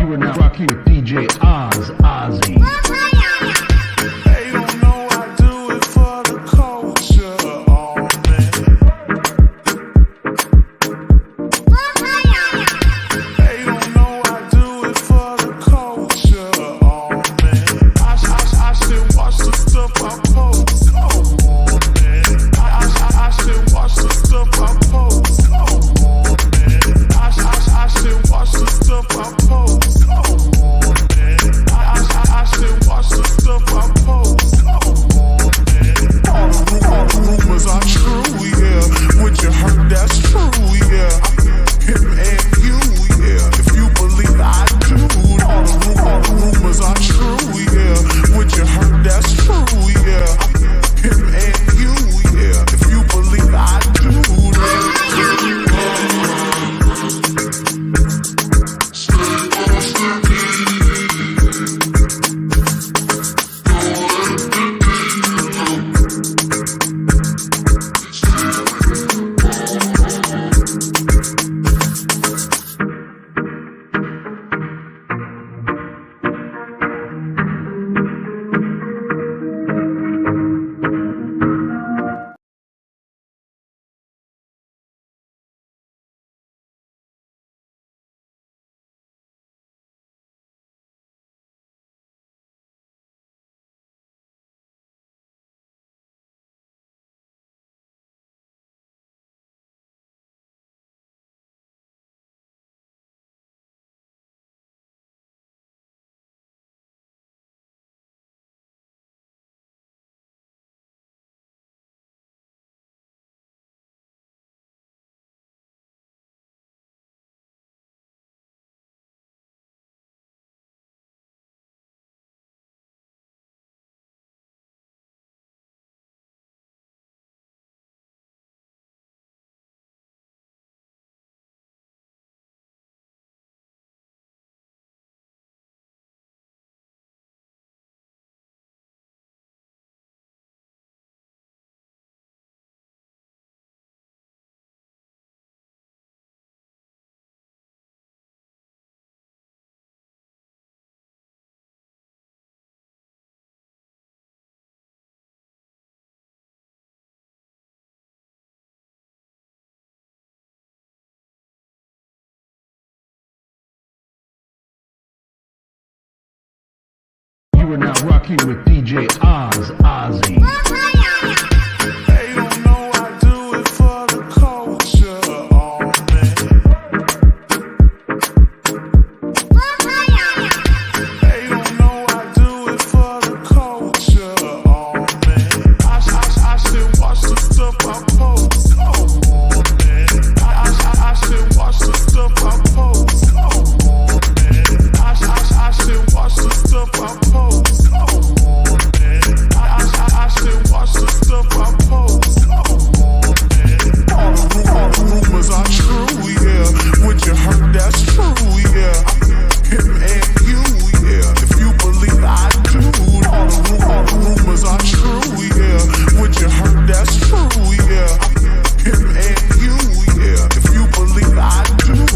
You are now rocking with DJ Oz, Ozzy. They don't know I do it for the culture, oh man. They don't know I do it for the culture, oh man. I should watch the stuff I post, come on man. I should watch the stuff I post, come on man. I should watch the stuff I post, come on man. I should watch the stuff I post, come on man. All the rumors are true, yeah. What you heard, that's true, yeah. Him and you, yeah. If you believe I do, all the rumors are true, yeah. What you heard, that's true, yeah. Him and you, yeah. If you believe I do, You are now rocking with DJ Oz, Ozzy. they don't know I do it for the culture, oh man. They don't know I do it for the culture, oh man. I should watch the stuff I post, come on man. I should watch the stuff I post, come on man. I should watch the stuff I post, come on man. I should watch the stuff I post, come on man. All the rumors are true, yeah. What you heard, that's true, yeah. Him and you, yeah. If you believe I do, all the rumors are true, yeah. What you heard, that's true, yeah. Him and you, yeah. If you believe I do,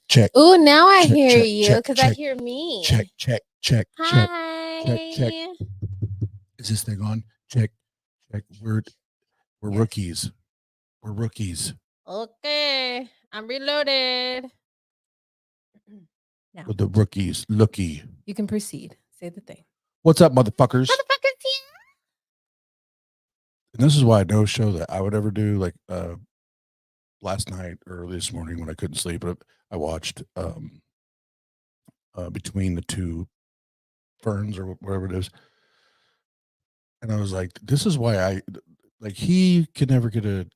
check. Ooh, now I Check, hear check, you check, because I check, hear me. Check. Hi. check. Is this thing on? Check. We're rookies. We're rookies. Okay, I'm reloaded. Now We're the rookies. Looky. you can proceed. Say the thing. What's up, motherfuckers? Motherfuckers here. And this is why no show that I would ever do, like last night or early this morning when I couldn't sleep, but I watched Between the Two Ferns or whatever it is. And I was like, this is why he can never get a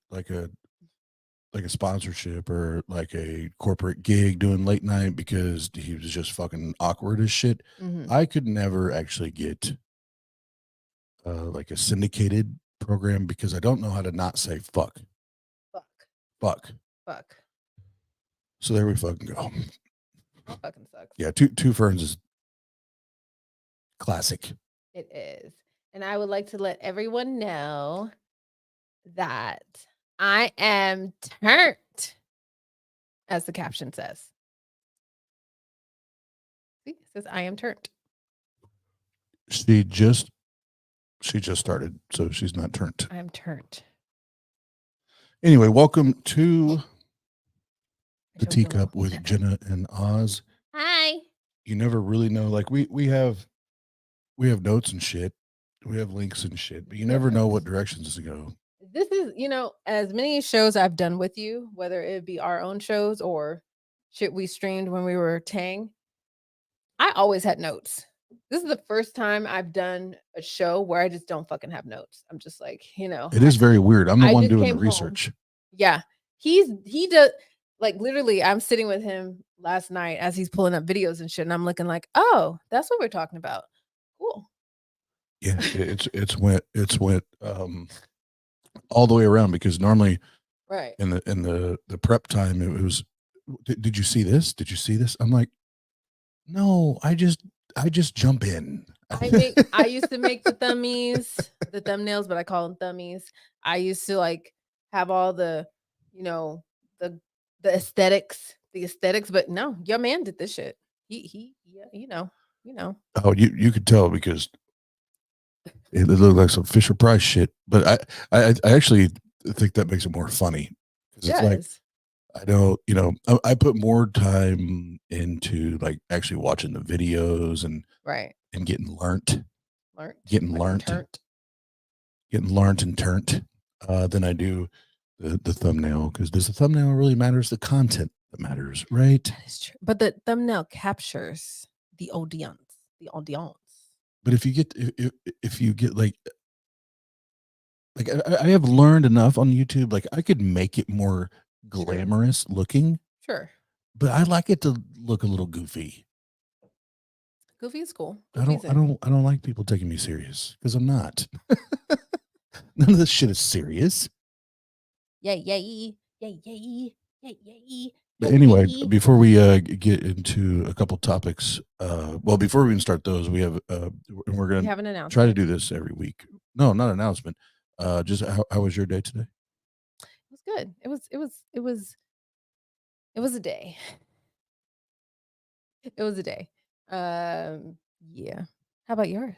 like a sponsorship or like a corporate gig doing late night because he was just fucking awkward as shit. Mhm. I could never actually get like a syndicated program because I don't know how to not say fuck. Fuck. Fuck. Fuck. So there we fucking go. That fucking sucks. Yeah, two ferns is classic. It is. And I would like to let everyone know that I am turned, as the caption says. See, it says I am turned. She just started, so she's not turned. I am turned. Anyway, welcome to I the choked a Teacup little. with Jenna and Oz. Hi. You never really know. Like we have notes and shit. We have links and shit, but you never know what directions to go. This is, as many shows I've done with you, whether it be our own shows or shit we streamed when we were Tang, I always had notes. This is the first time I've done a show where I just don't fucking have notes. I'm just like, It is very weird. I'm the I one just doing the came home. research. Yeah. He does, like, literally, I'm sitting with him last night as he's pulling up videos and shit, and I'm looking like, oh, that's what we're talking about. Cool. Yeah, it's went all the way around because normally Right. in the prep time it was, did you see this? Did you see this? I'm like, no, I just jump in. I used to make the thumbnails, but I call them thummies. I used to like have all the, the aesthetics, but no, your man did this shit. He yeah, Oh, you could tell because it looked like some Fisher Price shit. But I actually think that makes it more funny because it's like I don't, I put more time into like actually watching the videos and right and getting learnt and turned than I do the thumbnail, because does the thumbnail really matters? The content that matters, right? That is true. But the thumbnail captures the audience. But if you get like I have learned enough on YouTube, like I could make it more glamorous looking. Sure. But I like it to look a little goofy. Goofy is cool. I don't like people taking me serious because I'm not. None of this shit is serious. Yay. But anyway, before we get into a couple topics, before we even start those, we have we're we gonna have an announcement. try to do this every week. No, not an announcement. Just how was your day today? It was good. It was a day. It was a day. Yeah. How about yours?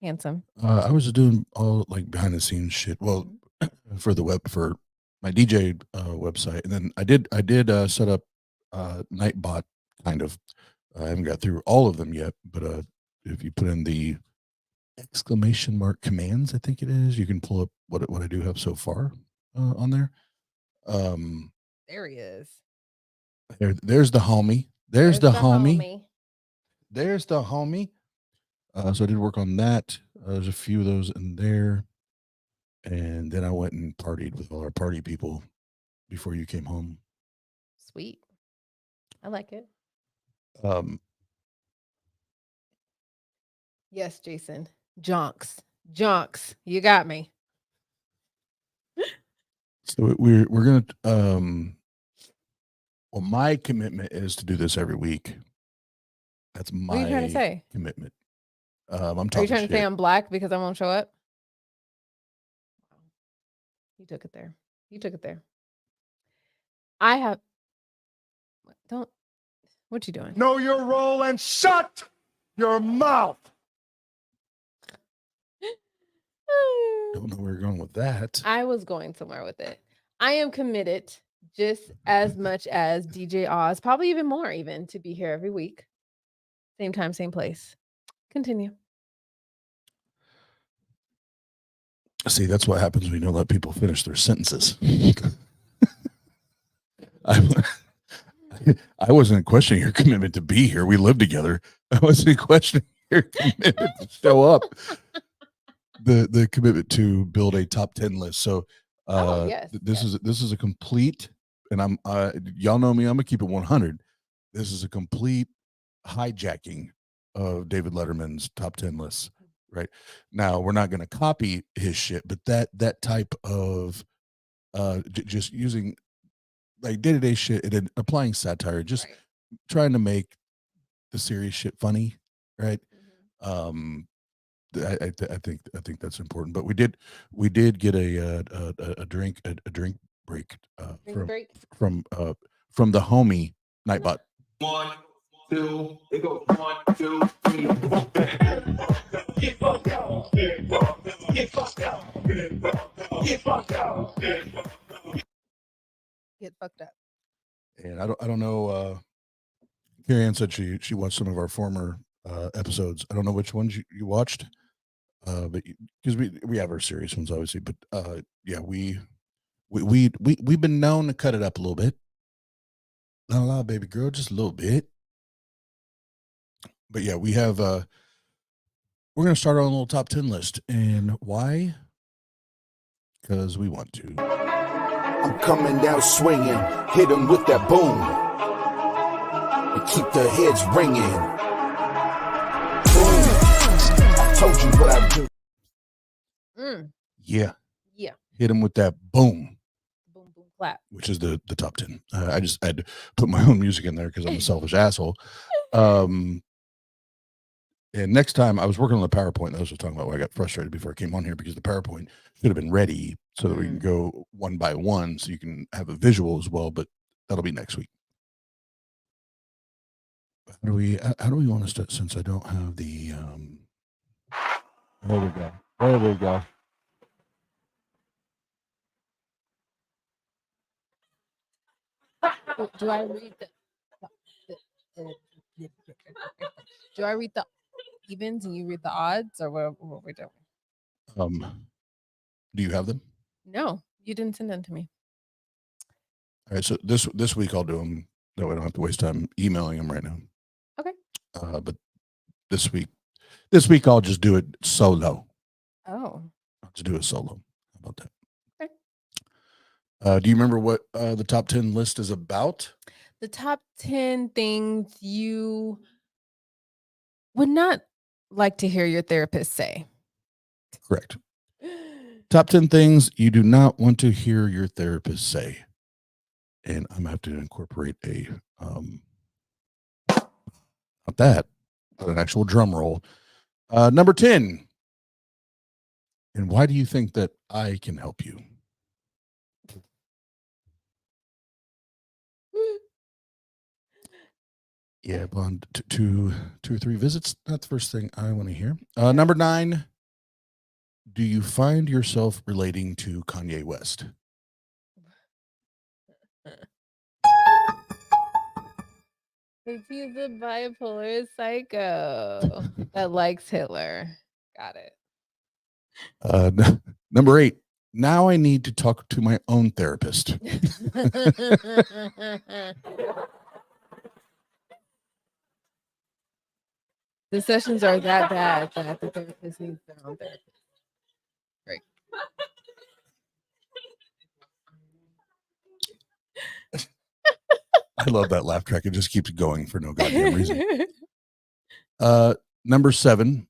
Handsome. I was doing all like behind the scenes shit. Well, for my DJ website, and then I did set up Nightbot kind of. I haven't got through all of them yet, but if you put in the exclamation mark commands, I think it is, you can pull up what I do have so far on there. There he is. There's the homie. There's the homie. So I did work on that. There's a few of those in there. And then I went and partied with all our party people before you came home. Sweet. I like it. Yes, Jason. Jonks. You got me. So we're gonna my commitment is to do this every week. That's my What are you trying to say? commitment. I'm talking Are you trying shit. to say I'm black because I won't show up? You took it there. I have. What you doing? Know your role and shut your mouth. Don't know where you're going with that. I was going somewhere with it. I am committed just as much as DJ Oz, probably even more, even to be here every week. Same time, same place. Continue. See, that's what happens when you don't let people finish their sentences. I wasn't questioning your commitment to be here. We live together. I wasn't questioning your commitment to show up. The commitment to build a top 10 list. So Yes, This is a complete, and I'm y'all know me. I'm gonna keep it 100. This is a complete hijacking of David Letterman's top 10 lists. Right now, we're not gonna copy his shit, but that type of just using like day-to-day shit and then applying satire, just Right. trying to make the serious shit funny, right? Mhm. I think that's important. But we did get a drink break Drink break. from the homie Nightbot. 1, 2, it goes 1, 2, 3. Get fucked out. Get fucked out. Get fucked out. Get fucked out. Get fucked up. And I don't know. Carrie Ann said she watched some of our former episodes. I don't know which ones you watched, but because we have our serious ones obviously, but yeah, we've been known to cut it up a little bit. Not a lot, baby girl, just a little bit. But yeah, we have. We're gonna start our own little top 10 list, and why? Because we want to. I'm coming down swinging, hit them with that boom, and keep their heads ringing. Boom. I told you what I do. Yeah, Yeah. hit them with that boom, Boom, boom, clap. which is the top 10. I just had to put my own music in there because I'm a selfish asshole. And next time I was working on the PowerPoint, I was talking about why I got frustrated before I came on here because the PowerPoint should have been ready so that we can go one by one so you can have a visual as well, but that'll be next week. How do we want to start since I don't have the there we go. There we go. Do I read do I read the evens and you read the odds, or what we're doing? Do you have them? No, you didn't send them to me. All right, so this week I'll do them. That way I don't have to waste time emailing them right now. Okay. But this week I'll just do it solo. Oh. I'll just do it solo. How about that? Okay. Do you remember what the top 10 list is about? The top 10 things you would not like to hear your therapist say. Correct. Top 10 things you do not want to hear your therapist say. And I'm going to have to incorporate a, not that, but an actual drum roll. Number 10. And why do you think that I can help you? Yeah, Blonde, two or three visits. That's the first thing I want to hear. Number 9. Do you find yourself relating to Kanye West? If he's a bipolar psycho that likes Hitler. Got it. Number 8. Now I need to talk to my own therapist. The sessions are that bad that the therapist needs their own therapist. Great. I love that laugh track. It just keeps going for no goddamn reason. Number 7.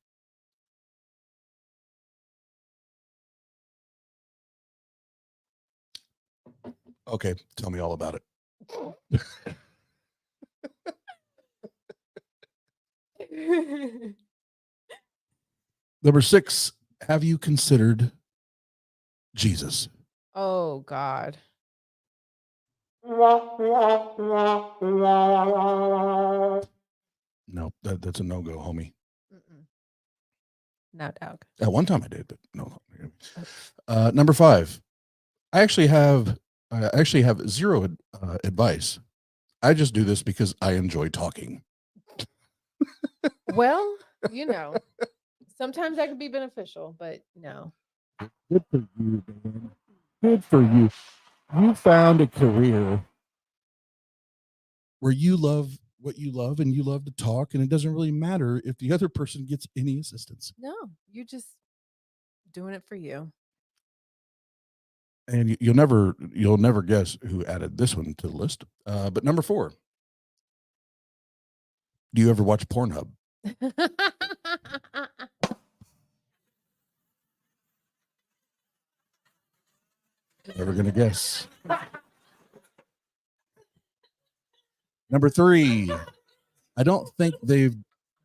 Okay, tell me all about it. Number 6. Have you considered Jesus? Oh God. No, that's a no-go, homie. Mm-mm. No, dog. At one time I did, but no. Number 5. I actually have zero advice. I just do this because I enjoy talking. Well, sometimes that can be beneficial, but no. Good for you, man. Good for you. You found a career where you love what you love and you love to talk, and it doesn't really matter if the other person gets any assistance. No, you're just doing it for you. And you'll never guess who added this one to the list. But number 4. Do you ever watch Pornhub? Never gonna guess. Number 3. I don't think they've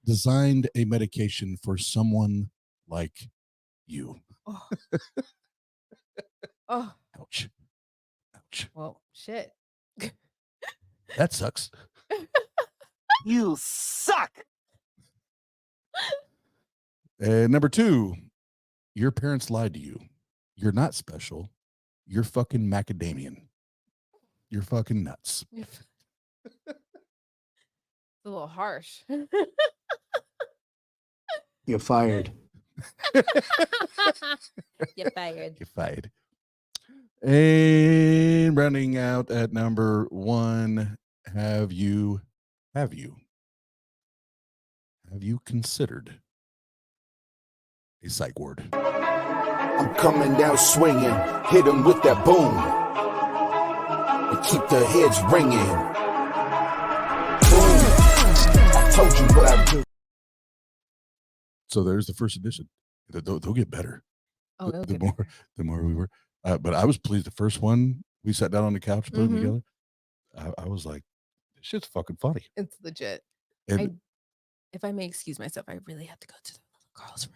designed a medication for someone like you. Oh. Oh, Ouch. Ouch. well, shit. That sucks. You suck. And number 2, your parents lied to you. You're not special. You're fucking macadamian. You're fucking nuts. It's a little harsh. You're fired. You're fired. You're fired. And rounding out at number 1, have you considered a psych ward? I'm coming down swinging, hit 'em with that boom, and keep their heads ringing. Boom, I told you what I do. So there's the first edition. They'll get better. Oh, the more we were. But I was pleased. The first one, we sat down on the couch, put it together. I was like, this shit's fucking funny. It's legit. And If I may excuse myself, I really have to go to the little girl's room.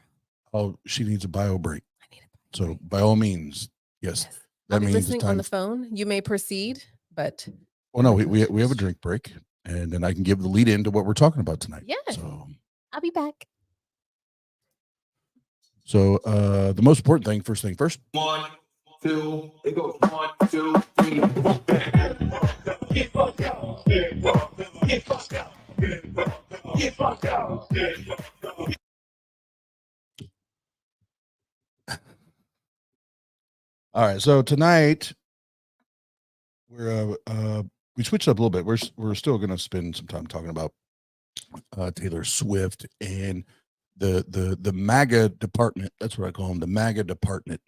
oh, she needs a bio break. I need it. So by all means, yes. Yes. That I'll be means it's listening on time. the phone. You may proceed, but Well, no, we have a drink break, and then I can give the lead into what we're talking about tonight. Yes. So I'll be back. the most important thing, first thing first. 1, 2, it goes 1, 2, 3, 4, get fucked out, get fucked out, get fucked out, get fucked out, get fucked out. All right, so tonight we switched up a little bit. We're still going to spend some time talking about Taylor Swift and the MAGA department. That's what I call them, the MAGA department.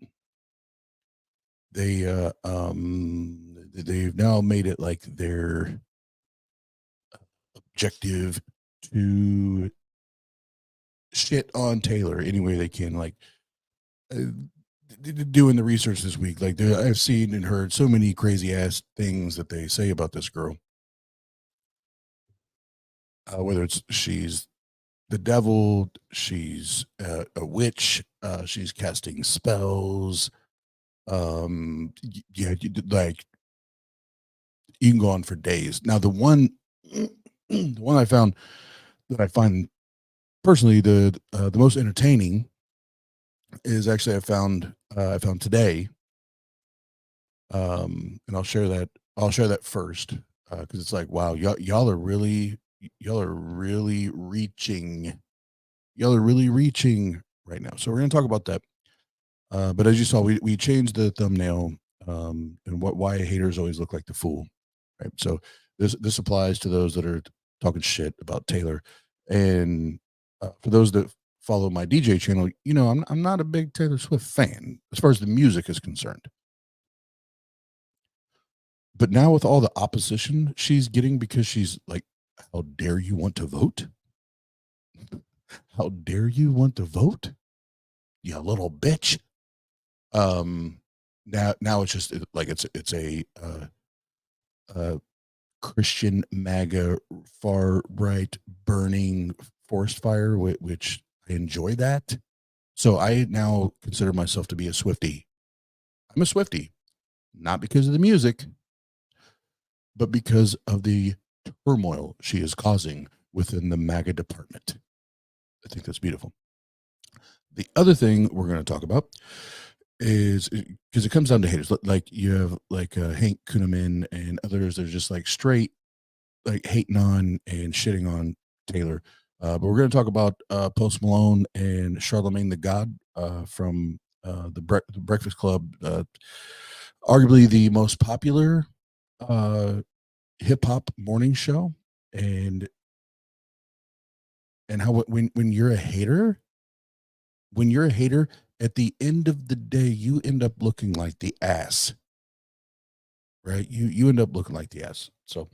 They've now made it like their objective to shit on Taylor any way they can. Like doing the research this week, like I've seen and heard so many crazy ass things that they say about this girl. Whether it's she's the devil, she's a witch, she's casting spells. Yeah, like you can go on for days. Now, the one I found that I find personally the most entertaining is actually I found today, and I'll share that first because it's like, wow, y'all are really reaching right now. So we're gonna talk about that. But as you saw, we changed the thumbnail and why haters always look like the fool, right? So this applies to those that are talking shit about Taylor, and for those that follow my DJ channel, you know I'm not a big Taylor Swift fan as far as the music is concerned. But now with all the opposition she's getting because she's like, how dare you want to vote? How dare you want to vote? You little bitch. Now it's just like it's a Christian MAGA far right burning forest fire, which I enjoy that. So I now consider myself to be a Swiftie. I'm a Swiftie, not because of the music, but because of the turmoil she is causing within the MAGA department. I think that's beautiful. The other thing we're going to talk about is because it comes down to haters. Like you have like Hank Kuhneman and others that are just like straight like hating on and shitting on Taylor. But we're going to talk about Post Malone and Charlemagne the God from the Breakfast Club, arguably the most popular hip hop morning show, and how when you're a hater, at the end of the day, you end up looking like the ass, right? You end up looking like the ass. So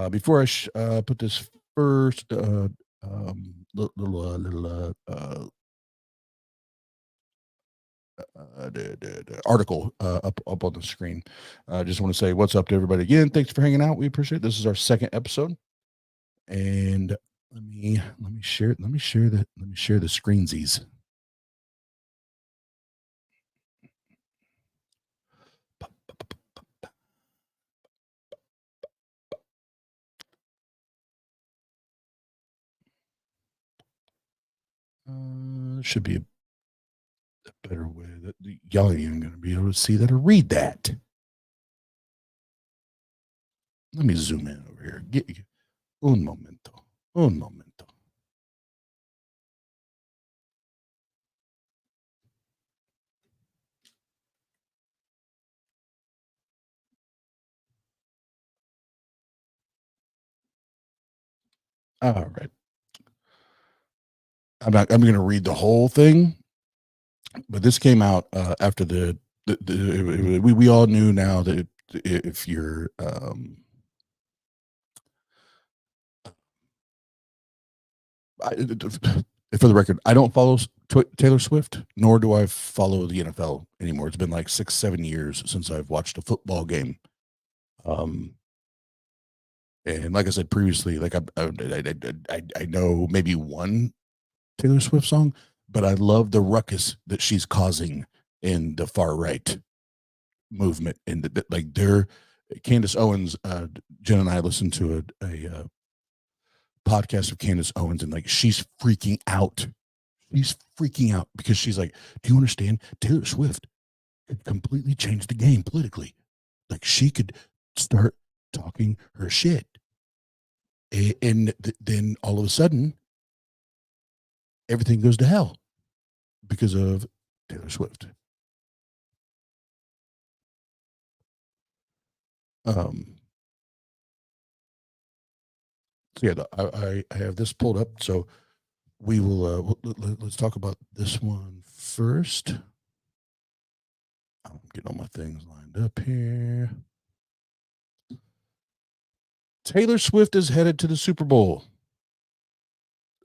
before I put this first the article up on the screen, I just want to say what's up to everybody again. Thanks for hanging out. We appreciate it. This is our second episode, and let me share the screensies. Should be a better way that y'all ain't even going to be able to see that or read that. Let me zoom in over here. Un momento. All right. I'm going to read the whole thing, but this came out after we all knew now that if you're for the record, I don't follow Taylor Swift, nor do I follow the NFL anymore. It's been like 6-7 years since I've watched a football game. And like I said previously, like I know maybe one Taylor Swift song, but I love the ruckus that she's causing in the far right movement. And like Candace Owens, Jen and I listened to a podcast of Candace Owens, and like she's freaking out. She's freaking out because she's like, do you understand? Taylor Swift could completely change the game politically. Like she could start talking her shit. And then all of a sudden, everything goes to hell because of Taylor Swift. So yeah, I have this pulled up. So we will let's talk about this one first. I'm getting all my things lined up here. Taylor Swift is headed to the Super Bowl.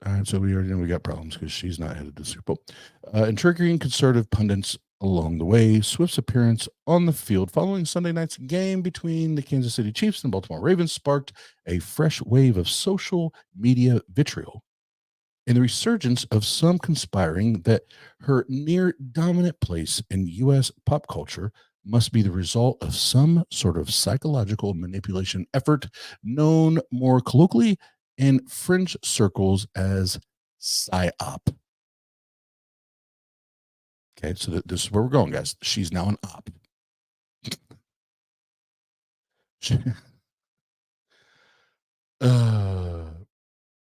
All right, so we already know we got problems because she's not headed to the Super Bowl. And triggering conservative pundits along the way, Swift's appearance on the field following Sunday night's game between the Kansas City Chiefs and Baltimore Ravens sparked a fresh wave of social media vitriol and the resurgence of some conspiring that her near dominant place in U.S. pop culture must be the result of some sort of psychological manipulation effort known more colloquially in fringe circles as PSYOP. Okay, so this is where we're going, guys. She's now an op. So I'm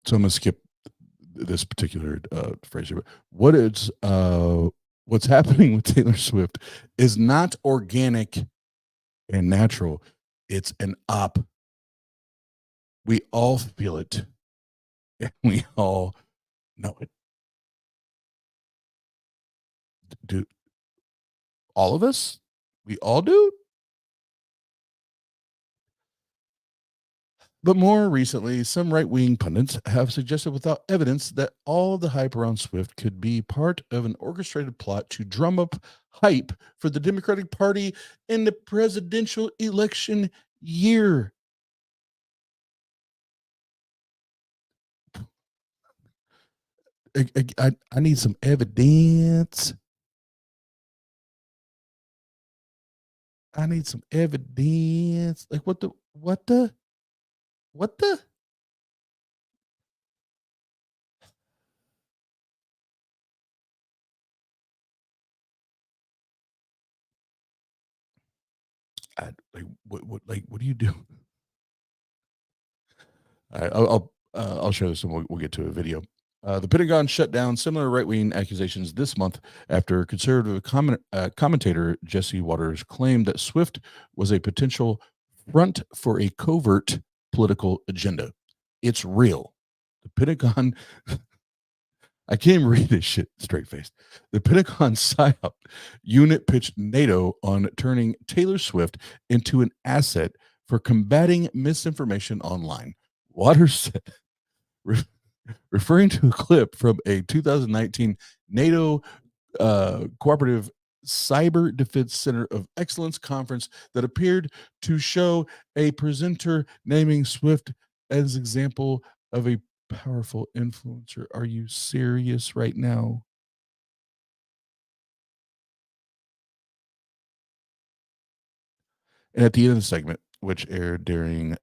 going to skip this particular phrase here. What's happening with Taylor Swift is not organic and natural. It's an op. We all feel it, and we all know it. Do all of us? We all do. But more recently, some right-wing pundits have suggested without evidence that all the hype around Swift could be part of an orchestrated plot to drum up hype for the Democratic Party in the presidential election year. I need some evidence. I need some evidence. Like what the what do you do? All right, I'll show this and we'll get to a video. The Pentagon shut down similar right-wing accusations this month after conservative commentator Jesse Waters claimed that Swift was a potential front for a covert political agenda. It's real. The Pentagon I can't even read this shit straight faced. The Pentagon PSYOP unit pitched NATO on turning Taylor Swift into an asset for combating misinformation online. Waters said, referring to a clip from a 2019 NATO Cooperative Cyber Defense Center of Excellence conference that appeared to show a presenter naming Swift as example of a powerful influencer. Are you serious right now? And at the end of the segment, which aired during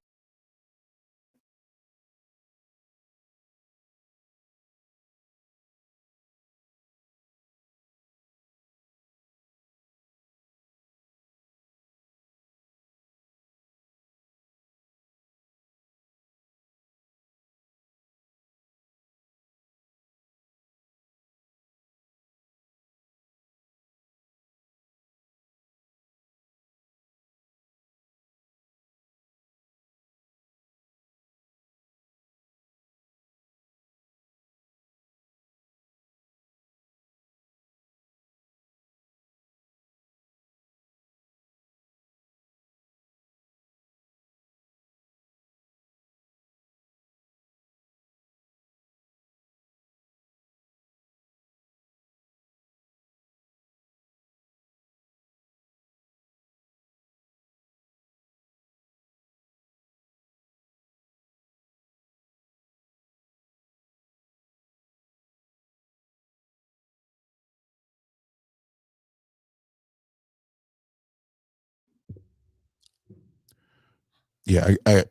yeah, I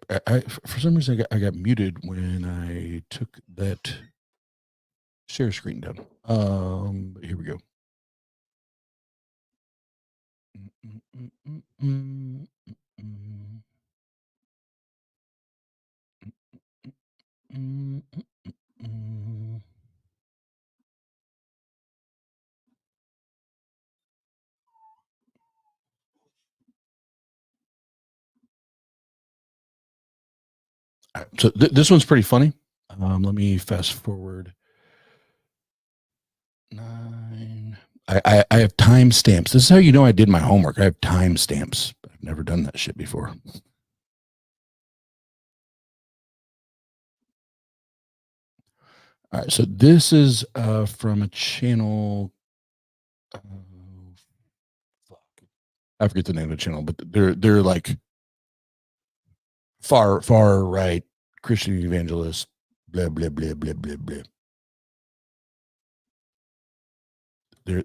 for some reason I got muted when I took that share screen down. But here we go. All right, so this one's pretty funny. Let me fast forward 9. I have timestamps. This is how you know I did my homework. I have timestamps. I've never done that shit before. All right, so this is from a channel. Fuck, I forget the name of the channel, but they're like far right Christian evangelist. Blah blah blah blah blah blah. They're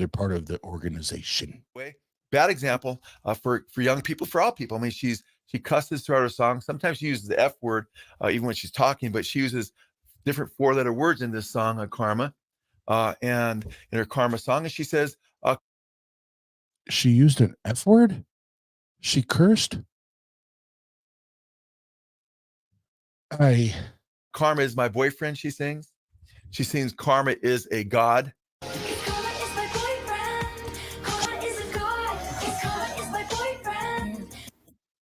part of the organization. Way bad example for young people, for all people. I mean, she cusses throughout her song. Sometimes she uses the F word even when she's talking, but she uses different 4-letter words in this song, Karma, and in her Karma song, and she says, she used an F word. She cursed. Karma is my boyfriend. She sings Karma is a god.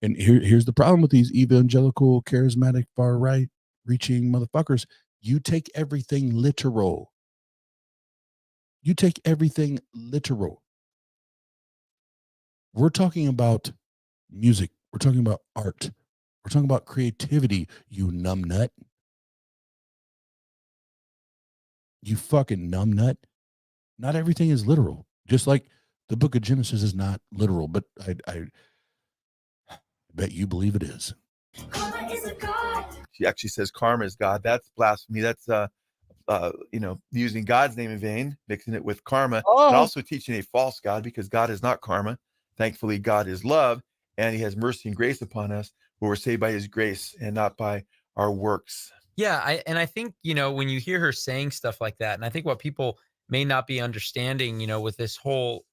And here's the problem with these evangelical, charismatic, far right reaching motherfuckers. You take everything literal. You take everything literal. We're talking about music. We're talking about art. We're talking about creativity, you numbnut. You fucking numbnut. Not everything is literal. Just like the book of Genesis is not literal, but I bet you believe it is. Karma is a god. She actually says karma is God. That's blasphemy. That's using God's name in vain, mixing it with karma, and also teaching a false God, because God is not karma. Thankfully, God is love, and he has mercy and grace upon us, where we're saved by his grace and not by our works. Yeah, I think, when you hear her saying stuff like that, and I think what people may not be understanding, with this whole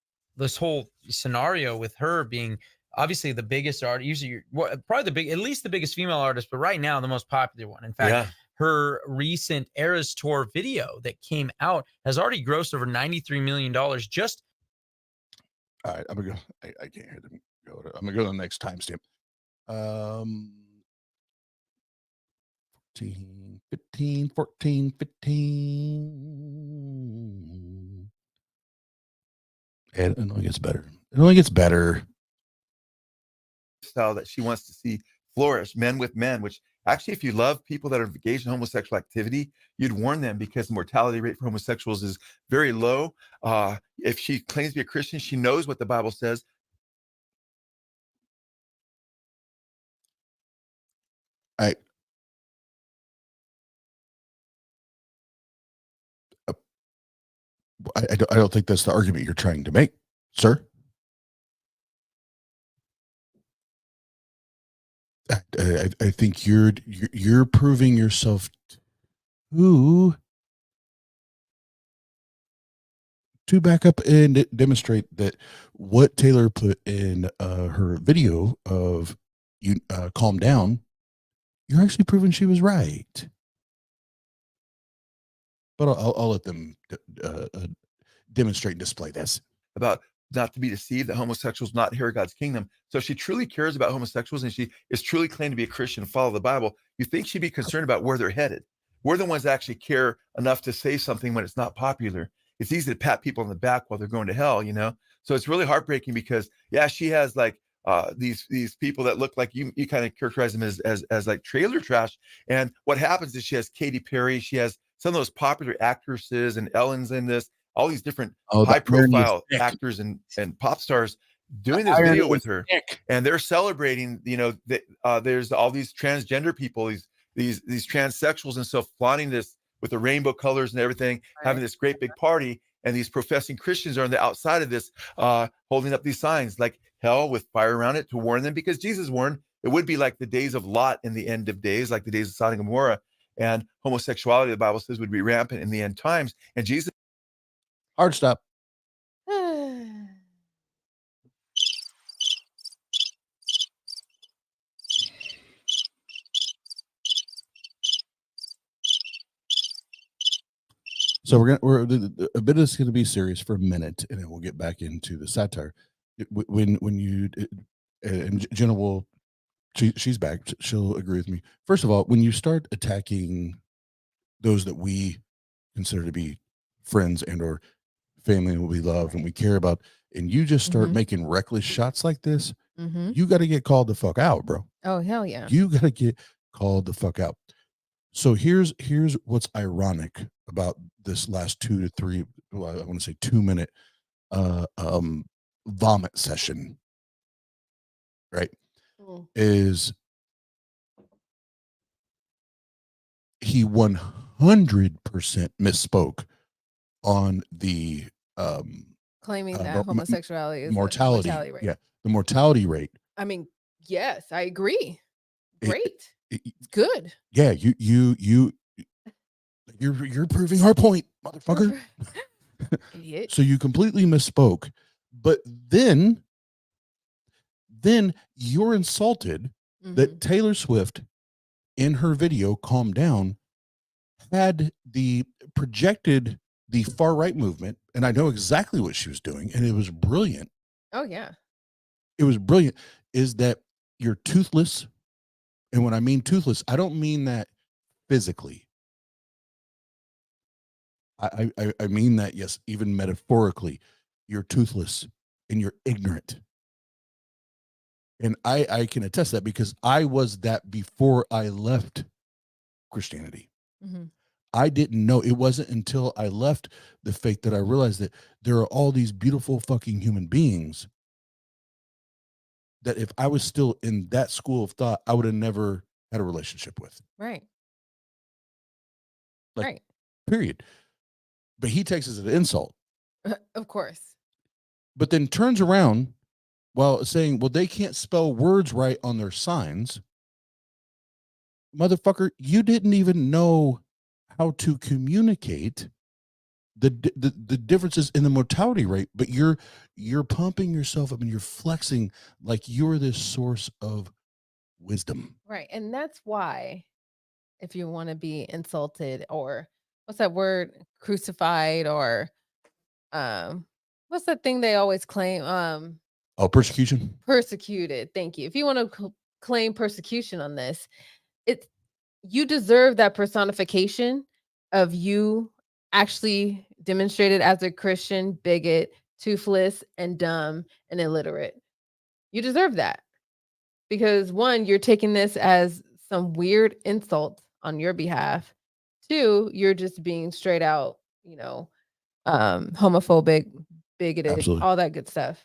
scenario with her being obviously the biggest artist, usually probably at least the biggest female artist, but right now the most popular one. In fact, her recent Eras Tour video that came out has already grossed over $93 million just. All right, I'm gonna go. I can't hear them go. I'm gonna go to the next timestamp. 14, 15, 14, 15. And it only gets better. It only gets better. Style that she wants to see flourish, men with men, which actually, if you love people that are engaged in homosexual activity, you'd warn them because the mortality rate for homosexuals is very low. If she claims to be a Christian, she knows what the Bible says. I don't think that's the argument you're trying to make, sir. I think you're proving yourself to back up and demonstrate that what Taylor put in her video of you calm down, you're actually proving she was right. But I'll let them demonstrate and display this. About not to be deceived, that homosexuals not inherit God's kingdom. So if she truly cares about homosexuals and she is truly claimed to be a Christian and follow the Bible, you think she'd be concerned about where they're headed. We're the ones that actually care enough to say something when it's not popular. It's easy to pat people on the back while they're going to hell, you know? So it's really heartbreaking because, yeah, she has like these people that look like you kind of characterize them as like trailer trash. And what happens is she has Katy Perry, she has some of those popular actresses and Ellen's in this, all these different high profile actors and pop stars doing this video with her, and they're celebrating, you know, that there's all these transgender people, these transsexuals and stuff, flaunting this with the rainbow colors and everything, having this great big party, and these professing Christians are on the outside of this, holding up these signs like hell with fire around it to warn them, because Jesus warned it would be like the days of Lot in the end of days, like the days of Sodom and Gomorrah, and homosexuality, the Bible says, would be rampant in the end times. And Jesus Hard stop. So we're a bit of this is going to be serious for a minute, and then we'll get back into the satire. When you and Jenna will, she's back. She'll agree with me. First of all, when you start attacking those that we consider to be friends and or family and we love and we care about, and you just start making reckless shots like this, you got to get called the fuck out, bro. Oh, hell yeah. You got to get called the fuck out. So here's what's ironic about this last 2 to 3, well, I want to say 2-minute vomit session, right? Is he 100% misspoke on the claiming that homosexuality is mortality rate. Yeah, the mortality rate. I mean, yes, I agree. Great. It's good. Yeah, you're proving our point, motherfucker. Idiot. So you completely misspoke, but then you're insulted that Taylor Swift in her video Calm Down had projected the far right movement, and I know exactly what she was doing, and it was brilliant. Oh yeah. It was brilliant. Is that you're toothless? And when I mean toothless, I don't mean that physically. I mean that, yes, even metaphorically, you're toothless and you're ignorant. And I can attest that because I was that before I left Christianity. I didn't know. It wasn't until I left the faith that I realized that there are all these beautiful fucking human beings that if I was still in that school of thought, I would have never had a relationship with. Right. Like, right. Period. But he takes it as an insult. Of course. But then turns around while saying, well, they can't spell words right on their signs. Motherfucker, you didn't even know how to communicate the differences in the mortality rate, but you're pumping yourself up and you're flexing like you're this source of wisdom. Right. And that's why if you want to be insulted or what's that word, crucified, or what's that thing they always claim? Persecution. Persecuted. Thank you. If you want to claim persecution on this, you deserve that personification of you actually demonstrated as a Christian bigot, toothless and dumb and illiterate. You deserve that because one, you're taking this as some weird insult on your behalf. Two, you're just being straight out, homophobic, bigoted, Absolutely. all that good stuff.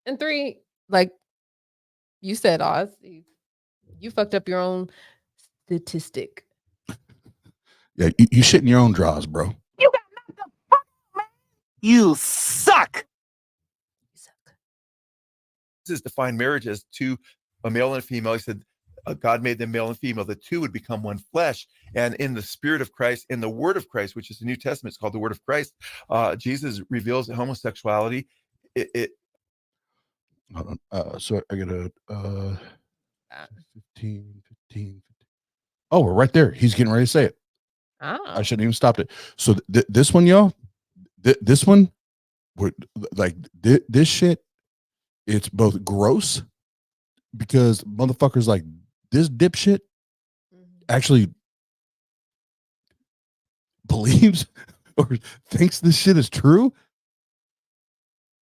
And three, like you said, Oz, you fucked up your own statistic. Yeah, you shit in your own drawers, bro. You suck. Jesus defined marriage as two, a male and a female. He said God made them male and female. The two would become one flesh. And in the Spirit of Christ, in the Word of Christ, which is the New Testament, it's called the Word of Christ. Jesus reveals that homosexuality. Hold on. So I got a 15. Oh, we're right there. He's getting ready to say it. I shouldn't even stopped it. So this one, y'all, this one, like this shit, it's both gross because motherfuckers like this dipshit actually believes or thinks this shit is true.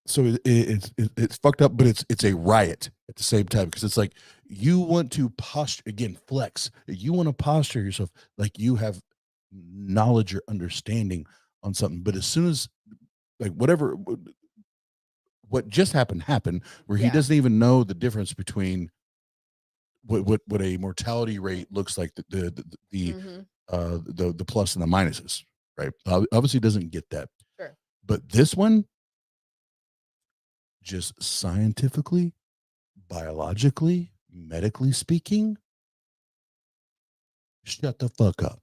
So it's fucked up, but it's a riot at the same time because it's like you want to posture again, flex. You want to posture yourself like you have knowledge or understanding on something, but as soon as like what just happened where he doesn't even know the difference between what a mortality rate looks like, the plus and the minuses, right? Obviously doesn't get that. Sure. But this one, just scientifically, biologically, medically speaking, shut the fuck up.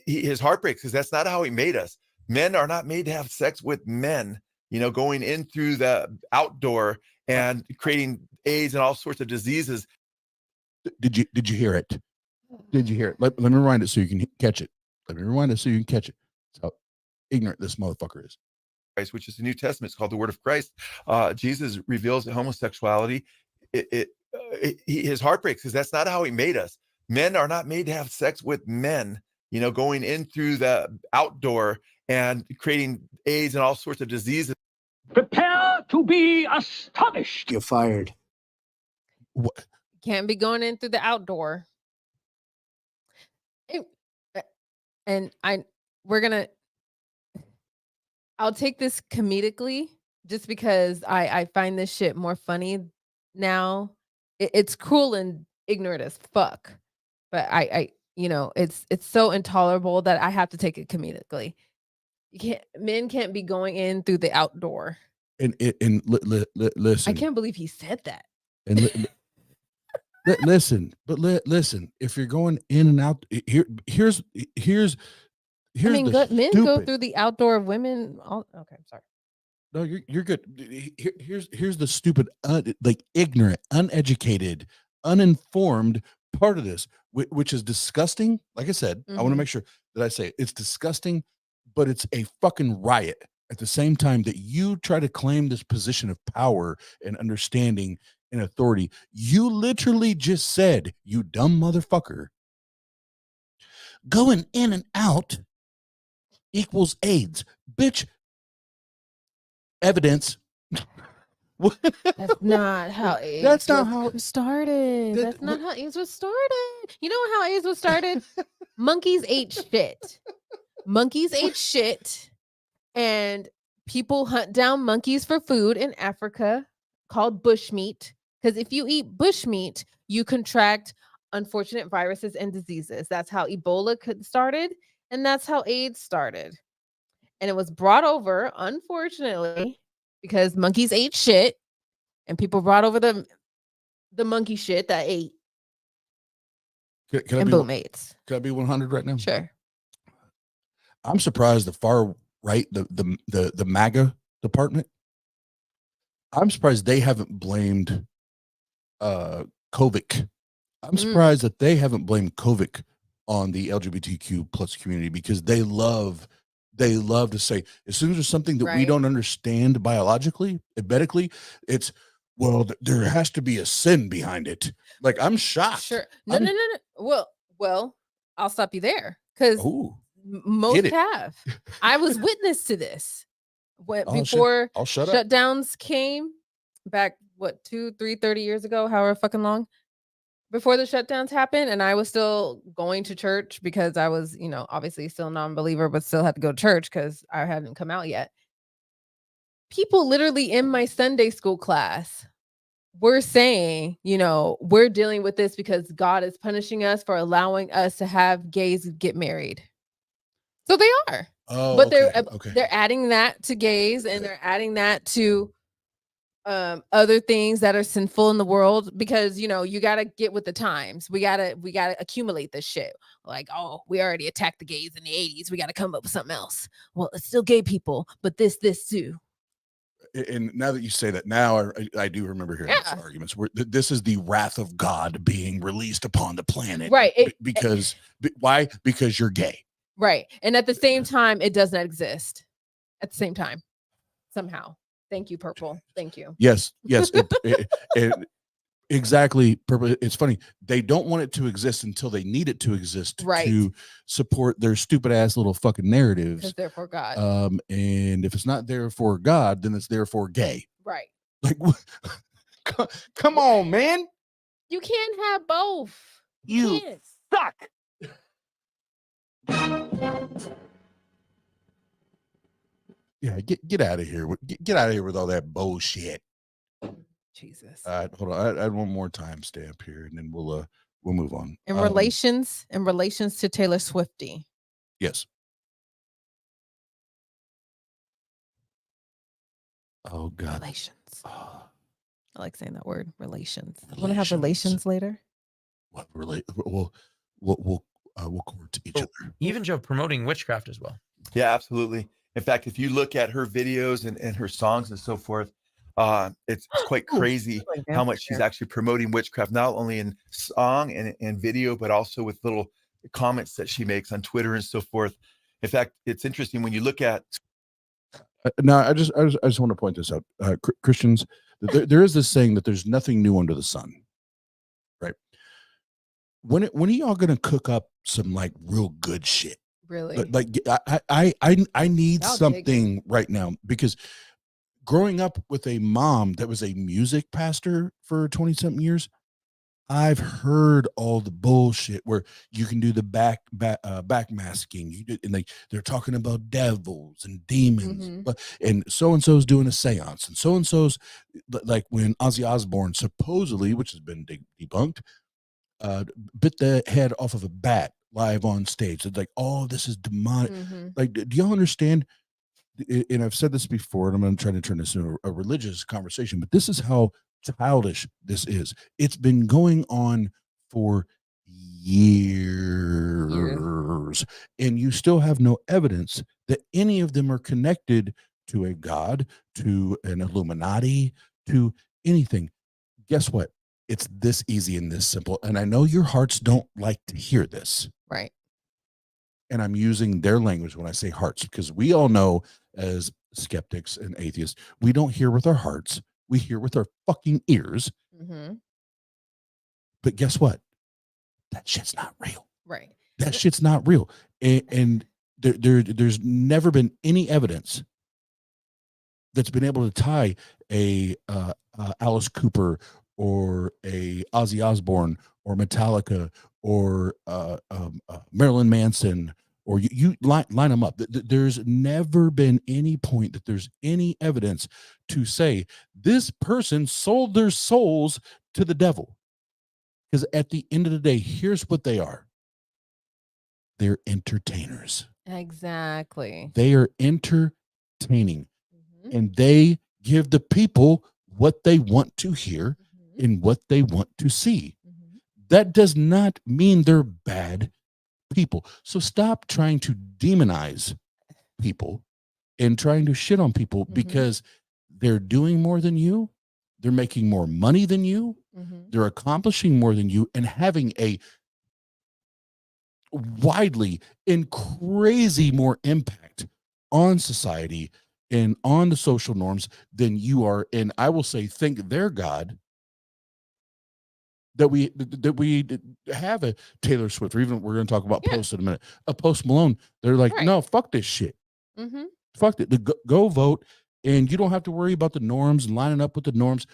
His heart breaks because that's not how he made us. Men are not made to have sex with men, going in through the outdoor and creating AIDS and all sorts of diseases. Did you hear it? Did you hear it? Let me rewind it so you can catch it. That's how ignorant this motherfucker is. Christ, which is the New Testament, it's called the Word of Christ. Jesus reveals that homosexuality. His heart breaks because that's not how he made us. Men are not made to have sex with men, going in through the outdoor and creating AIDS and all sorts of diseases. Prepare to be astonished. You're fired. What? Can't be going in through the outdoor. And I'll take this comedically just because I find this shit more funny now. It's cruel and ignorant as fuck, but it's so intolerable that I have to take it comedically. Men can't be going in through the outdoor. And listen, I can't believe he said that. And listen, if you're going in and out, here's I mean, men go stupid. through the outdoor of women. Okay, I'm sorry. No, you're good. Here's the stupid, ignorant, uneducated, uninformed part of this, which is disgusting. Like I said, I want to make sure that I say it. It's disgusting, but it's a fucking riot at the same time that you try to claim this position of power and understanding and authority. You literally just said, you dumb motherfucker, going in and out equals AIDS. Bitch, evidence. That's not how AIDS That's not how it started. That's not how AIDS was started. You know how AIDS was started? Monkeys ate shit. Monkeys ate shit. And people hunt down monkeys for food in Africa called bushmeat. Because if you eat bushmeat, you contract unfortunate viruses and diseases. That's how Ebola started. And that's how AIDS started. And it was brought over, unfortunately, because monkeys ate shit. And people brought over the monkey shit that ate. Can and boom, AIDS. Can I be 100 right now? Sure. I'm surprised the far right, the MAGA department, I'm surprised they haven't blamed COVID. I'm surprised that they haven't blamed COVID on the LGBTQ plus community because they love to say, as soon as there's something that we don't understand biologically, medically, it's, well, there has to be a sin behind it. Like, I'm shocked. Sure. No. Well, I'll stop you there because Oh, most it. have. I was witness to this I'll before shut up. shutdowns came back. What 2, 3, 30 years ago? However fucking long before the shutdowns happened, and I was still going to church because I was, obviously still a non-believer, but still had to go to church because I hadn't come out yet. People literally in my Sunday school class were saying, we're dealing with this because God is punishing us for allowing us to have gays get married. So they are. Oh, But okay. they're adding that to gays and they're adding that to other things that are sinful in the world because you got to get with the times. We got to accumulate this shit. Like, oh, we already attacked the gays in the 80s. We got to come up with something else. Well, it's still gay people, but this too. And now that you say that, now I do remember hearing these arguments where this is the wrath of God being released upon the planet, right? Why? Because you're gay, right? And at the same time, it does not exist. At the same time, somehow. Thank you, Purple. Thank you. Yes. Exactly. Purple. It's funny. They don't want it to exist until they need it to exist to support their stupid ass little fucking narratives. Because they're for God. And if it's not there for God, then it's there for gay. Right. Like, come on, man. You can't have both. You suck. Yeah, get out of here. Get out of here with all that bullshit. Jesus. Hold on. I had one more time stamp here, and then we'll move on. In relations to Taylor Swifty. Yes. Oh God. Relations. I like saying that word. Relations. Want to have relations later? What relate? We'll court each other. Even Joe promoting witchcraft as well. Yeah, absolutely. In fact, if you look at her videos and her songs and so forth, it's quite crazy how much she's actually promoting witchcraft, not only in song and video, but also with little comments that she makes on Twitter and so forth. In fact, it's interesting when you look at. No, I just want to point this out. Christians, there is this saying that there's nothing new under the sun, right? When are y'all gonna cook up some like real good shit? Really? Like I need something right now because growing up with a mom that was a music pastor for 20-something years, I've heard all the bullshit where you can do the back masking. And they're talking about devils and demons, and so-and-so's doing a seance, and so-and-so's like when Ozzy Osbourne supposedly, which has been debunked, bit the head off of a bat live on stage. It's like, oh, this is demonic. Like, do y'all understand? And I've said this before, and I'm going to try to turn this into a religious conversation, but this is how childish this is. It's been going on for years, and you still have no evidence that any of them are connected to a god, to an Illuminati, to anything. Guess what? It's this easy and this simple. And I know your hearts don't like to hear this. Right. And I'm using their language when I say hearts, because we all know as skeptics and atheists, we don't hear with our hearts. We hear with our fucking ears. But guess what? That shit's not real. Right. That shit's not real. And there's never been any evidence that's been able to tie a Alice Cooper or a Ozzy Osbourne or Metallica or Marilyn Manson, or you line them up. There's never been any point that there's any evidence to say this person sold their souls to the devil. Because at the end of the day, here's what they are. They're entertainers. Exactly. They are entertaining. And they give the people what they want to hear and what they want to see. That does not mean they're bad people. So stop trying to demonize people and trying to shit on people because they're doing more than you. They're making more money than you. They're accomplishing more than you and having a widely and crazy more impact on society and on the social norms than you are. And I will say, thank their God that we have a Taylor Swift, or even we're going to talk about Yeah. Post in a minute, a Post Malone. They're like, Right. no, fuck this shit. Mm-hmm. Fuck it. Go vote, and you don't have to worry about the norms and lining up with the norms.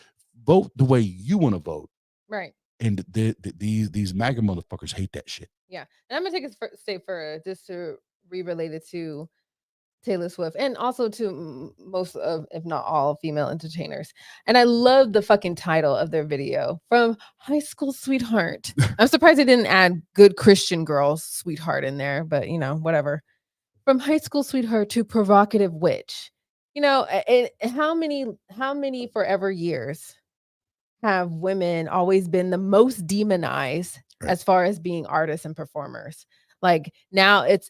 Vote the way you want to vote. Right. And these MAGA motherfuckers hate that shit. Yeah. And I'm gonna take a step further just to relate it to Taylor Swift and also to most of, if not all, female entertainers. And I love the fucking title of their video, From High School Sweetheart. I'm surprised they didn't add Good Christian Girl Sweetheart in there, but you know, whatever. From high school sweetheart to provocative witch. You know, how many forever years have women always been the most demonized Right. as far as being artists and performers? Like now it's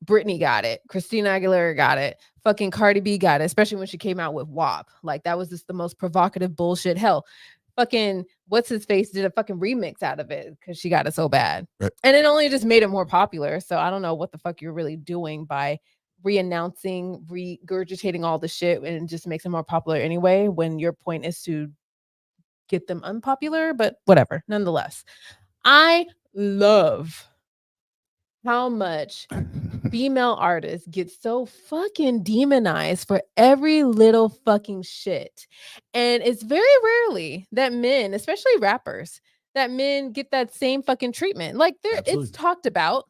Britney got it, Christina Aguilera got it, fucking Cardi B got it, especially when she came out with WAP. Like that was just the most provocative bullshit. Hell, fucking what's his face did a fucking remix out of it because she got it so bad. Right. And it only just made it more popular. So I don't know what the fuck you're really doing by re-announcing, regurgitating all the shit, and it just makes it more popular anyway, when your point is to get them unpopular, but whatever. Nonetheless, I love how much female artists get so fucking demonized for every little fucking shit. And it's very rarely that men, especially rappers, that men get that same fucking treatment. Like Absolutely. it's talked about.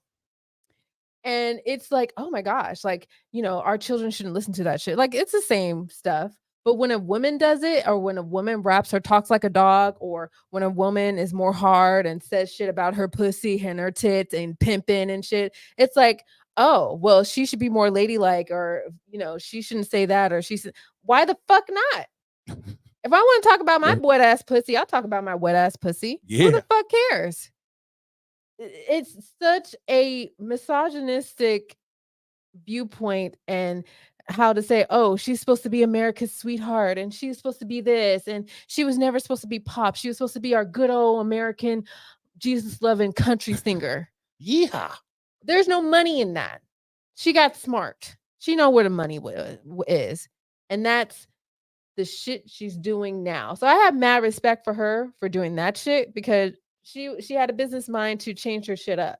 And it's like, oh my gosh, like, you know, our children shouldn't listen to that shit. Like it's the same stuff. But when a woman does it, or when a woman raps or talks like a dog, or when a woman is more hard and says shit about her pussy and her tits and pimping and shit, it's like, oh, well, she should be more ladylike, or, you know, she shouldn't say that, or why the fuck not? If I want to talk about my Right. wet ass pussy, I'll talk about my wet ass pussy. Who Yeah. the fuck cares? It's such a misogynistic viewpoint, and how to say, oh, she's supposed to be America's sweetheart, and she's supposed to be this, and she was never supposed to be pop. She was supposed to be our good old American Jesus loving country singer. Yeah. There's no money in that. She got smart. She know where the money is, and that's the shit she's doing now. So I have mad respect for her for doing that shit, because she had a business mind to change her shit up.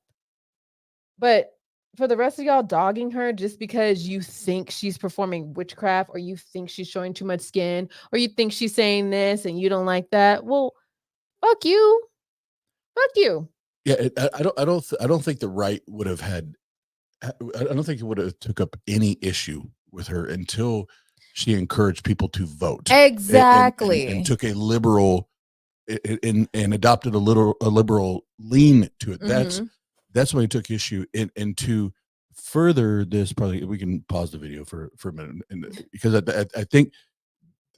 But for the rest of y'all dogging her just because you think she's performing witchcraft, or you think she's showing too much skin, or you think she's saying this and you don't like that, well, fuck you. Fuck you. Yeah. I don't think the right would have had. I don't think it would have took up any issue with her until she encouraged people to vote. Exactly. And took a liberal and adopted a liberal lean to it. That's when he took issue. And to further this, probably we can pause the video for a minute, because I think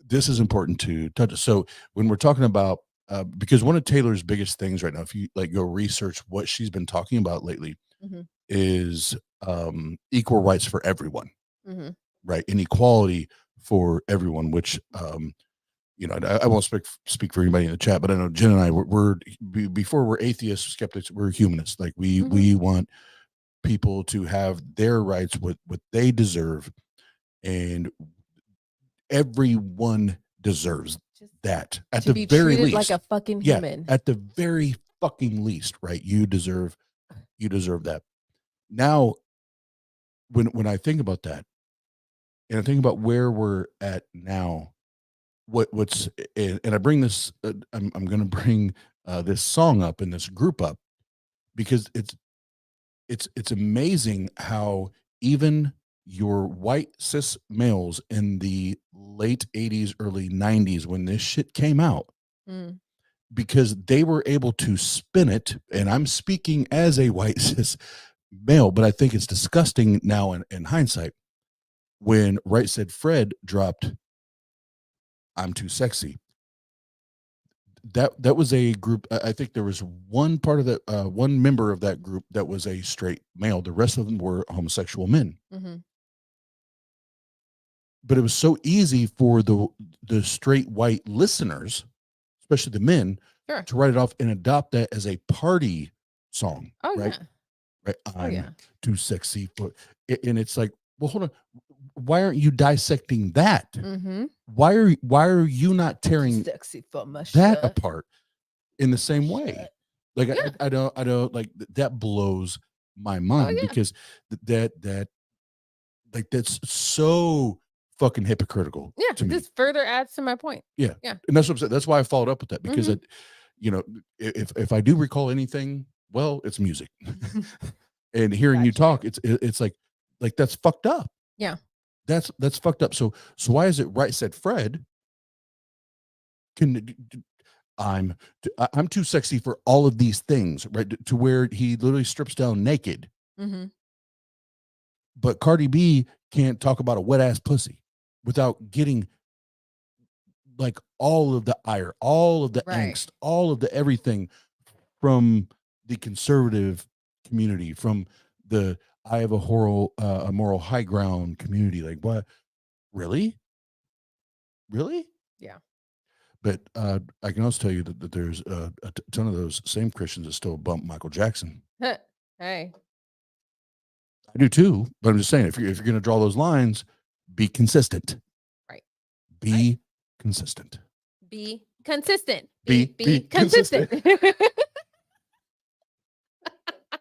this is important to touch. So when we're talking about, because one of Taylor's biggest things right now, if you like go research what she's been talking about lately, is equal rights for everyone, right? Inequality for everyone, which you know, I won't speak for anybody in the chat, but I know Jen and I we're before we're atheists, skeptics, we're humanists. Like we want people to have their rights, what they deserve, and everyone deserves that at the very least, like a fucking human. At the very fucking least, right? You deserve that. Now, when I think about that, and I think about where we're at now, what's and I bring this, I'm going to bring this song up and this group up, because it's amazing how even your white cis males in the late 80s, early 90s, when this shit came out, because they were able to spin it, and I'm speaking as a white cis male, but I think it's disgusting now in hindsight, when Right Said Fred dropped I'm Too Sexy. That was a group. I think there was one part of that, one member of that group that was a straight male. The rest of them were homosexual men. But it was so easy for the straight white listeners, especially the men, to write it off and adopt that as a party song. Oh, right? yeah. Right. I'm too sexy for, and it's like, well, hold on. why aren't you dissecting that? Mm-hmm. Why are you not tearing Sexy for my that shirt. apart in the same way? Like Yeah. I don't like that blows my mind yeah. because that like that's so fucking hypocritical Yeah. to me. This further adds to my point. Yeah. Yeah. And that's what I'm saying. That's why I followed up with that because Mhm. you know, if I do recall anything, well, it's music. And hearing you Gotcha. talk, it's like that's fucked up. Yeah. That's fucked up. So why is it right? Said Fred. Can I'm too sexy for all of these things, right? To where he literally strips down naked. Mm-hmm. But Cardi B can't talk about a wet ass pussy without getting like all of the ire, all of the Right. angst, all of the everything from the conservative community, from the I have a moral high ground community. Like what? Really? Really? Yeah. But I can also tell you that there's a ton of those same Christians that still bump Michael Jackson. Hey. I do too, but I'm just saying if you're going to draw those lines, be consistent. Right. Be consistent. Be consistent. Be consistent.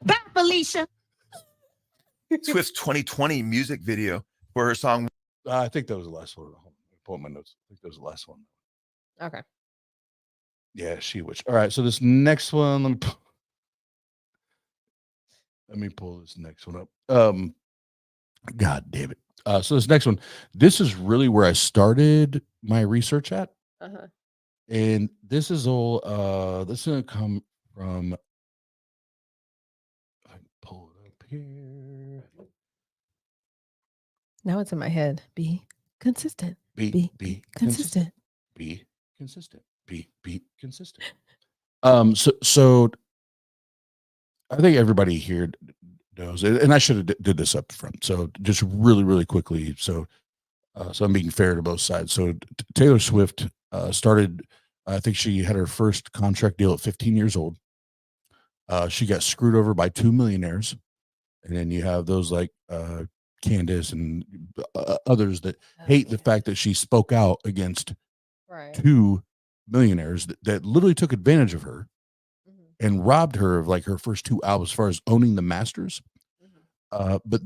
Bye, Felicia. Swift's 2020 music video for her song. I think that was the last one. Hold on, pull up my notes. I think that was the last one. Okay. Yeah, she witch. All right, so this next one, let me pull this next one up. God damn it. So this next one, this is really where I started my research at. Uh-huh. And this is all this is gonna come from I can pull it up here. Now it's in my head. Be consistent. Be consistent. Be consistent. Be consistent. So I think everybody here knows, and I should have did this up front. So just really quickly. So I'm being fair to both sides. So Taylor Swift started. I think she had her first contract deal at 15 years old. She got screwed over by 2 millionaires, and then you have those like Candace and others that hate the fact that she spoke out against Right. 2 millionaires that literally took advantage of her Mm-hmm. and robbed her of like her first 2 albums as far as owning the masters. Mm-hmm. But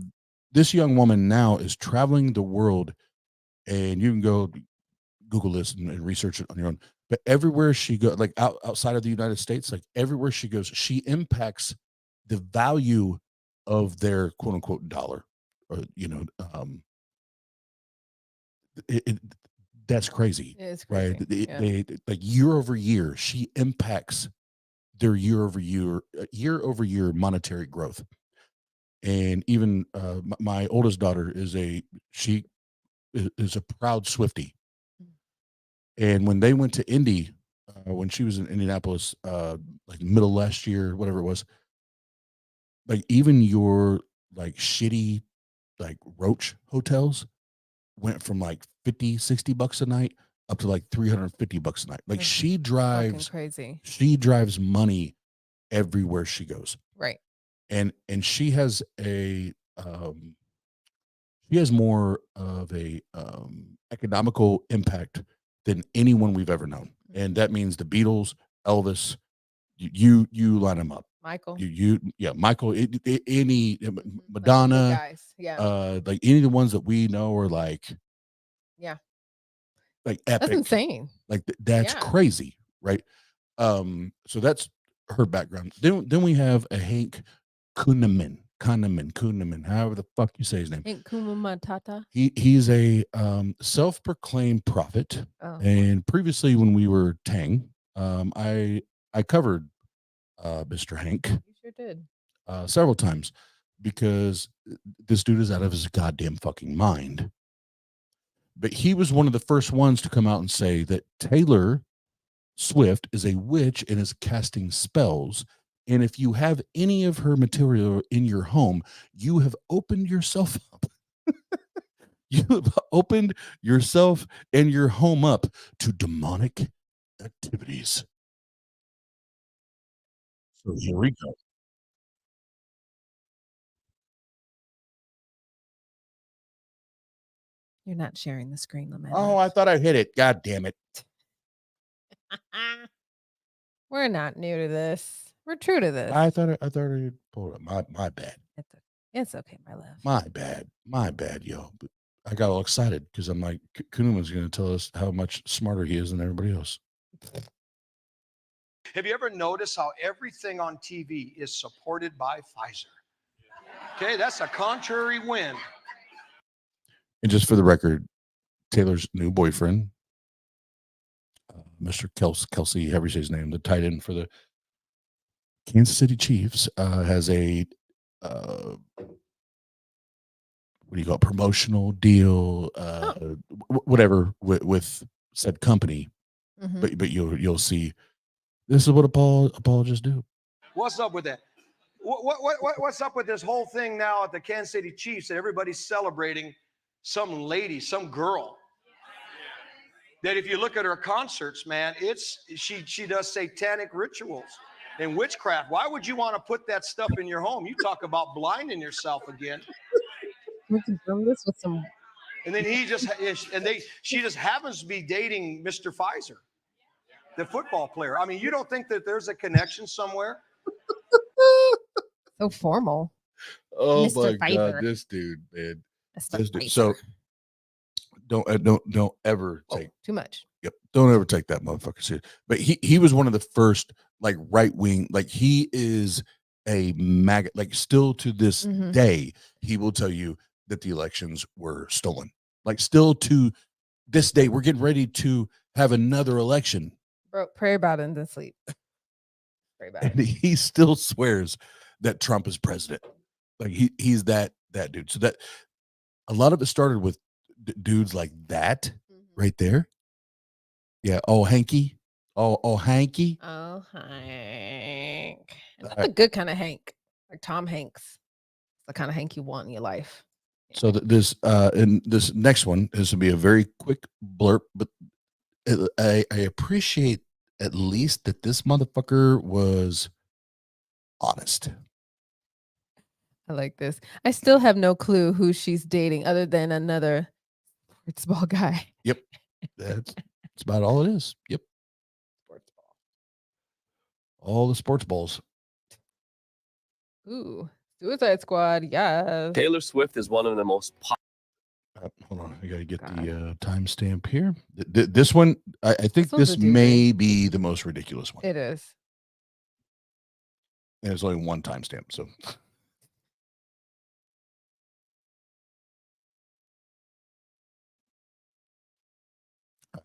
this young woman now is traveling the world, and you can go Google this and research it on your own. But everywhere she goes, like outside of the United States, like everywhere she goes, she impacts the value of their quote unquote dollar. Or, it, that's crazy, It's right? crazy. Yeah. They like year over year, she impacts their year over year monetary growth. And even my oldest daughter is a proud Swiftie. And when they went to Indy, when she was in Indianapolis, like middle last year, whatever it was, like even your like shitty like roach hotels went from like 50-60 bucks a night up to like 350 bucks a night. Like That's she fucking drives crazy. money everywhere she goes. Right. And she has more of a economical impact than anyone we've ever known. And that means the Beatles, Elvis, you line them up. Michael. Michael, any Madonna, Like guys. Yeah. like any of the ones that we know are like Yeah. like epic. That's insane. Like that's Yeah. crazy, right? So that's her background. Then we have a Hank Kunneman, however the fuck you say his name. Hank Kumamatata. He's a self-proclaimed prophet. Oh. And previously when we were Tang, I covered Mr. Hank You sure did. several times because this dude is out of his goddamn fucking mind. But he was one of the first ones to come out and say that Taylor Swift is a witch and is casting spells. And if you have any of her material in your home, you have opened yourself up. You have opened yourself and your home up to demonic activities. So here we go. You're not sharing the screen, Lametta. Oh, I thought I hit it. God damn it. We're not new to this. We're true to this. I thought I pulled it. My bad. It's okay, my love. My bad, yo. But I got all excited because I'm like, Kuhneman's going to tell us how much smarter he is than everybody else. Have you ever noticed how everything on TV is supported by Pfizer? Okay, that's a contrary wind. And just for the record, Taylor's new boyfriend, Mr. Kelsey, however you say his name, the tight end for the Kansas City Chiefs, has a what do you call it, promotional deal, whatever with said company. Mhm. But you'll see, this is what apologists do. What's up with that? What's up with this whole thing now at the Kansas City Chiefs that everybody's celebrating some lady, some girl? That if you look at her concerts, man, she does satanic rituals and witchcraft. Why would you want to put that stuff in your home? You talk about blinding yourself again. We confirm this with some. And then she just happens to be dating Mr. Pfizer, the football player. I mean, you don't think that there's a connection somewhere? So formal. Oh Mr. my Pfizer. God, this dude, man. Mr. This dude. Pfizer. So don't ever take Too much. Yep. Don't ever take that motherfucker serious. But he was one of the first like right wing, like he is a MAGA, like still to this day, he will tell you that the elections were stolen. Like still to this day, we're getting ready to have another election. Bro, pray about it and then sleep. Pray about And it. he still swears that Trump is president. Like he's that dude. So that a lot of it started with dudes like that right there. Yeah. Oh, Hanky. Oh, Hanky. Oh, Hank. Not the good kind of Hank, like Tom Hanks. The kind of Hank you want in your life. So this next one is to be a very quick blurb, but I appreciate at least that this motherfucker was honest. I like this. I still have no clue who she's dating other than another sports ball guy. Yep. That's about all it is. Yep. Sports ball. All the sports balls. Ooh, Suicide Squad. Yes. Taylor Swift is one of the most Hold on, I gotta get the timestamp here. This one, I think one's this a doozy. may be the most ridiculous one. It is. And there's only one timestamp, so.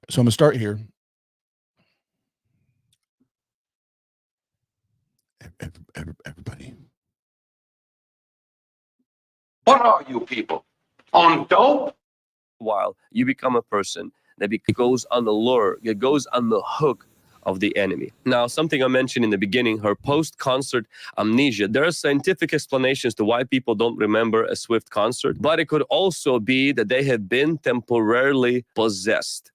So I'm gonna start here. Everybody. What are you people? On dope? While you become a person that goes on the lure, it goes on the hook of the enemy. Now, something I mentioned in the beginning, her post-concert amnesia. There are scientific explanations to why people don't remember a Swift concert, but it could also be that they have been temporarily possessed.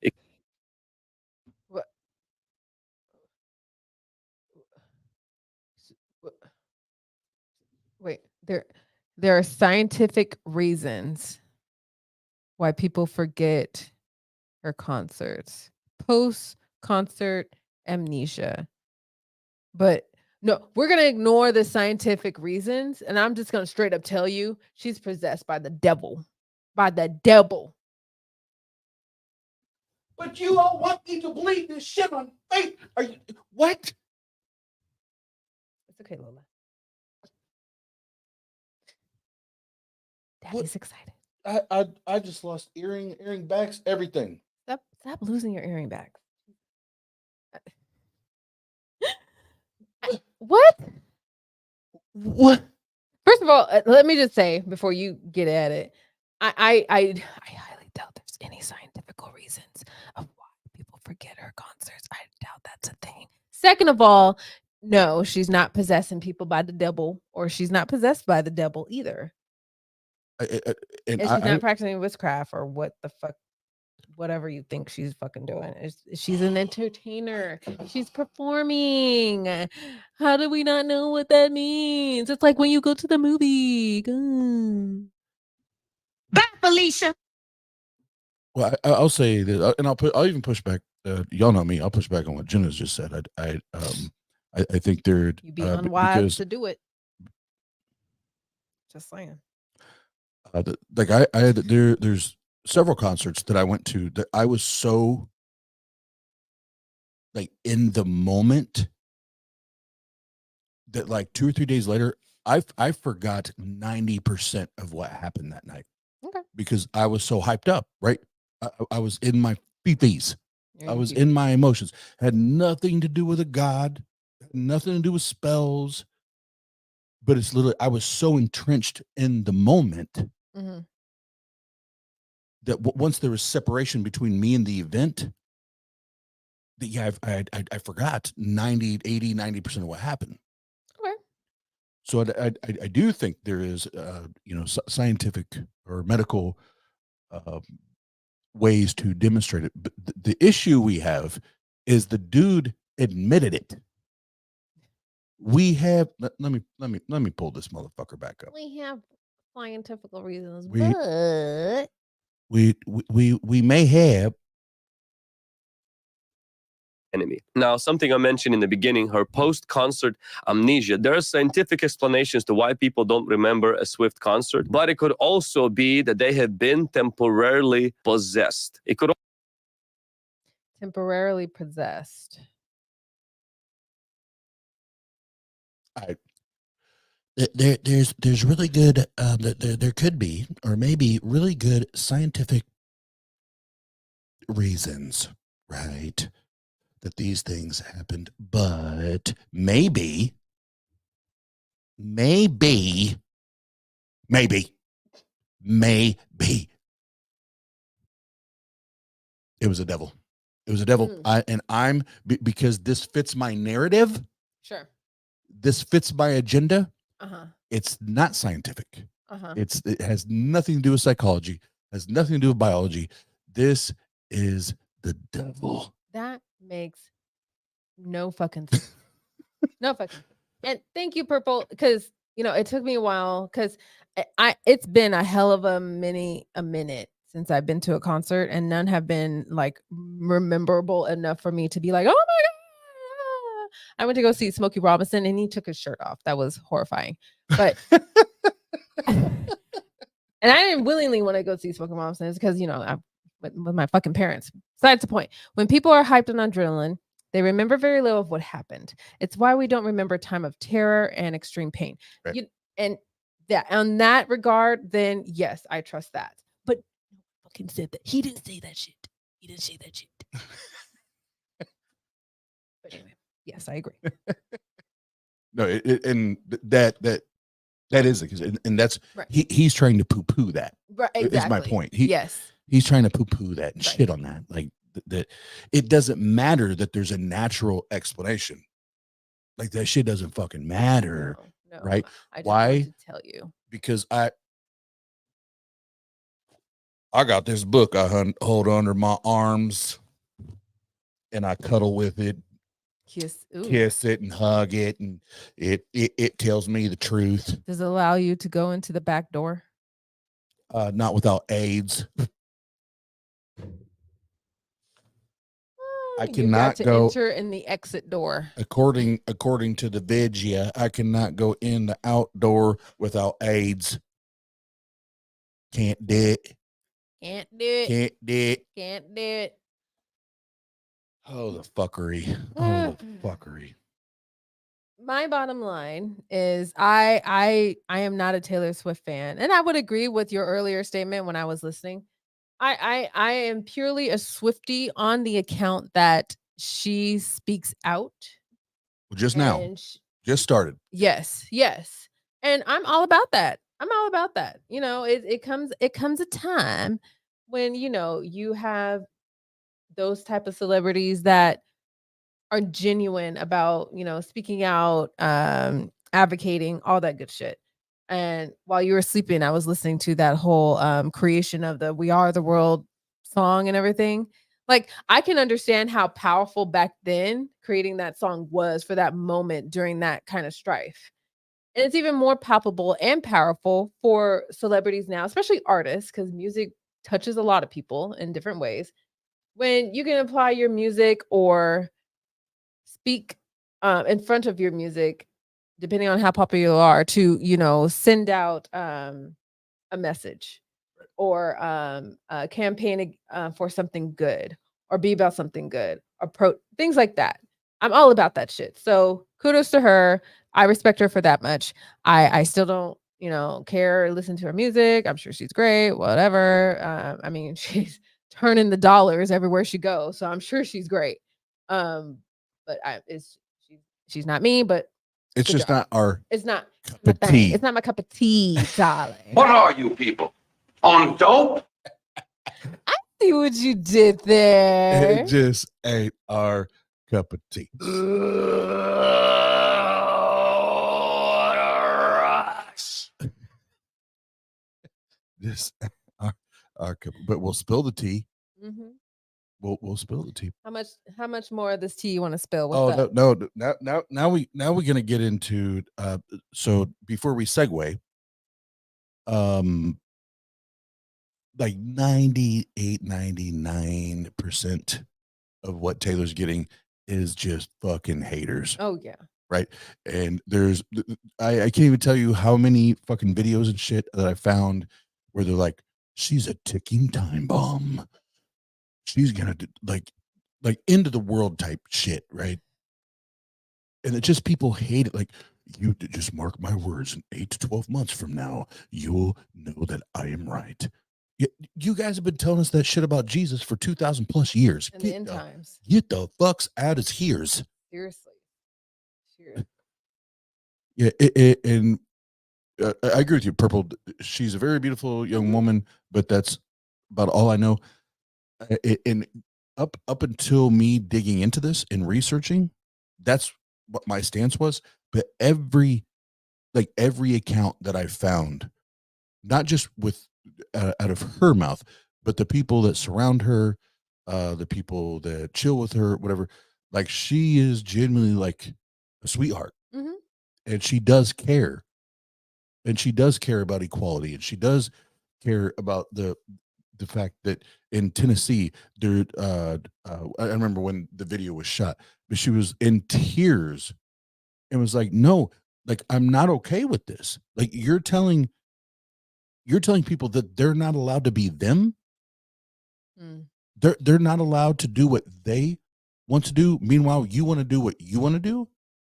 Wait, there are scientific reasons why people forget her concerts. Post-concert amnesia. But no, we're going to ignore the scientific reasons, and I'm just going to straight up tell you she's possessed by the devil. By the devil. But you all want me to believe this shit on faith? Are you what? It's okay, Lola. Daddy's excited. I just lost earring backs, everything. Stop losing your earring bags. What? What? First of all, let me just say before you get at it, I highly doubt there's any scientific reasons of why people forget her concerts. I doubt that's a thing. Second of all, no, she's not possessing people by the devil, or she's not possessed by the devil either. And she's not practicing witchcraft or what the fuck, whatever you think she's fucking doing. She's an entertainer. She's performing. How do we not know what that means? It's like when you go to the movie. Bye, Felicia. Well, I'll say that, and I'll even push back. Y'all know me. I'll push back on what Jenna's just said. I think they're You'd be unwise because to do it. Just saying. like I had there's several concerts that I went to that I was so like in the moment that like 2 or 3 days later I forgot 90% of what happened that night. Okay. Because I was so hyped up, right? I was in my feeties. You're I in was your in my emotions. Had nothing to do with a god, had nothing to do with spells. But it's literally, I was so entrenched in the moment Mhm. that once there was separation between me and the event, that yeah, I forgot 90, 80, 90% of what happened. Okay. So I do think there is, scientific or medical ways to demonstrate it. But the issue we have is the dude admitted it. We have let me pull this motherfucker back up. We have scientific reasons, We- but We may have enemy. Now, something I mentioned in the beginning, her post-concert amnesia. There are scientific explanations to why people don't remember a Swift concert, but it could also be that they have been temporarily possessed. It could temporarily possessed. there's really good there could be or maybe really good scientific reasons, right, that these things happened, but maybe it was a devil. It was a devil. Because this fits my narrative, Sure. this fits my agenda. Uh-huh. It's not scientific. Uh-huh. It has nothing to do with psychology, has nothing to do with biology. This is the devil. That makes no fucking sense. No fucking sense. And thank you, Purple, because it took me a while because it's been a hell of a minute since I've been to a concert, and none have been like rememberable enough for me to be like, oh my god. I went to go see Smokey Robinson and he took his shirt off. That was horrifying. But and I didn't willingly want to go see Smokey Robinson because I with my fucking parents. Besides the point, when people are hyped on adrenaline, they remember very little of what happened. It's why we don't remember time of terror and extreme pain. Right. And that on that regard, then yes, I trust that. But fucking said that he didn't say that shit. He didn't say that shit. But anyway, yes, I agree. No, and that is it, and that's Right. he's trying to poo-poo that. Right, exactly. Is my point. Yes. He's trying to poo-poo that and Right. shit on that. Like that it doesn't matter that there's a natural explanation. Like that shit doesn't fucking matter. No, right? I just Why? want to tell you. Because I got this book I hold under my arms and I cuddle with it, Kiss it and hug it, and it tells me the truth. Does it allow you to go into the back door? Not without AIDS. I You cannot got to go enter in the exit door. according to the Vigia. I cannot go in the outdoor without AIDS. Can't do it. Can't do it. Can't do it. Can't do it. Oh, the fuckery. Oh, the fuckery. My bottom line is I am not a Taylor Swift fan, and I would agree with your earlier statement when I was listening. I am purely a Swiftie on the account that she speaks out. Well, just now, and just started. Yes, yes, and I'm all about that. I'm all about that. It comes a time when you have those type of celebrities that are genuine about speaking out, advocating, all that good shit. And while you were sleeping, I was listening to that whole creation of the "We Are the World" song and everything. Like, I can understand how powerful back then creating that song was for that moment during that kind of strife. And it's even more palpable and powerful for celebrities now, especially artists, because music touches a lot of people in different ways. When you can apply your music or speak in front of your music, depending on how popular you are, to send out a message or campaign for something good or be about something good or things like that. I'm all about that shit. So kudos to her. I respect her for that much. I still don't care or listen to her music. I'm sure she's great, whatever. I mean, she's turning the dollars everywhere she goes, so I'm sure she's great. But she's not me, but It's good just job. not our It's not cup my of thing. tea. It's not my cup of tea, darling. What are you people? On dope? See what you did It there. just ain't our cup of tea. This our cup, but we'll spill the tea. Mhm. We'll spill the tea. How much more of this tea you want to spill? What's Oh up? no! Now we're gonna get into. So before we segue, like 99% of what Taylor's getting is just fucking haters. Oh yeah. Right. And I can't even tell you how many fucking videos and shit that I found where they're like, she's a ticking time bomb. She's gonna do like end of the world type shit, right? And it's just people hate it. Like, you just mark my words, in 8 to 12 months from now, you'll know that I am right. You guys have been telling us that shit about Jesus for 2,000 plus years. In the end times. Get the fucks out of here's. Seriously. Seriously. Yeah, and I agree with you, Purple. She's a very beautiful young woman, but that's about all I know. And up until me digging into this and researching, that's what my stance was. But every account that I found, not just with out of her mouth, but the people that surround her, the people that chill with her, whatever, like she is genuinely like a sweetheart, and she does care. And she does care about equality, and she does care about the fact that in Tennessee, there, I remember when the video was shot, but she was in tears and was like, "No, like I'm not okay with this. Like you're telling people that they're not allowed to be them. They're not allowed to do what they want to do. Meanwhile, you want to do what you want to do,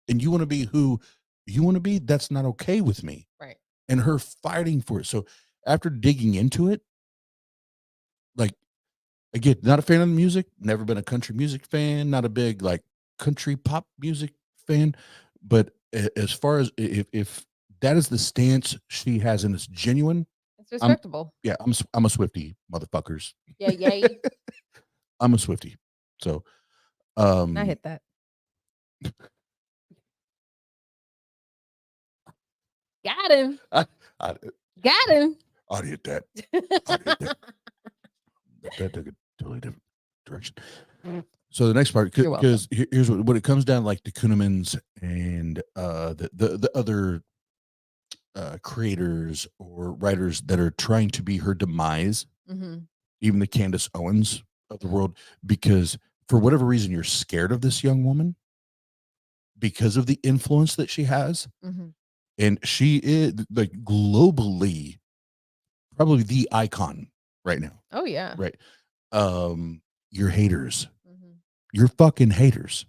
and you want to be who you want to be. That's not okay with me." Right. And her fighting for it. So after digging into it, like, again, not a fan of the music, never been a country music fan, not a big like country pop music fan. But as far as if that is the stance she has and it's genuine, It's respectable. I'm a Swiftie, motherfuckers. Yeah, yay. I'm a Swiftie. So I hit that. Got him. I Got him. I'd hit that. That took a totally different direction. So the next part, You're welcome. because here's what it comes down like the Kuhnemans and the other creators or writers that are trying to be her demise, even the Candace Owens of the world, because for whatever reason you're scared of this young woman because of the influence that she has, and she is like globally probably the icon right now. Oh yeah. Right. You're haters. You're fucking haters.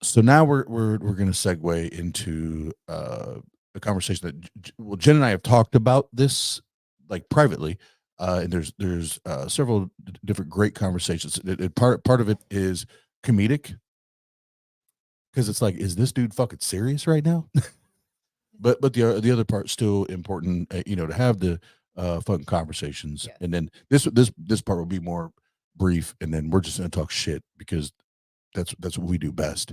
So now we're going to segue into a conversation that Jen and I have talked about this like privately, and there's several different great conversations. Part of it is comedic because it's like, is this dude fucking serious right now? but the other part's still important, to have the fun conversations. Yes. And then this part will be more brief, and then we're just going to talk shit because that's what we do best.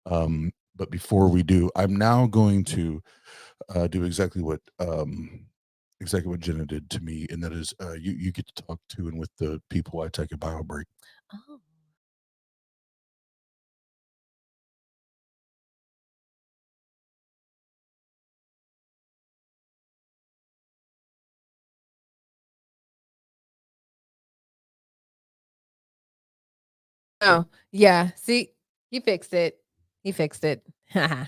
But before we do, I'm now going to do exactly what Jenna did to me, and that is you get to talk to and with the people I take a bio break. Oh. Oh, yeah. See, he fixed it. He fixed it. Yeah,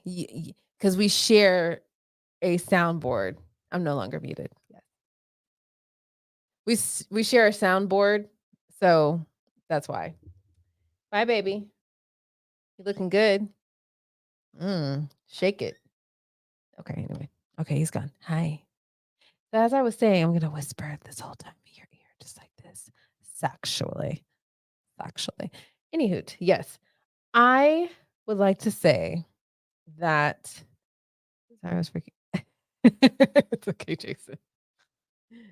because we share a soundboard. I'm no longer muted. Yes. We share a soundboard, so that's why. Bye, baby. You looking good. Shake it. Okay, anyway. Okay, he's gone. Hi. So as I was saying, I'm gonna whisper this whole time in your ear, just like this. Sexually. Sexually. Anywho, yes. I would like to say that sorry, I was freaking it's okay, Jason.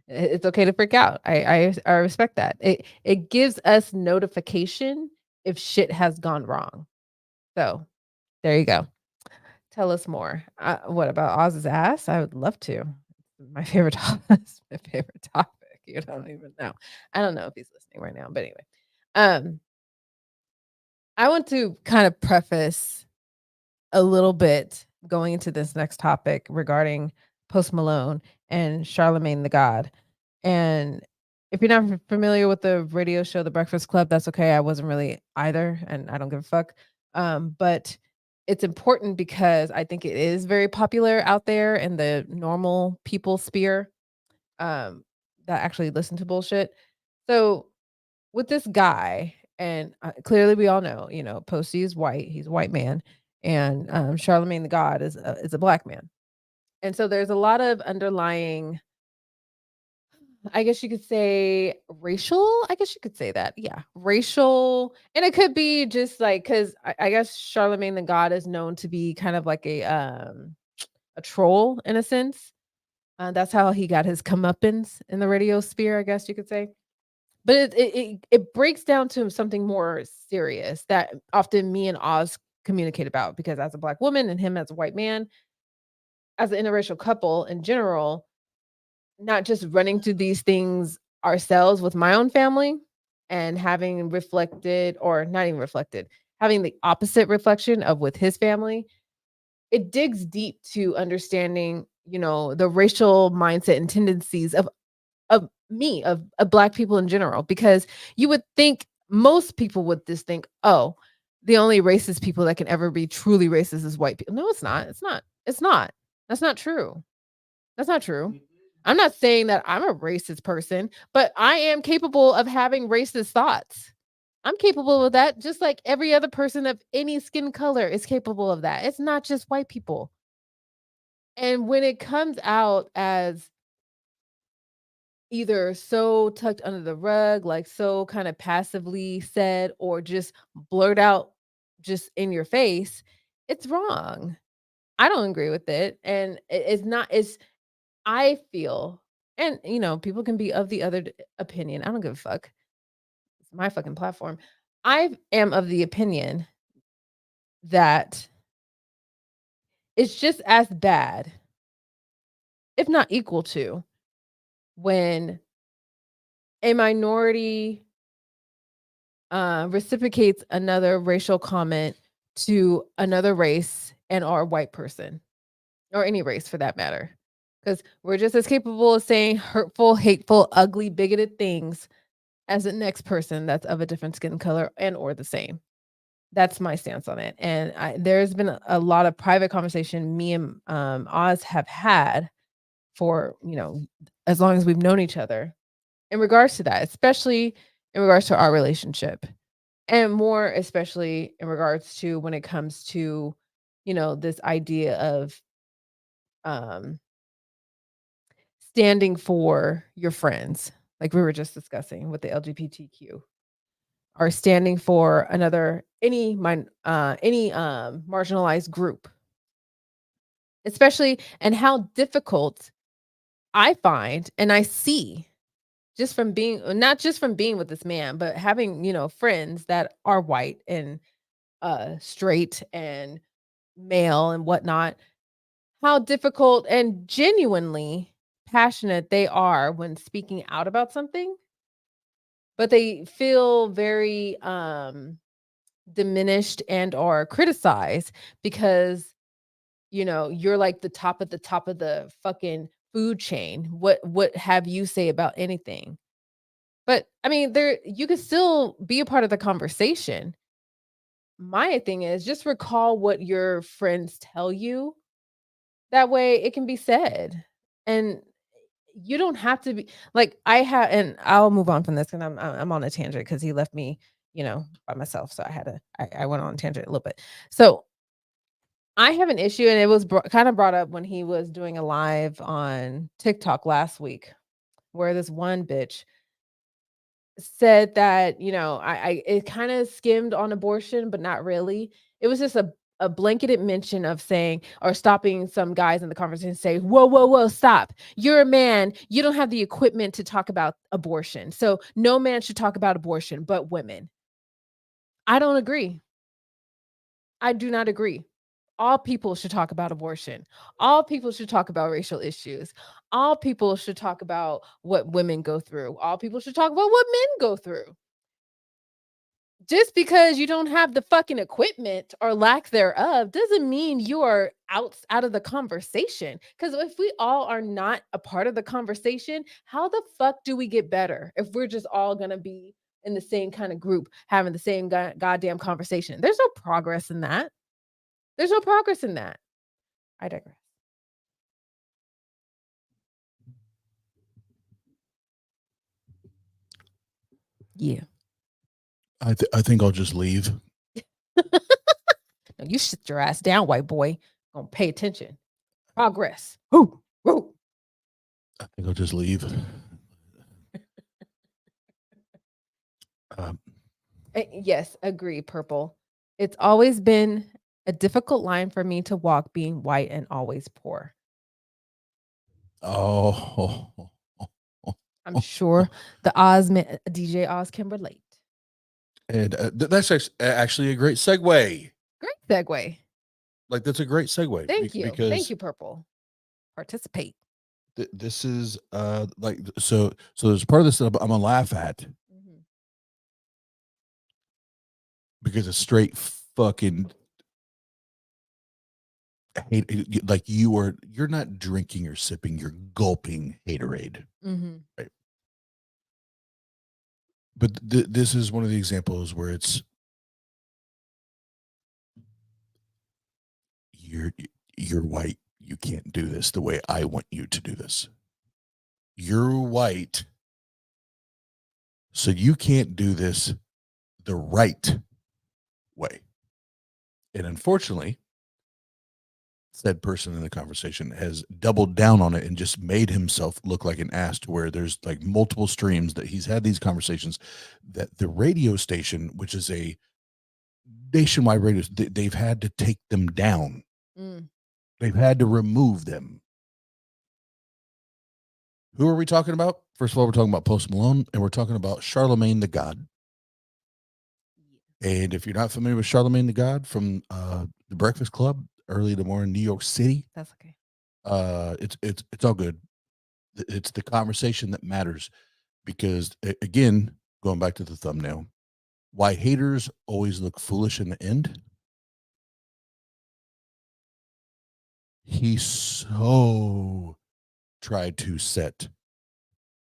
It's okay to freak out. I respect that. It gives us notification if shit has gone wrong. So there you go. Tell us more. What about Oz's ass? I would love to. My favorite topic. My favorite topic. You don't even know. I don't know if he's listening right now, but anyway. I want to kind of preface a little bit going into this next topic regarding Post Malone and Charlemagne the God. And if you're not familiar with the radio show The Breakfast Club, that's okay. I wasn't really either, and I don't give a fuck. But it's important because I think it is very popular out there in the normal people sphere that actually listen to bullshit. So with this guy, and clearly we all know, Posty is white. He's a white man, and Charlemagne the God is a black man. And so there's a lot of underlying, I guess you could say racial. I guess you could say that. Yeah. Racial. And it could be just like, cause I guess Charlemagne the God is known to be kind of like a troll in a sense. That's how he got his comeuppance in the radio sphere, I guess you could say. But it breaks down to something more serious that often me and Oz communicate about because as a black woman and him as a white man, as an interracial couple in general, not just running through these things ourselves with my own family and having reflected or not even reflected, having the opposite reflection of with his family, it digs deep to understanding, the racial mindset and tendencies of black people in general, because you would think most people would just think, oh, the only racist people that can ever be truly racist is white people. No, it's not. It's not. It's not. That's not true. That's not true. I'm not saying that I'm a racist person, but I am capable of having racist thoughts. I'm capable of that, just like every other person of any skin color is capable of that. It's not just white people. And when it comes out as either so tucked under the rug, like so kind of passively said, or just blurt out just in your face, it's wrong. I don't agree with it. And it's not, I feel, and people can be of the other opinion. I don't give a fuck. It's my fucking platform. I am of the opinion that it's just as bad, if not equal to, when a minority reciprocates another racial comment to another race and or white person or any race for that matter, because we're just as capable of saying hurtful, hateful, ugly, bigoted things as the next person that's of a different skin color and or the same. That's my stance on it. And there's been a lot of private conversation me and Oz have had for as long as we've known each other in regards to that, especially in regards to our relationship. And more especially in regards to when it comes to, this idea of um, standing for your friends, like we were just discussing with the LGBTQ, or standing for any marginalized group, especially, and how difficult I find and I see just from being, not just from being with this man, but having, friends that are white and straight and male and whatnot, how difficult and genuinely passionate they are when speaking out about something, but they feel very diminished and or criticized because you're like the top of the fucking food chain. What have you say about anything? But I mean, you could still be a part of the conversation. My thing is just recall what your friends tell you. That way it can be said. And you don't have to be like I have, and I'll move on from this because I'm on a tangent because he left me, by myself. So I went on a tangent a little bit. So I have an issue, and it was kind of brought up when he was doing a live on TikTok last week, where this one bitch said that, I it kind of skimmed on abortion, but not really. It was just a blanketed mention of saying or stopping some guys in the conversation say, whoa, whoa, whoa, stop. You're a man. You don't have the equipment to talk about abortion. So no man should talk about abortion, but women. I don't agree. I do not agree. All people should talk about abortion. All people should talk about racial issues. All people should talk about what women go through. All people should talk about what men go through. Just because you don't have the fucking equipment or lack thereof doesn't mean you are out of the conversation. Because if we all are not a part of the conversation, how the fuck do we get better if we're just all gonna be in the same kind of group having the same goddamn conversation? There's no progress in that. There's no progress in that. I digress. Yeah. I think I'll just leave. No, you sit your ass down, white boy. Gonna pay attention. Progress. Whoo, whoo. I think I'll just leave. Yes, agree, Purple. It's always been a difficult line for me to walk being white and always poor. Oh, I'm sure the DJ Oz can relate. and that's actually a great segue. Great segue. Like that's a great segue. Thank you. Because Thank you, Purple. Participate. this is like so there's part of this that I'm gonna laugh at because it's straight fucking hate. Like you're not drinking or sipping, you're gulping haterade. Right. But this is one of the examples where it's you're white. You can't do this the way I want you to do this. You're white, so you can't do this the right way. And unfortunately, said person in the conversation has doubled down on it and just made himself look like an ass to where there's like multiple streams that he's had these conversations that the radio station, which is a nationwide radio, they've had to take them down. They've had to remove them. Who are we talking about? First of all, we're talking about Post Malone, and we're talking about Charlemagne the God. And if you're not familiar with Charlemagne the God from the Breakfast Club, early in the morning, New York City, that's okay. It's all good. It's the conversation that matters, because again, going back to the thumbnail, why haters always look foolish in the end. He so tried to set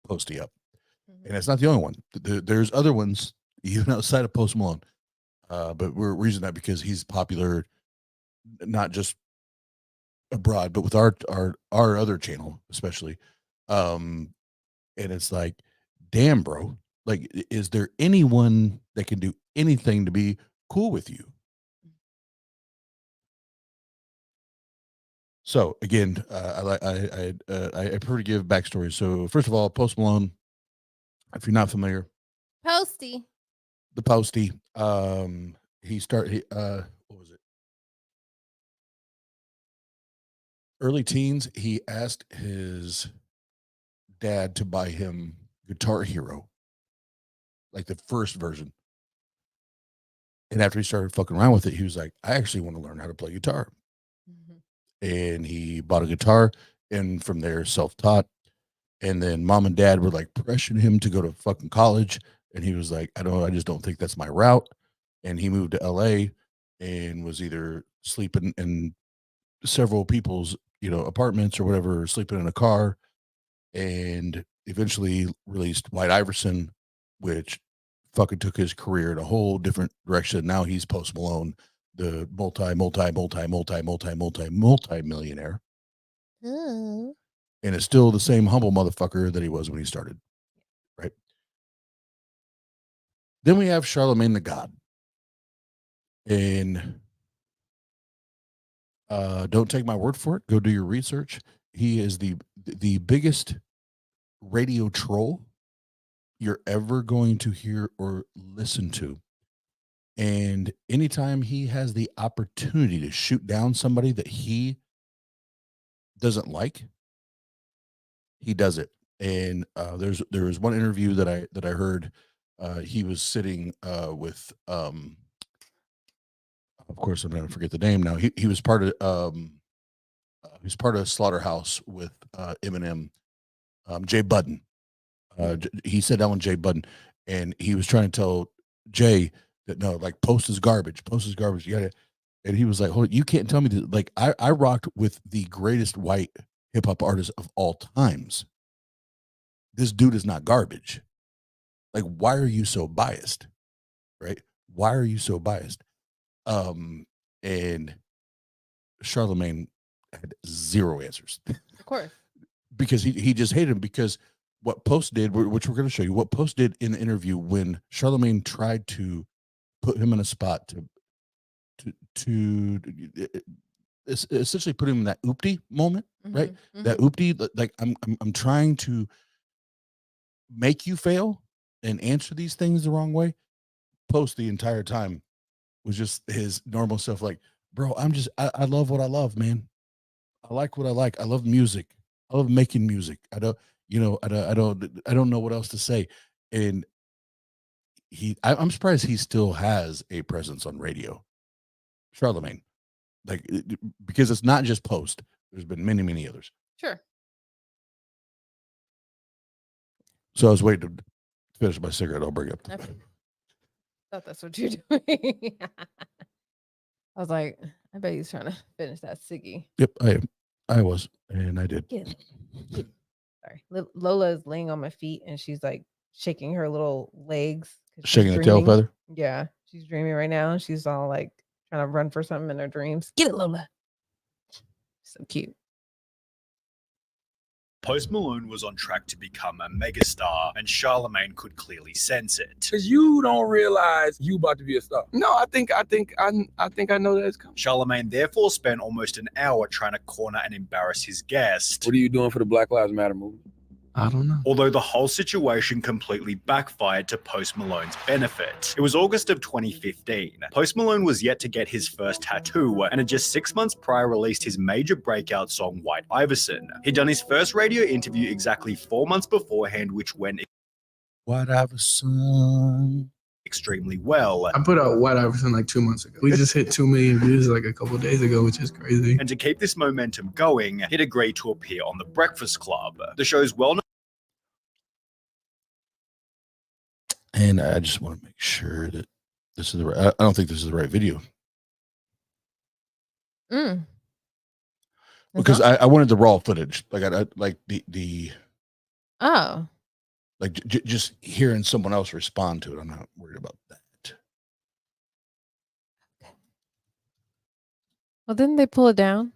Posty up, and it's not the only one. There's other ones even outside of Post Malone, but we're using that because he's popular, not just abroad, but with our other channel especially. And it's like, damn, bro, like, is there anyone that can do anything to be cool with you? So again, I prefer to give backstory. So first of all, Post Malone, if you're not familiar, Posty. the Posty, what was it? Early teens, he asked his dad to buy him Guitar Hero, like the first version. And after he started fucking around with it, he was like, I actually want to learn how to play guitar. And he bought a guitar, and from there, self-taught. And then mom and dad were like pressuring him to go to fucking college. And he was like, I just don't think that's my route. And he moved to LA and was either sleeping in several people's, apartments or whatever, or sleeping in a car, and eventually released White Iverson, which fucking took his career in a whole different direction. Now he's Post Malone, the multi-millionaire. And it's still the same humble motherfucker that he was when he started. Right. Then we have Charlemagne the God. And don't take my word for it. Go do your research. He is the biggest radio troll you're ever going to hear or listen to. And anytime he has the opportunity to shoot down somebody that he doesn't like, he does it. And there was one interview that I heard. He was sitting with of course I'm going to forget the name now. He was part of Slaughterhouse with Eminem, Jay Budden. He sat down with Jay Budden, and he was trying to tell Jay that no, like Post is garbage. Post is garbage. You gotta, and he was like, "Hold, you can't tell me that." Like I rocked with the greatest white hip hop artist of all times. This dude is not garbage. Like, why are you so biased? Right? Why are you so biased? And Charlemagne had zero answers. Of course. Because he just hated him, because what Post did, which we're going to show you, what Post did in the interview when Charlemagne tried to put him in a spot to essentially put him in that oopty moment, right? That oopty, like I'm trying to make you fail and answer these things the wrong way. Post the entire time was just his normal stuff, like, bro, I love what I love, man. I like what I like. I love music. I love making music. I don't know what else to say. And I'm surprised he still has a presence on radio. Charlemagne, like, because it's not just Post. There's been many others. Sure. So I was waiting to finish my cigarette. I'll bring it up. I thought that's what you're doing. I was like, I bet he's trying to finish that ciggy. Yep, I was, and I did. Sorry. Lola is laying on my feet, and she's like shaking her little legs. Shaking the tail feather? Yeah, she's dreaming right now, and she's all like trying to run for something in her dreams. Get it, Lola. So cute. Post Malone was on track to become a megastar, and Charlemagne could clearly sense it. Because you don't realize you about to be a star. No, I think I know that it's coming. Charlemagne therefore spent almost an hour trying to corner and embarrass his guest. What are you doing for the Black Lives Matter movement? I don't know. Although the whole situation completely backfired to Post Malone's benefit. It was August of 2015. Post Malone was yet to get his first tattoo, and had just 6 months prior released his major breakout song, White Iverson. He'd done his first radio interview exactly 4 months beforehand, which went White Iverson extremely well. I put out White Iverson like 2 months ago. We just hit 2 million views like a couple of days ago, which is crazy. And to keep this momentum going, he'd agreed to appear on The Breakfast Club. The show's well-known. And I just want to make sure that this is the right. I don't think this is the right video. Because I wanted the raw footage. Like I like the Oh. Like just hearing someone else respond to it. I'm not worried about that. Well, didn't they pull it down?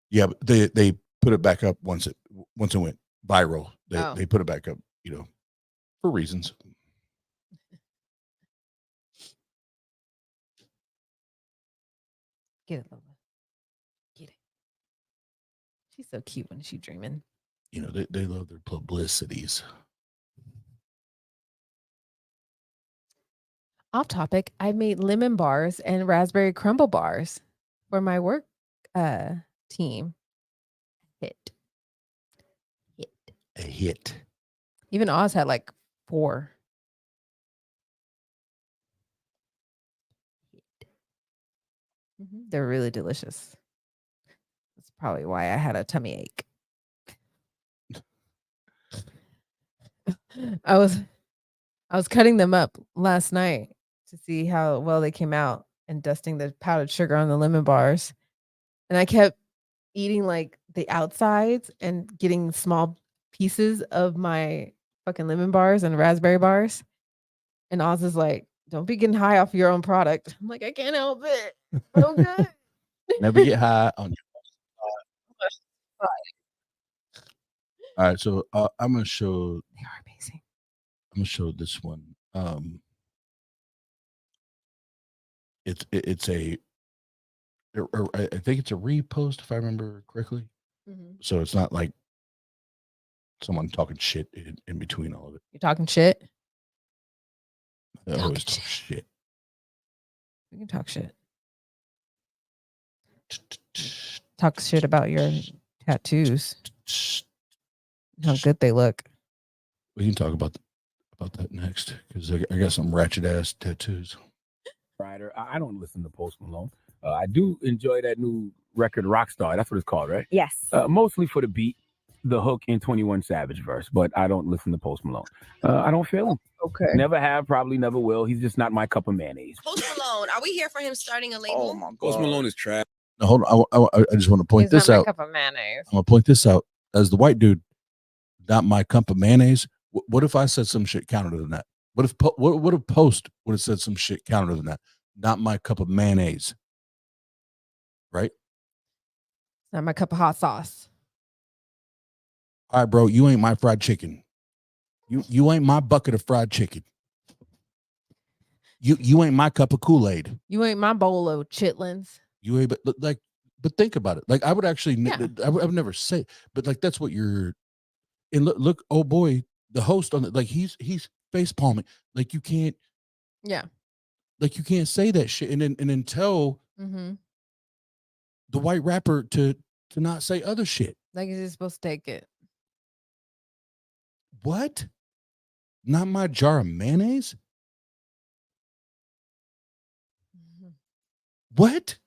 Yeah, but they put it back up once it went viral. They put it back up, for reasons. Get it, Lola. Get it. She's so cute when she's dreaming. They love their publicities. Off topic, I made lemon bars and raspberry crumble bars for my work team. A hit. Even Oz had like 4. They're really delicious. That's probably why I had a tummy ache. I was cutting them up last night to see how well they came out and dusting the powdered sugar on the lemon bars. And I kept eating like the outsides and getting small pieces of my fucking lemon bars and raspberry bars. And Oz is like, don't be getting high off your own product. I'm like, I can't help it. So good. Never get high on your. All right, so I'm gonna show. They are amazing. I'm gonna show this one. It's a. I think it's a repost if I remember correctly. Mhm. So it's not like someone talking shit in between all of it. You're talking shit. I always talk shit. We can talk shit. Talk shit about your tattoos. How good they look. We can talk about that next because I got some ratchet ass tattoos. Rider. I don't listen to Post Malone. I do enjoy that new record, Rockstar. That's what it's called, right? Yes. Mostly for the beat, the hook, and 21 Savage verse. But I don't listen to Post Malone. I don't feel him. Okay. Never have, probably never will. He's just not my cup of mayonnaise. Post Malone, are we here for him starting a label? Oh my god. Post Malone is trash. Now, hold on. I just want to point this out. Cup of mayonnaise. I'm gonna point this out as the white dude. Not my cup of mayonnaise. What if I said some shit counter than that? What if what if Post would have said some shit counter than that? Not my cup of mayonnaise. Right? Not my cup of hot sauce. All right, bro. You ain't my fried chicken. You ain't my bucket of fried chicken. You ain't my cup of Kool-Aid. You ain't my bowl of chitlins. You ain't, but think about it. Like I would actually, I would never say, but like that's what you're. And look, oh boy, the host on it, like he's face palming. Like you can't. Yeah. Like you can't say that shit, and then tell the white rapper to not say other shit. Like he's just supposed to take it. What? Not my jar of mayonnaise? What?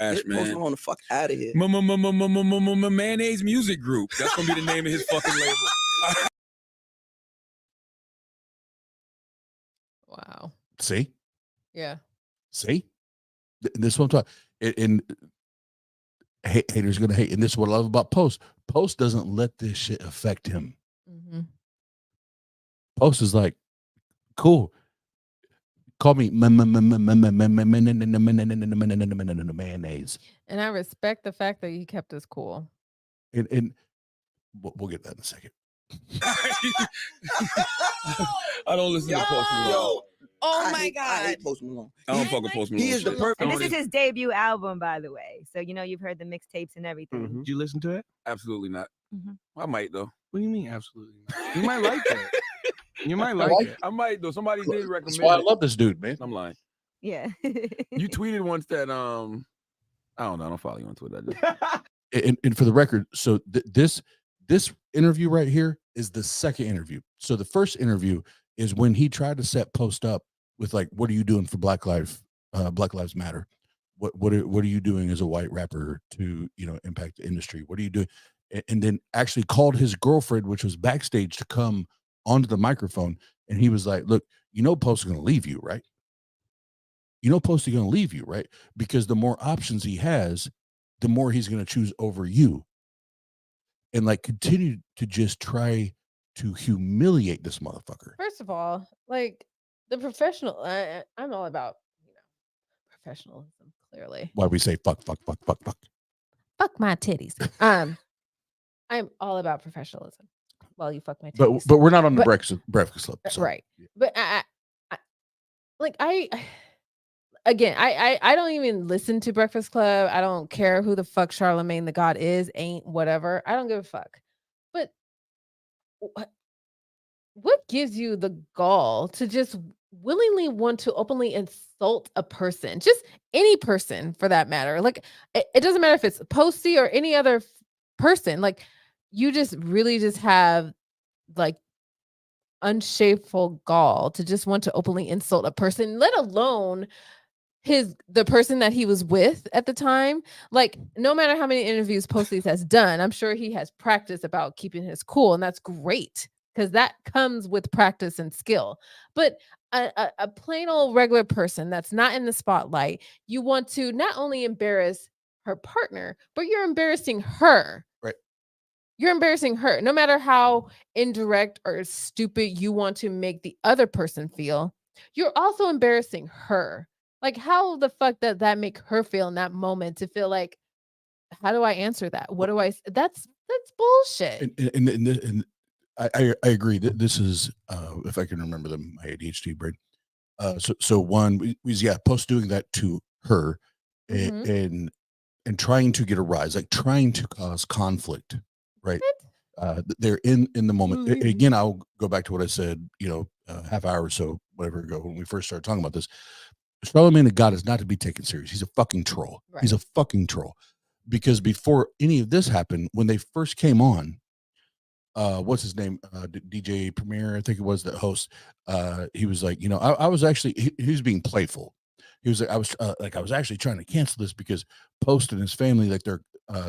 Ash, Get Post Malone the fuck out of here. Mayonnaise Music Group. That's gonna be the name of his fucking label. Wow. See? Yeah. See? This is what I'm talking. And haters gonna hate. And this is what I love about Post. Post doesn't let this shit affect him. Post is like, cool. Call me mayonnaise. And I respect the fact that he kept us cool. And we'll get that in a second. I don't listen to Post Malone. Oh my God. I hate Post Malone. I don't fuck with Post Malone. He is the perfect. And this is his debut album, by the way. So, you know, you've heard the mixtapes and everything. Did you listen to it? Absolutely not. I might, though. What do you mean, absolutely not? You might like that. You might like it. I might, though. Somebody did recommend That's why I it. love this dude, man. I'm lying. Yeah. You tweeted once that, I don't know. I don't follow you on Twitter. And for the record, so this interview right here is the second interview. So the first interview is when he tried to set Post up with like, what are you doing for Black Lives Matter? What are you doing as a white rapper to, you know, impact the industry? What are you doing? And then actually called his girlfriend, which was backstage, to come onto the microphone. And he was like, look, you know, Post is going to leave you, right? You know, Post is going to leave you, right? Because the more options he has, the more he's going to choose over you. And like continue to just try to humiliate this motherfucker. First of all, like the professional, I'm all about, you know, professionalism, clearly. Why we say fuck. Fuck my titties. I'm all about professionalism. Well, you fuck my titties. But we're not on the breakfast club. So. Right. But I don't even listen to Breakfast Club. I don't care who the fuck Charlemagne the God is, ain't, whatever. I don't give a fuck. But what gives you the gall to just willingly want to openly insult a person? Just any person for that matter. Like it doesn't matter if it's Posty or any other person. Like you just really just have like unshameful gall to just want to openly insult a person, let alone the person that he was with at the time. Like no matter how many interviews Posty has done, I'm sure he has practiced about keeping his cool, and that's great because that comes with practice and skill. But a plain old regular person that's not in the spotlight, you want to not only embarrass her partner, but you're embarrassing her. Right. You're embarrassing her. No matter how indirect or stupid you want to make the other person feel, you're also embarrassing her. Like, how the fuck does that make her feel in that moment to feel like, how do I answer that? What do I? That's bullshit. And I agree that this is if I can remember them, my ADHD brain. So one was Post doing that to her, Mhm. and trying to get a rise, like trying to cause conflict, right? They're in the moment. Again, I'll go back to what I said, half hour or so, whatever ago when we first started talking about this. Charlemagne the God is not to be taken serious. He's a fucking troll. He's a fucking troll. Because before any of this happened, when they first came on, what's his name? DJ Premier, I think it was, the host. He was like, I was actually he was being playful. He was like, I was actually trying to cancel this because Post and his family, like, they're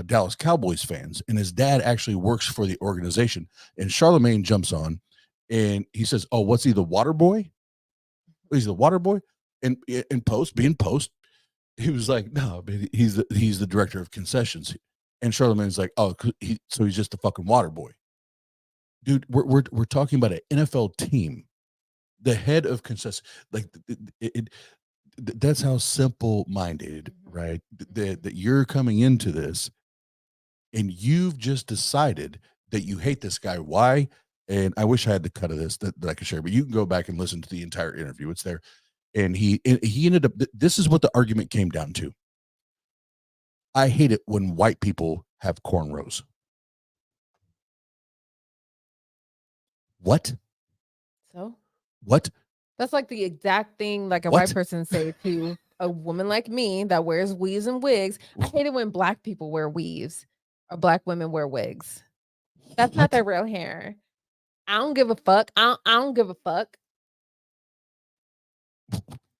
Dallas Cowboys fans, and his dad actually works for the organization. And Charlemagne jumps on, and he says, "Oh, what's he, the water boy? He's the water boy." And Post, being Post, he was like, "No, but he's the director of concessions." And Charlemagne's like, "Oh, so he's just a fucking water boy." Dude, we're talking about an NFL team, the head of concession, like that's how simple minded, right? That you're coming into this, and you've just decided that you hate this guy. Why? And I wish I had the cut of this that I could share, but you can go back and listen to the entire interview. It's there. And he ended up. This is what the argument came down to. I hate it when white people have cornrows. What? So What? that's like the exact thing like a What? white person say to a woman like me that wears weaves and wigs. I hate it when black people wear weaves or black women wear wigs. That's not their real hair. I don't give a fuck. I don't give a fuck.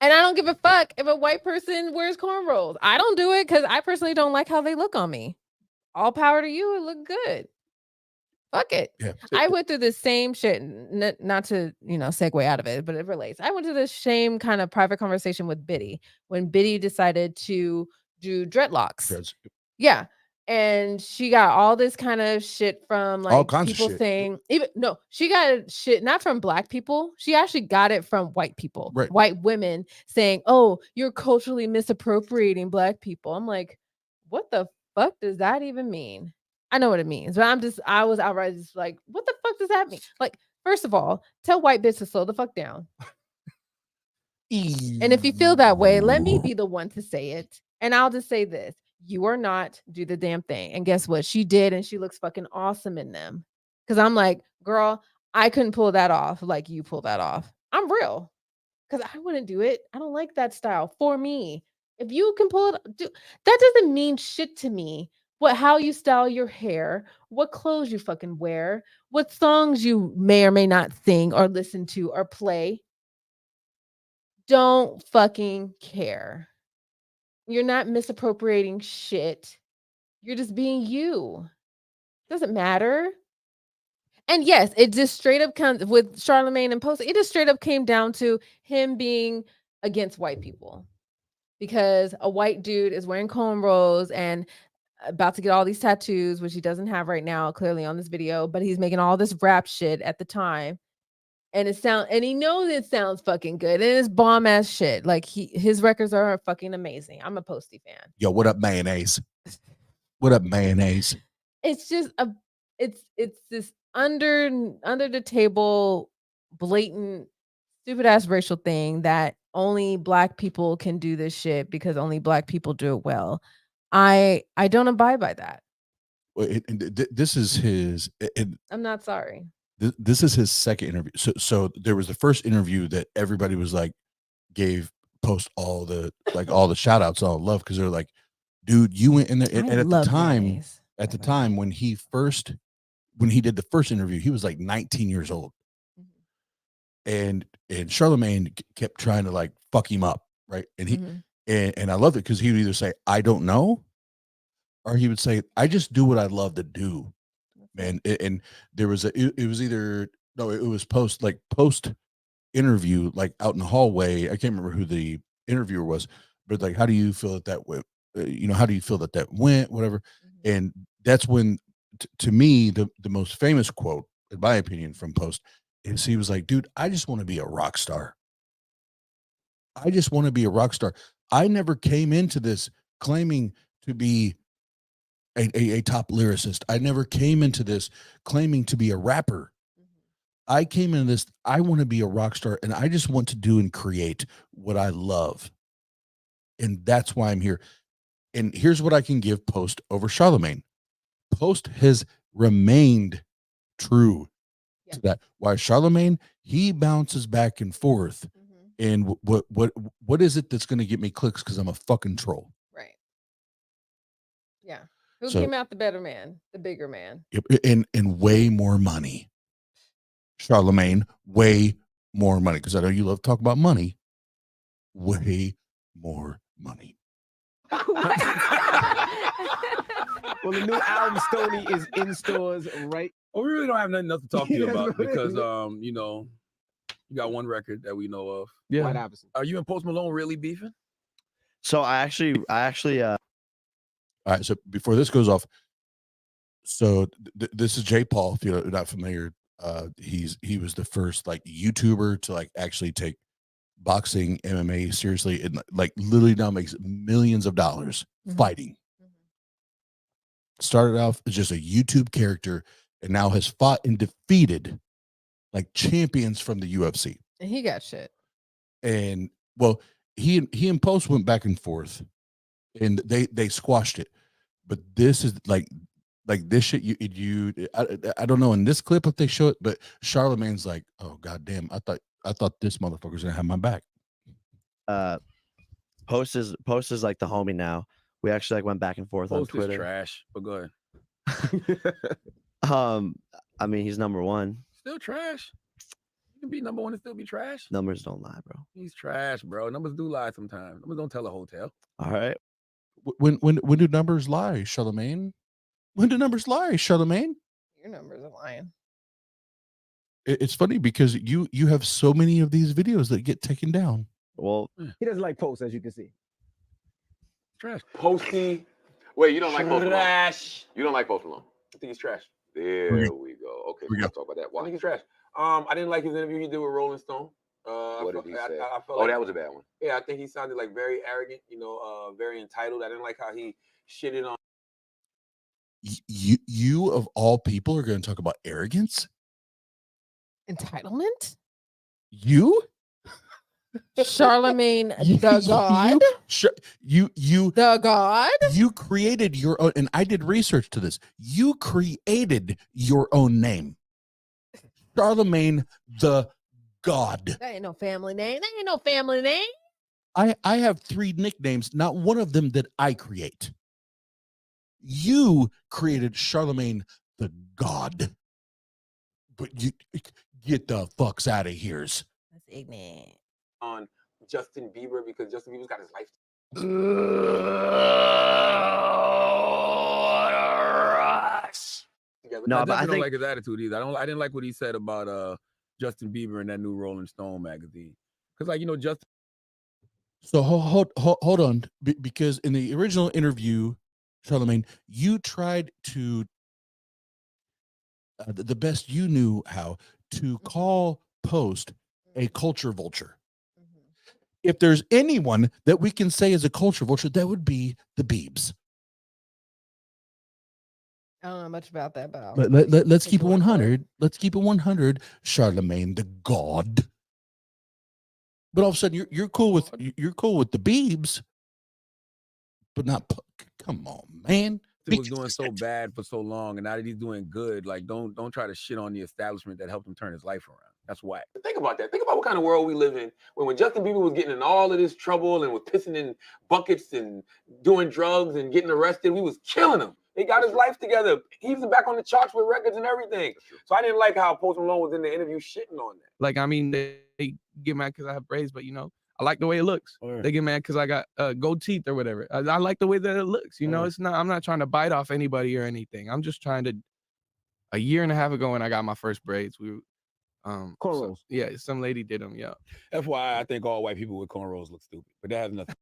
And I don't give a fuck if a white person wears cornrows. I don't do it because I personally don't like how they look on me. All power to you. It look good. Fuck it. Yeah. I went through the same shit, not to, segue out of it, but it relates. I went through the same kind of private conversation with Biddy when Biddy decided to do dreadlocks. Dreads. Yeah. And she got all this kind of shit from All like kinds of people shit. saying, she got shit not from black people. She actually got it from white people, Right. white women saying, "Oh, you're culturally misappropriating black people." I'm like, what the fuck does that even mean? I know what it means, but I was outright just like, what the fuck does that mean? Like, first of all, tell white bitch to slow the fuck down. And if you feel that way, let me be the one to say it. And I'll just say this. You are not, do the damn thing. And guess what? She did, and she looks fucking awesome in them. Because I'm like, girl, I couldn't pull that off like you pull that off. I'm real. Because I wouldn't do it. I don't like that style for me. If you can pull it, that doesn't mean shit to me. How you style your hair, what clothes you fucking wear, what songs you may or may not sing or listen to or play. Don't fucking care. You're not misappropriating shit. You're just being you. Doesn't matter. And yes, it just straight up comes with Charlemagne and Post. It just straight up came down to him being against white people because a white dude is wearing cornrows and about to get all these tattoos, which he doesn't have right now, clearly on this video, but he's making all this rap shit at the time. And he knows it sounds fucking good. And it's bomb ass shit. Like his records are fucking amazing. I'm a Posty fan. Yo, what up, mayonnaise? What up, mayonnaise? It's just it's this under the table, blatant, stupid ass racial thing that only black people can do this shit because only black people do it well. I don't abide by that. Well, this is his. I'm not sorry. This is his second interview. So there was the first interview that everybody was like, gave Post all the shout outs, all love, because they're like, dude, you went in there. And at the time when he did the first interview, he was like 19 years old. And Charlemagne kept trying to like fuck him up, right? And he and I loved it because he would either say, "I don't know," or he would say, "I just do what I love to do." Man, and there was it was either no, it was post interview, like out in the hallway. I can't remember who the interviewer was, but like, how do you feel that went? How do you feel that went? Whatever. And that's when to me, the most famous quote, in my opinion, from Post is he was like, dude, I just want to be a rock star. I just want to be a rock star. I never came into this claiming to be a top lyricist. I never came into this claiming to be a rapper. I came into this, I want to be a rock star, and I just want to do and create what I love. And that's why I'm here. And here's what I can give Post over Charlemagne. Post has remained true to that. Why Charlemagne, he bounces back and forth. And what is it that's going to get me clicks? Because I'm a fucking troll. Right. Yeah. Who So- came out the better man, the bigger man? And way more money. Charlemagne, way more money. Because I know you love to talk about money. Way more money. Well, the new album Stony is in stores right. Well, we really don't have nothing else to talk to you Yes, about right. because you know, you got one record that we know of. Yeah. White Opposite. Are you and Post Malone really beefing? So I actually All right, so before this goes off, so this is Jay Paul. If you're not familiar, he was the first like YouTuber to like actually take boxing MMA seriously, and like literally now makes millions of dollars fighting. Started off as just a YouTube character, and now has fought and defeated like champions from the UFC. And he got shit. And well, he and Post went back and forth, and they squashed it. But this is like this shit. I don't know in this clip if they show it, but Charlemagne's like, oh goddamn, I thought this motherfucker's gonna have my back. Post is like the homie now. We actually like went back and forth Post on Twitter. is trash, but go ahead. I mean, he's number one. Still trash. You can be number one and still be trash. Numbers don't lie, bro. He's trash, bro. Numbers do lie sometimes. Numbers don't tell a whole tale. All right. When do numbers lie, Charlemagne? When do numbers lie, Charlemagne? Your numbers are lying. It's funny because you have so many of these videos that get taken down. Well, he doesn't like Post, as you can see. Trash. Posty. Wait, you don't like Post Malone? Trash. You don't like Post Malone? I think he's trash. There we go. Okay, we let's talk about that. I Why? think he's trash. I didn't like his interview he did with Rolling Stone. What did he say? I felt Oh, that was a bad one. Yeah, I think he sounded like very arrogant, very entitled. I didn't like how he shitted on. You of all people are going to talk about arrogance? Entitlement? You? Charlemagne the God? You the God? You created your own, and I did research to this. You created your own name. Charlemagne the God. That ain't no family name. That ain't no family name. I have 3 nicknames, not one of them that I create. You created Charlemagne the God. But you get the fucks out of here. That's ignorant. On Justin Bieber because Justin Bieber's got his life. No, I but I definitely don't think like his attitude either. I didn't like what he said about Justin Bieber in that new Rolling Stone magazine. Because Justin. So hold on, because in the original interview, Charlemagne, you tried to the best you knew how to call Post a culture vulture. If there's anyone that we can say is a culture vulture, that would be the Biebs. I don't know much about that, but Let's keep it 100. Let's keep it 100. Charlemagne the God. But all of a sudden, you're cool with the Biebs, but not. Come on, man. He was doing so bad for so long, and now that he's doing good, like don't try to shit on the establishment that helped him turn his life around. That's why. Think about that. Think about what kind of world we live in when Justin Bieber was getting in all of this trouble and was pissing in buckets and doing drugs and getting arrested. We was killing him. He got his life together. He was back on the charts with records and everything. So I didn't like how Post Malone was in the interview shitting on that. Like, I mean, they get mad because I have braids, but I like the way it looks. They get mad because I got gold teeth or whatever. I like the way that it looks. It's not. I'm not trying to bite off anybody or anything. I'm just trying to. A year and a half ago, when I got my first braids, we cornrows. Yeah, some lady did them. Yeah. FYI, I think all white people with cornrows look stupid, but that has nothing.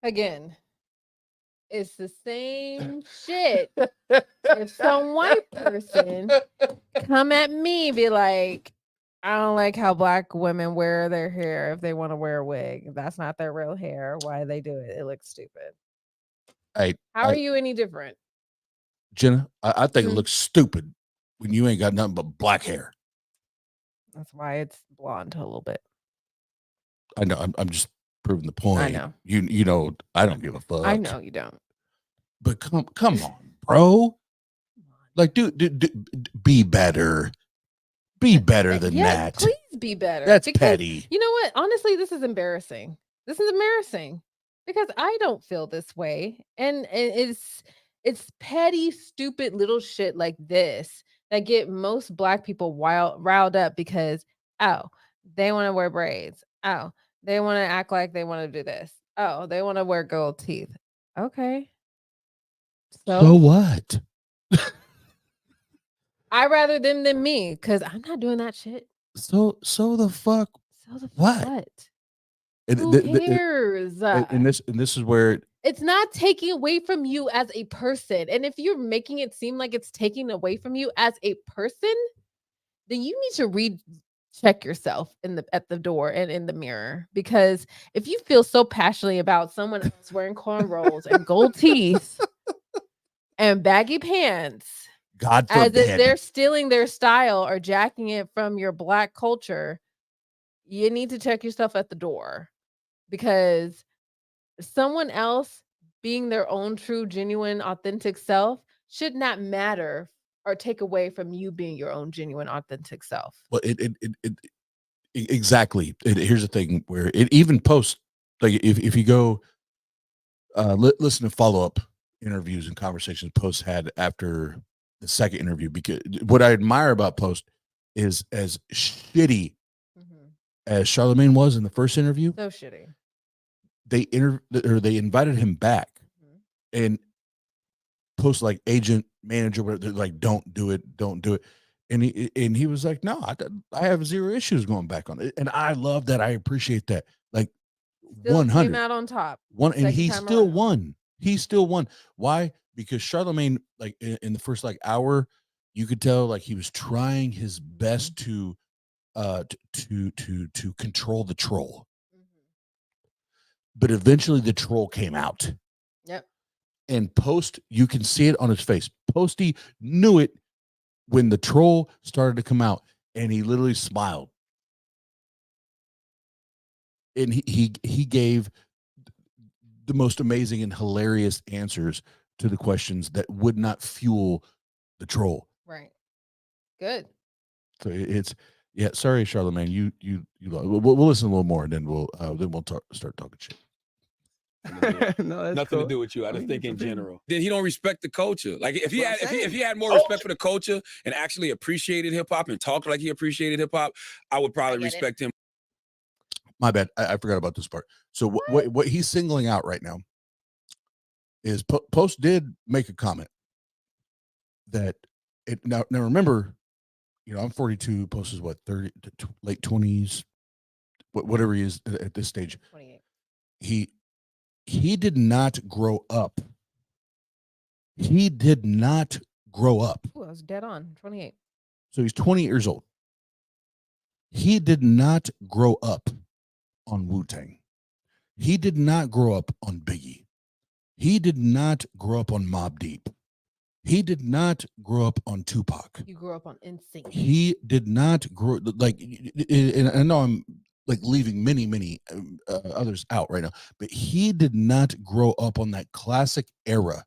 Again, it's the same shit. If some white person come at me, be like, I don't like how black women wear their hair if they want to wear a wig. That's not their real hair. Why they do it? It looks stupid. How are you any different? Jenna, I think it Mhm. looks stupid when you ain't got nothing but black hair. That's why it's blonde a little bit. I know. I'm just proving the point. know. You know. I don't give a fuck. I know you don't. But come on, bro. Like, dude, be better. Be better than that. Please be better. That's petty. You know what? Honestly, this is embarrassing. This is embarrassing because I don't feel this way, and it's petty, stupid little shit like this that get most black people riled up because they want to wear braids. They want to act like they want to do this. They want to wear gold teeth. Okay. So what? I'd rather them than me because I'm not doing that shit. So the fuck. So the what? Who cares? And this is where it's not taking away from you as a person. And if you're making it seem like it's taking away from you as a person, then you need to recheck yourself at the door and in the mirror. Because if you feel so passionately about someone else wearing cornrows and gold teeth and baggy pants, God as forbid, if they're stealing their style or jacking it from your black culture, you need to check yourself at the door. Because someone else being their own true, genuine, authentic self should not matter or take away from you being your own genuine, authentic self. Well, exactly. Here's the thing where it even posts, like if you go listen to follow-up interviews and conversations Post had after the second interview, because what I admire about Post is as shitty as Charlemagne was in the first interview. So shitty. They invited him back and Post like agent manager, whatever, they're like, don't do it. And he was like, no, I have zero issues going back on it. And I love that. I appreciate that. Like, Still 100 came out on top. and he still won. He still won. Why? Because Charlemagne, like in the first like hour, you could tell like he was trying his best to control the troll. But eventually the troll came out. Yep. And Post, you can see it on his face. Posty knew it when the troll started to come out, and he literally smiled. And he gave the most amazing and hilarious answers to the questions that would not fuel the troll. Right. Good. So it's sorry, Charlemagne. You we'll listen a little more, and then we'll start talking shit. No, Nothing to do with you. I just think in general. Then he don't respect the culture. Like if he had more respect for the culture and actually appreciated hip hop and talked like he appreciated hip hop, I would probably respect him. My bad. I forgot about this part. So what he's singling out right now is Post did make a comment that it now remember, I'm 42. Post is what, 30 to late 20s, whatever he is at this stage. 28. He did not grow up. He did not grow up. Ooh, I was dead on. 28. So he's 20 years old. He did not grow up on Wu-Tang. He did not grow up on Biggie. He did not grow up on Mobb Deep. He did not grow up on Tupac. You grew up on NSYNC. He did not grow like, and I know I'm like leaving many others out right now, but he did not grow up on that classic era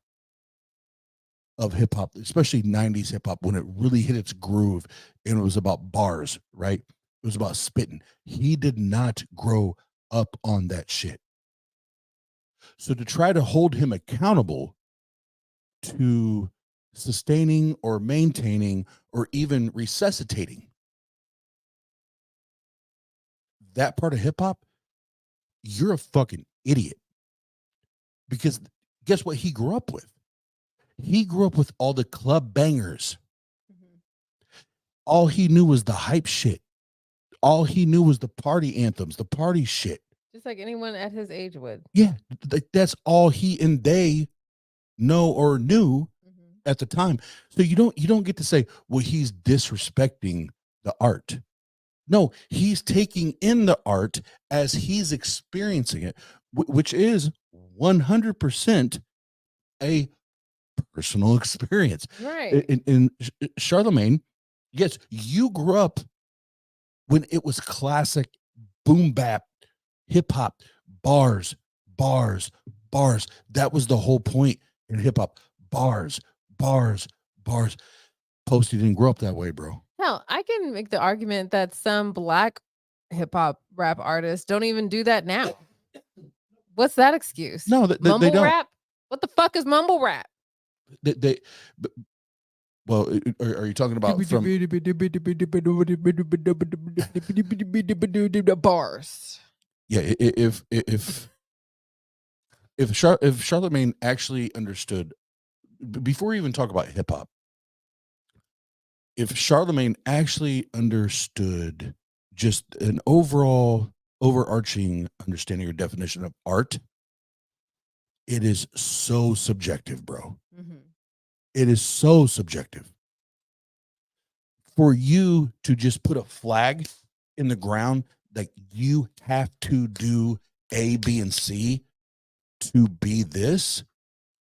of hip hop, especially 90s hip hop, when it really hit its groove and it was about bars, right? It was about spitting. He did not grow up on that shit. So to try to hold him accountable to sustaining or maintaining or even resuscitating that part of hip hop, you're a fucking idiot. Because guess what he grew up with? He grew up with all the club bangers. All he knew was the hype shit. All he knew was the party anthems, the party shit. Just like anyone at his age would. Yeah, that's all he and they know or knew at the time. So you don't get to say, well, he's disrespecting the art. No, he's taking in the art as he's experiencing it, which is 100% a personal experience. Right. In Charlemagne, yes, you grew up when it was classic boom bap, hip hop, bars, bars, bars. That was the whole point in hip hop. Bars, bars, bars. Posty didn't grow up that way, bro. Hell, I can make the argument that some black hip hop rap artists don't even do that now. What's that excuse? No, they mumble don't. rap? What the fuck is mumble rap? Well, are you talking about from bars? Yeah, if Charlemagne actually understood before we even talk about hip hop, if Charlemagne actually understood just an overall overarching understanding or definition of art, it is so subjective, bro. It is so subjective. For you to just put a flag in the ground, like you have to do A, B, and C to be this,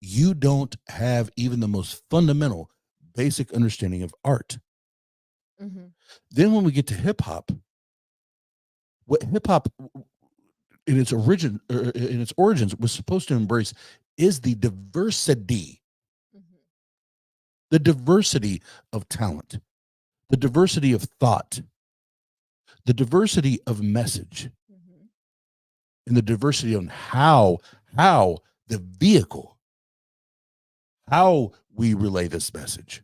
you don't have even the most fundamental, basic understanding of art. Then when we get to hip hop, what hip hop in its origins was supposed to embrace is the diversity of talent, the diversity of thought, the diversity of message, and the diversity on how the vehicle, how we relay this message.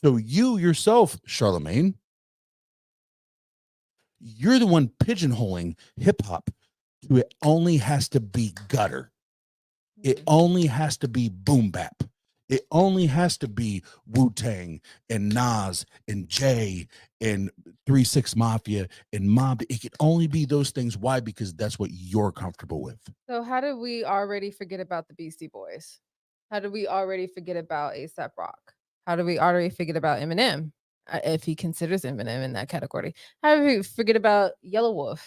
So you yourself, Charlemagne, you're the one pigeonholing hip hop to it only has to be gutter. It only has to be boom bap. It only has to be Wu-Tang and Nas and Jay and 3 6 Mafia and Mob. It could only be those things. Why? Because that's what you're comfortable with. So how did we already forget about the Beastie Boys? How did we already forget about A$AP Rock? How did we already forget about Eminem? If he considers Eminem in that category. How did we forget about Yellow Wolf,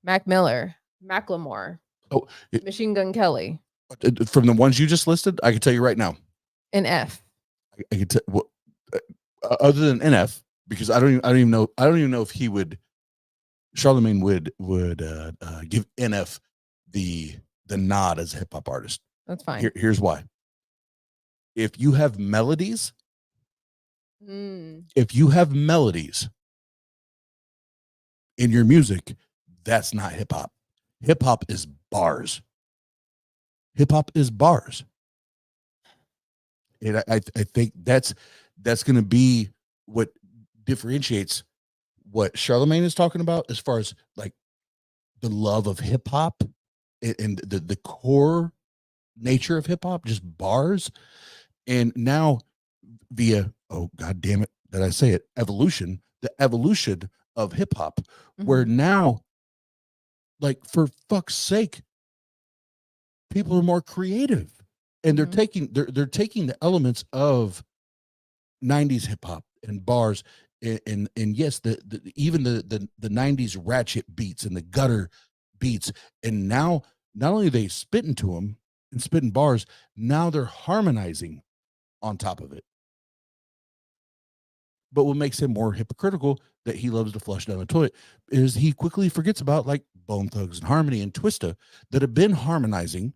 Mac Miller, Macklemore, Machine Gun Kelly? From the ones you just listed, I can tell you right now. NF. I can tell. Well, other than NF, because I don't even know if he would. Charlemagne would give NF the nod as a hip hop artist. That's fine. Here's why. If you have melodies, in your music, that's not hip hop. Hip hop is bars. Hip hop is bars. And I think that's going to be what differentiates what Charlemagne is talking about as far as like the love of hip hop and the core nature of hip hop, just bars. And now via, oh God damn it, that I say it, evolution, the evolution of hip hop, where now, like, for fuck's sake, people are more creative, and they're taking the elements of 90s hip hop and bars and yes, even the 90s ratchet beats and the gutter beats, and now not only are they spitting to them and spitting bars, now they're harmonizing on top of it. But what makes him more hypocritical that he loves to flush down the toilet is he quickly forgets about like Bone Thugs and Harmony and Twista that have been harmonizing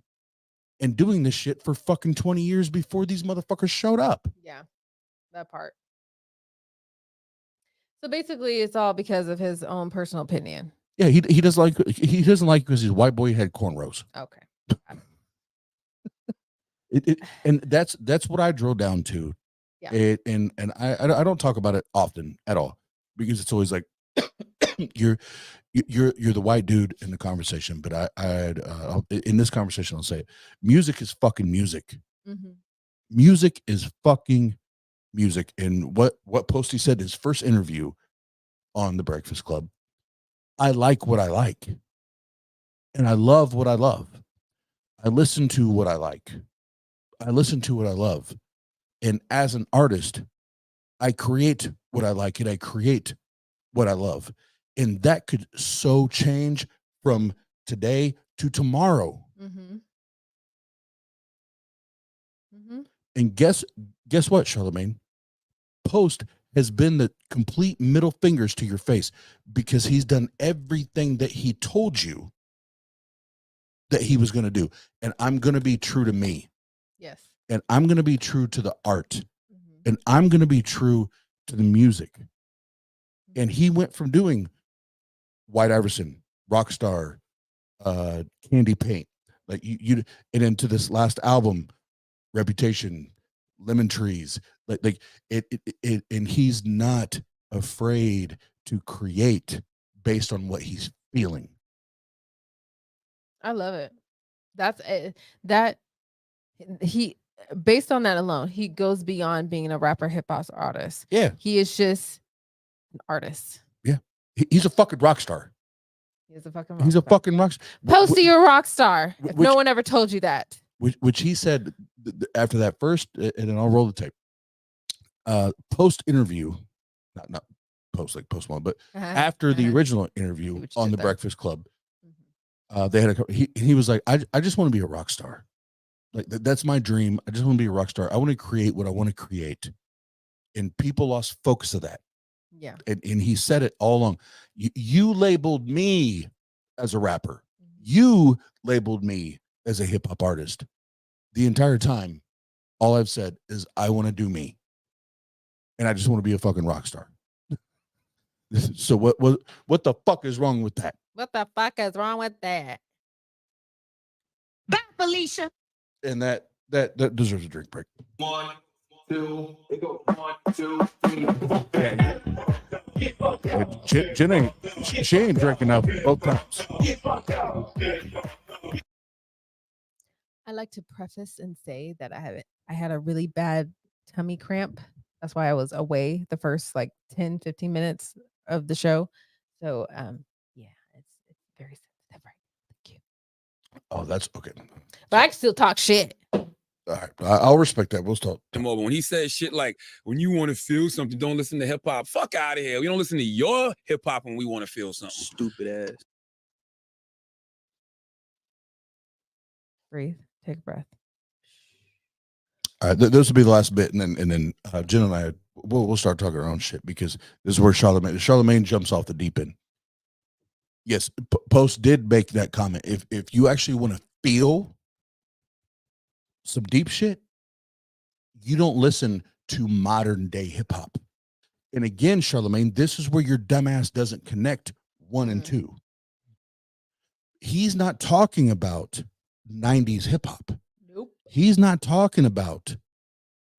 and doing this shit for fucking 20 years before these motherfuckers showed up. Yeah, that part. So basically, it's all because of his own personal opinion. Yeah, he doesn't like because his white boy had cornrows. Okay. And that's what I drove down to. Yeah. And I don't talk about it often at all because it's always like you're the white dude in the conversation, but in this conversation I'll say it. Music is fucking music. Music is fucking music. And what Posty said in his first interview on the Breakfast Club, I like what I like. And I love what I love. I listen to what I like. I listen to what I love. And as an artist, I create what I like and I create what I love. And that could so change from today to tomorrow. And guess what, Charlemagne? Post has been the complete middle fingers to your face because he's done everything that he told you that he was going to do. And I'm going to be true to me. Yes. And I'm going to be true to the art. And I'm going to be true to the music. And he went from doing White Iverson, Rockstar, Candy Paint, like you and into this last album, Reputation, Lemon Trees, like it and he's not afraid to create based on what he's feeling. I love it. That's that he based on that alone, he goes beyond being a rapper, hip hop artist. Yeah. He is just an artist. Yeah. He's a fucking rock star. He's a fucking rock He's a star. fucking rock star. Posty, you're a rock star. If no one ever told you that. Which he said after that first, and then I'll roll the tape. Post interview, not post like Post Malone, but after the original interview on the Breakfast Club, they had he was like, I just want to be a rock star. Like that's my dream. I just want to be a rock star. I want to create what I want to create. And people lost focus of that. Yeah. And he said it all along. You labeled me as a rapper. You labeled me as a hip hop artist. The entire time, all I've said is I want to do me. And I just want to be a fucking rock star. So what the fuck is wrong with that? What the fuck is wrong with that? Bye, Felicia. And that deserves a drink break. 1, 2, it goes 1, 2, 3. Jen she ain't drinking up both times. I like to preface and say that I had a really bad tummy cramp. That's why I was away the first like 10, 15 minutes of the show. So yeah, it's very sensitive, right? Thank you. Oh, that's okay. But I can still talk shit. All right, I'll respect that. We'll start. When he says shit like, when you want to feel something, don't listen to hip hop. Fuck out of here. We don't listen to your hip hop when we want to feel something. Stupid ass. Breathe. Take a breath. All right, this will be the last bit, and then Jen and I we'll start talking our own shit because this is where Charlemagne jumps off the deep end. Yes, Post did make that comment. If you actually want to feel some deep shit, you don't listen to modern day hip hop. And again, Charlemagne, this is where your dumbass doesn't connect 1 and 2. He's not talking about 90s hip hop. Nope. He's not talking about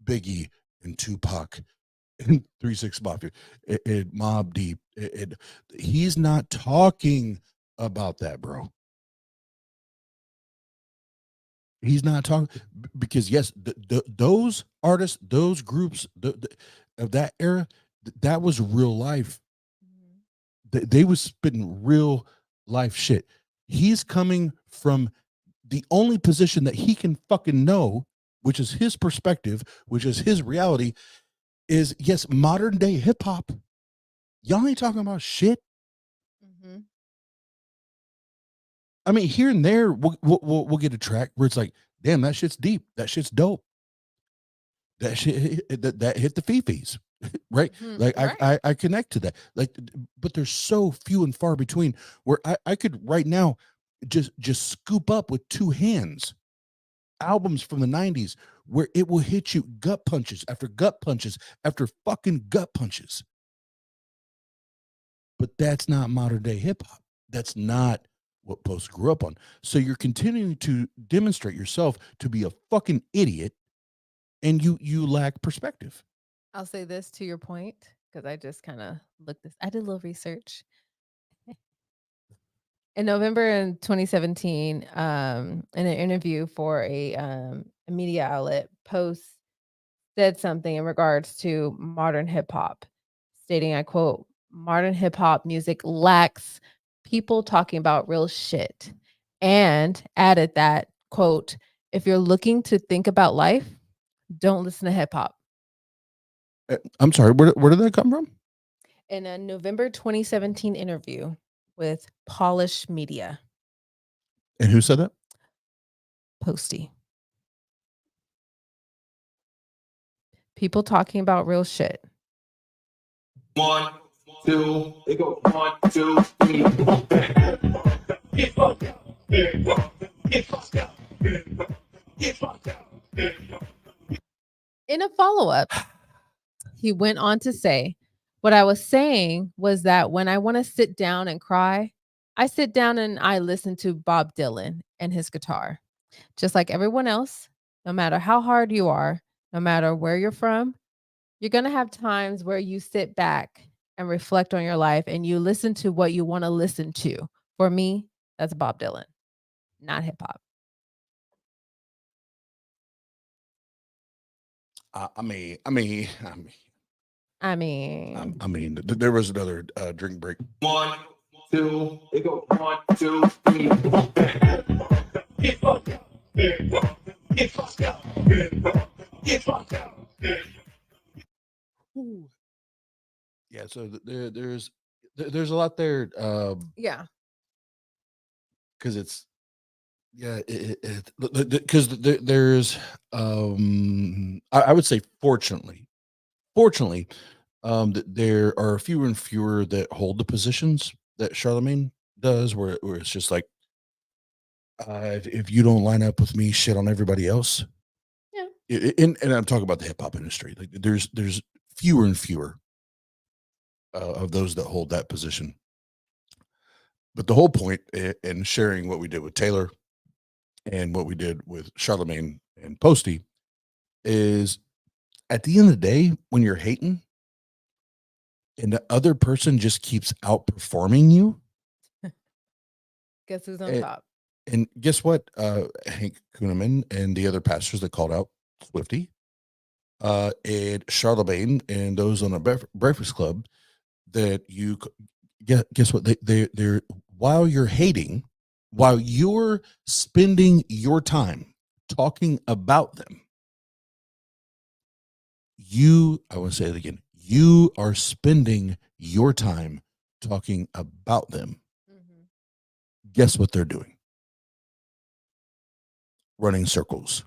Biggie and Tupac and 3 6 Mafia and Mobb Deep. He's not talking about that, bro. He's not talking because yes, those artists, those groups of that era, that was real life. They was spitting real life shit. He's coming from the only position that he can fucking know, which is his perspective, which is his reality, is yes, modern day hip hop. Y'all ain't talking about shit. I mean, here and there, we'll get a track where it's like, damn, that shit's deep. That shit's dope. That shit that hit the fifis, right? Like right. I connect to that. Like, but there's so few and far between where I could right now just scoop up with 2 hands albums from the 90s where it will hit you gut punches after fucking gut punches. But that's not modern day hip hop. That's not what Post grew up on. So you're continuing to demonstrate yourself to be a fucking idiot, and you lack perspective. I'll say this to your point because I just kind of looked this. I did a little research. In November in 2017, in an interview for a media outlet, Post said something in regards to modern hip hop, stating, I quote, "Modern hip hop music lacks people talking about real shit. and added that, quote, if you're looking to think about life, don't listen to hip hop. I'm sorry, where did that come from? In a November 2017 interview with Polish Media. And who said that? Posty. People talking about real shit. 1, 2, it goes 1, 2, 3, 4, get fucked up, get fucked up, get fucked up. In a follow-up, he went on to say, what I was saying was that when I want to sit down and cry, I sit down and I listen to Bob Dylan and his guitar. Just like everyone else, no matter how hard you are, no matter where you're from, you're going to have times where you sit back and reflect on your life and you listen to what you want to listen to. For me, that's Bob Dylan, not hip hop. I mean, there was another drink break. 1, 2, it goes 1, 2, 3, 4, get fucked up, get fucked up, get fucked up. Yeah, so there's a lot there. Yeah. Because it's because there's I would say fortunately that there are fewer and fewer that hold the positions that Charlemagne does, where it's just like if you don't line up with me, shit on everybody else. Yeah. And I'm talking about the hip hop industry. Like there's fewer and fewer of those that hold that position. But the whole point in sharing what we did with Taylor and what we did with Charlemagne and Posty is at the end of the day, when you're hating and the other person just keeps outperforming you, guess who's on top? And guess what? Hank Kuhneman and the other pastors that called out Swifty, and Charlemagne and those on a Breakfast Club that you guess what? They're while you're hating, while you're spending your time talking about them, I want to say it again, you are spending your time talking about them. Mm-hmm. Guess what they're doing? Running circles.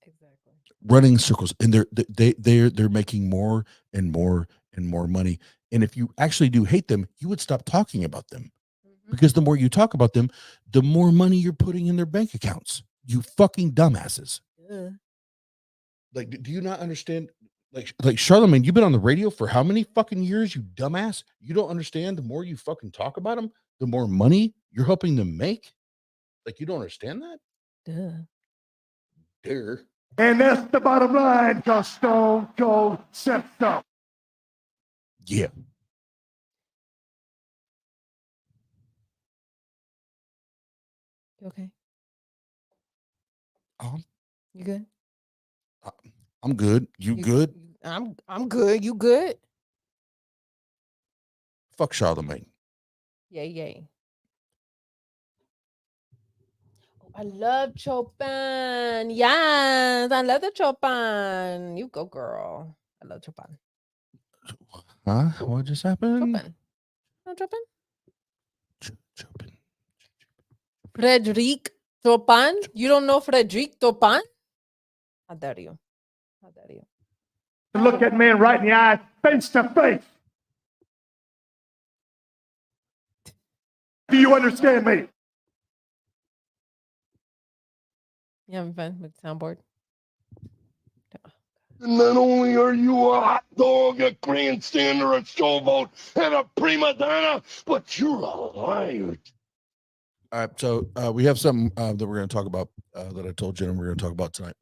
Exactly. Running circles. And they're making more and more and more money. And if you actually do hate them, you would stop talking about them. Mm-hmm. Because the more you talk about them, the more money you're putting in their bank accounts. You fucking dumbasses. Yeah. Like, do you not understand? Like Charlemagne, you've been on the radio for how many fucking years, you dumbass? You don't understand the more you fucking talk about them, the more money you're helping them make? Like, you don't understand that? Duh. Dear. And that's the bottom line, because Stone Cold said so. Yeah. Okay. You good? I'm good. You good? I'm good. You good? Fuck Charlemagne. Yay. I love Chopin. Yes, I love the Chopin. You go, girl. I love Chopin. Huh? What just happened? Chopin. No, Chopin? Chopin. Frédéric Chopin? You don't know Frédéric Chopin? How dare you? How dare you? To look that man right in the eye, face to face. Do you understand me? You having fun with the soundboard? Not only are you a hot dog, a grandstander, a showboat, and a prima donna, but you're a liar. All right, so we have something that we're going to talk about that I told Jen we're going to talk about tonight.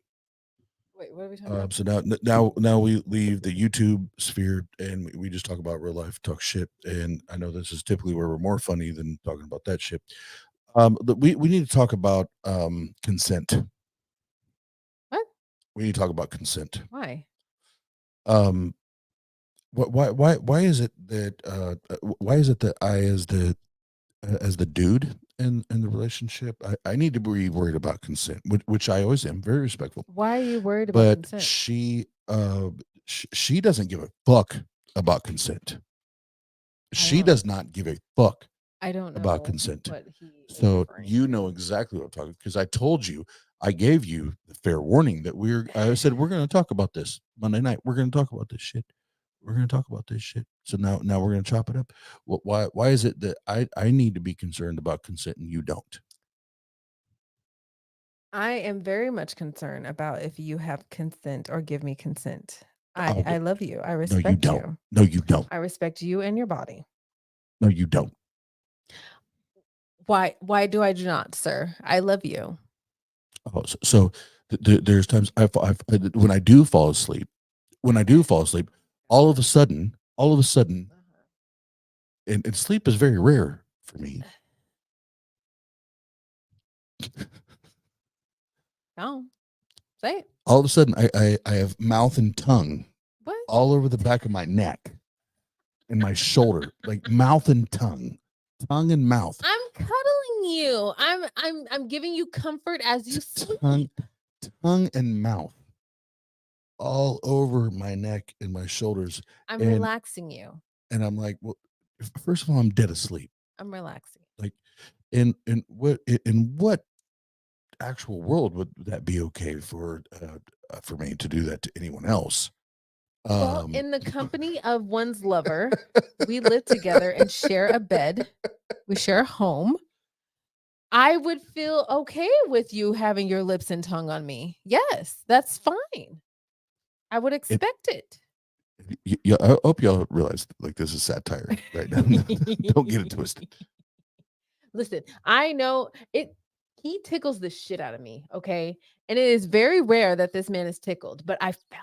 Wait, what are we talking about? So now we leave the YouTube sphere and we just talk about real life, talk shit. And I know this is typically where we're more funny than talking about that shit. We need to talk about consent. What? We need to talk about consent. Why? Why is it that I, as the as the dude in the relationship, I need to be worried about consent, which I always am, very respectful. Why are you worried about But consent? she doesn't give a fuck about consent. She does not give a fuck I don't know about consent. what he is So referring you know exactly what I'm talking, because I told you, I gave you the fair warning that I said we're going to talk about this Monday night. We're going to talk about this shit. We're going to talk about this shit. So now we're going to chop it up. Why is it that I need to be concerned about consent and you don't? I am very much concerned about if you have consent or give me consent. I Oh, love you. I no, respect you don't. No, you don't. I respect you and your body. No, you don't. Why do I do not, sir? I love you. Oh, so there's times when I do fall asleep, all of a sudden, and sleep is very rare for me. No, say it. All of a sudden, I have mouth and tongue What? all over the back of my neck and my shoulder, like mouth and tongue and mouth, I'm cuddling you. I'm giving you comfort as you sleep. tongue and mouth all over my neck and my shoulders. I'm relaxing you. And I'm like, well, first of all, I'm dead asleep. I'm relaxing. Like, in what actual world would that be okay for me to do that to anyone else? Well, in the company of one's lover, we live together and share a bed. We share a home. I would feel okay with you having your lips and tongue on me. Yes, that's fine. I would expect it. Yeah, I hope y'all realize like this is satire right now. Don't get it twisted. Listen, I know it. He tickles the shit out of me. Okay, and it is very rare that this man is tickled. But I found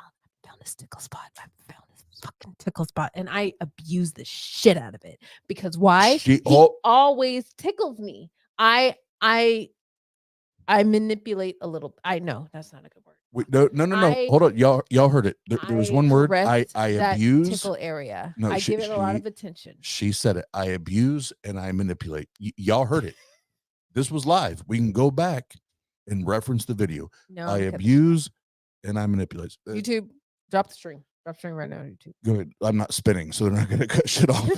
this tickle spot. I found this fucking tickle spot, and I abuse the shit out of it because why? He always tickles me. I manipulate a little. I know that's not a good word. Wait, no. Hold on, y'all heard it. There was one word. I that abuse tickle area. No, I give it a lot of attention. She said it. I abuse and I manipulate. Y'all heard it. This was live. We can go back and reference the video. No, I abuse and I manipulate. YouTube, drop the string. Drop string right now. YouTube. Go ahead. I'm not spinning, so they're not going to cut shit off.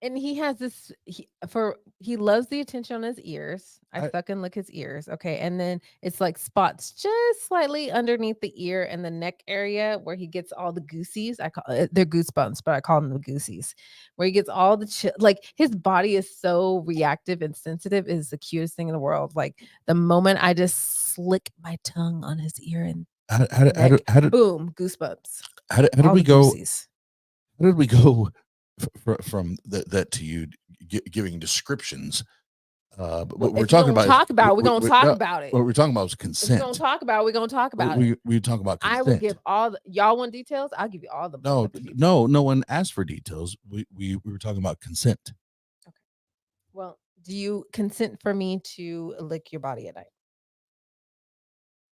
And he has this. He loves the attention on his ears. I fucking lick his ears. Okay, and then it's like spots just slightly underneath the ear and the neck area where he gets all the goosies. I call they're goosebumps, but I call them the goosies. Where he gets all the like his body is so reactive and sensitive. It is the cutest thing in the world. Like the moment I just slick my tongue on his ear and how did boom, goosebumps. How did we go? Goosies. How did we go from that to you giving descriptions? But what we're talking about. We're gonna talk about it. What we're talking about is consent. We're gonna talk about it. We talk about consent. I will give y'all want details. I'll give you all the. No one asked for details. We were talking about consent. Okay. Well, do you consent for me to lick your body at night?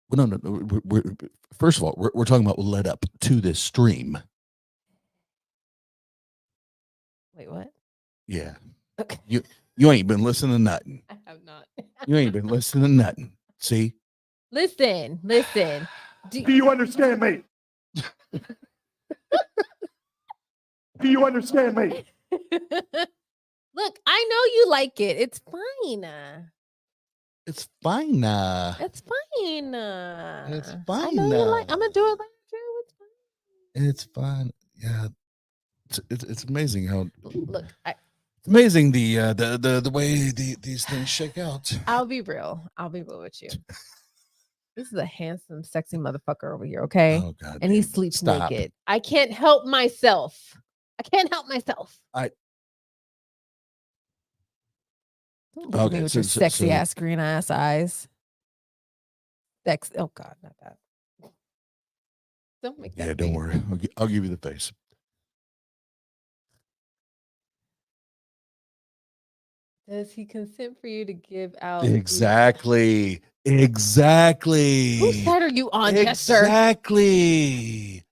Well, no. First of all, we're talking about what led up to this stream. Wait, what? Yeah. Okay. You ain't been listening to nothing. I have not. You ain't been listening to nothing. See? Listen. Do you understand me? Do you understand me? Look, I know you like it. It's fine. It's fine. It's fine. It's fine. I know you like. I'm gonna do it later too. It's fine. It's fine. Yeah. It's amazing how. Look, it's amazing the way these things shake out. I'll be real with you. This is a handsome, sexy motherfucker over here, okay? Oh, God, and he sleeps naked. I can't help myself. Don't look at me with your sexy ass green ass eyes. Oh God, not that. Don't make that. Yeah, don't worry. I'll give you the face. Does he consent for you to give out? Exactly. Whose side are you on, yes, sir? Exactly.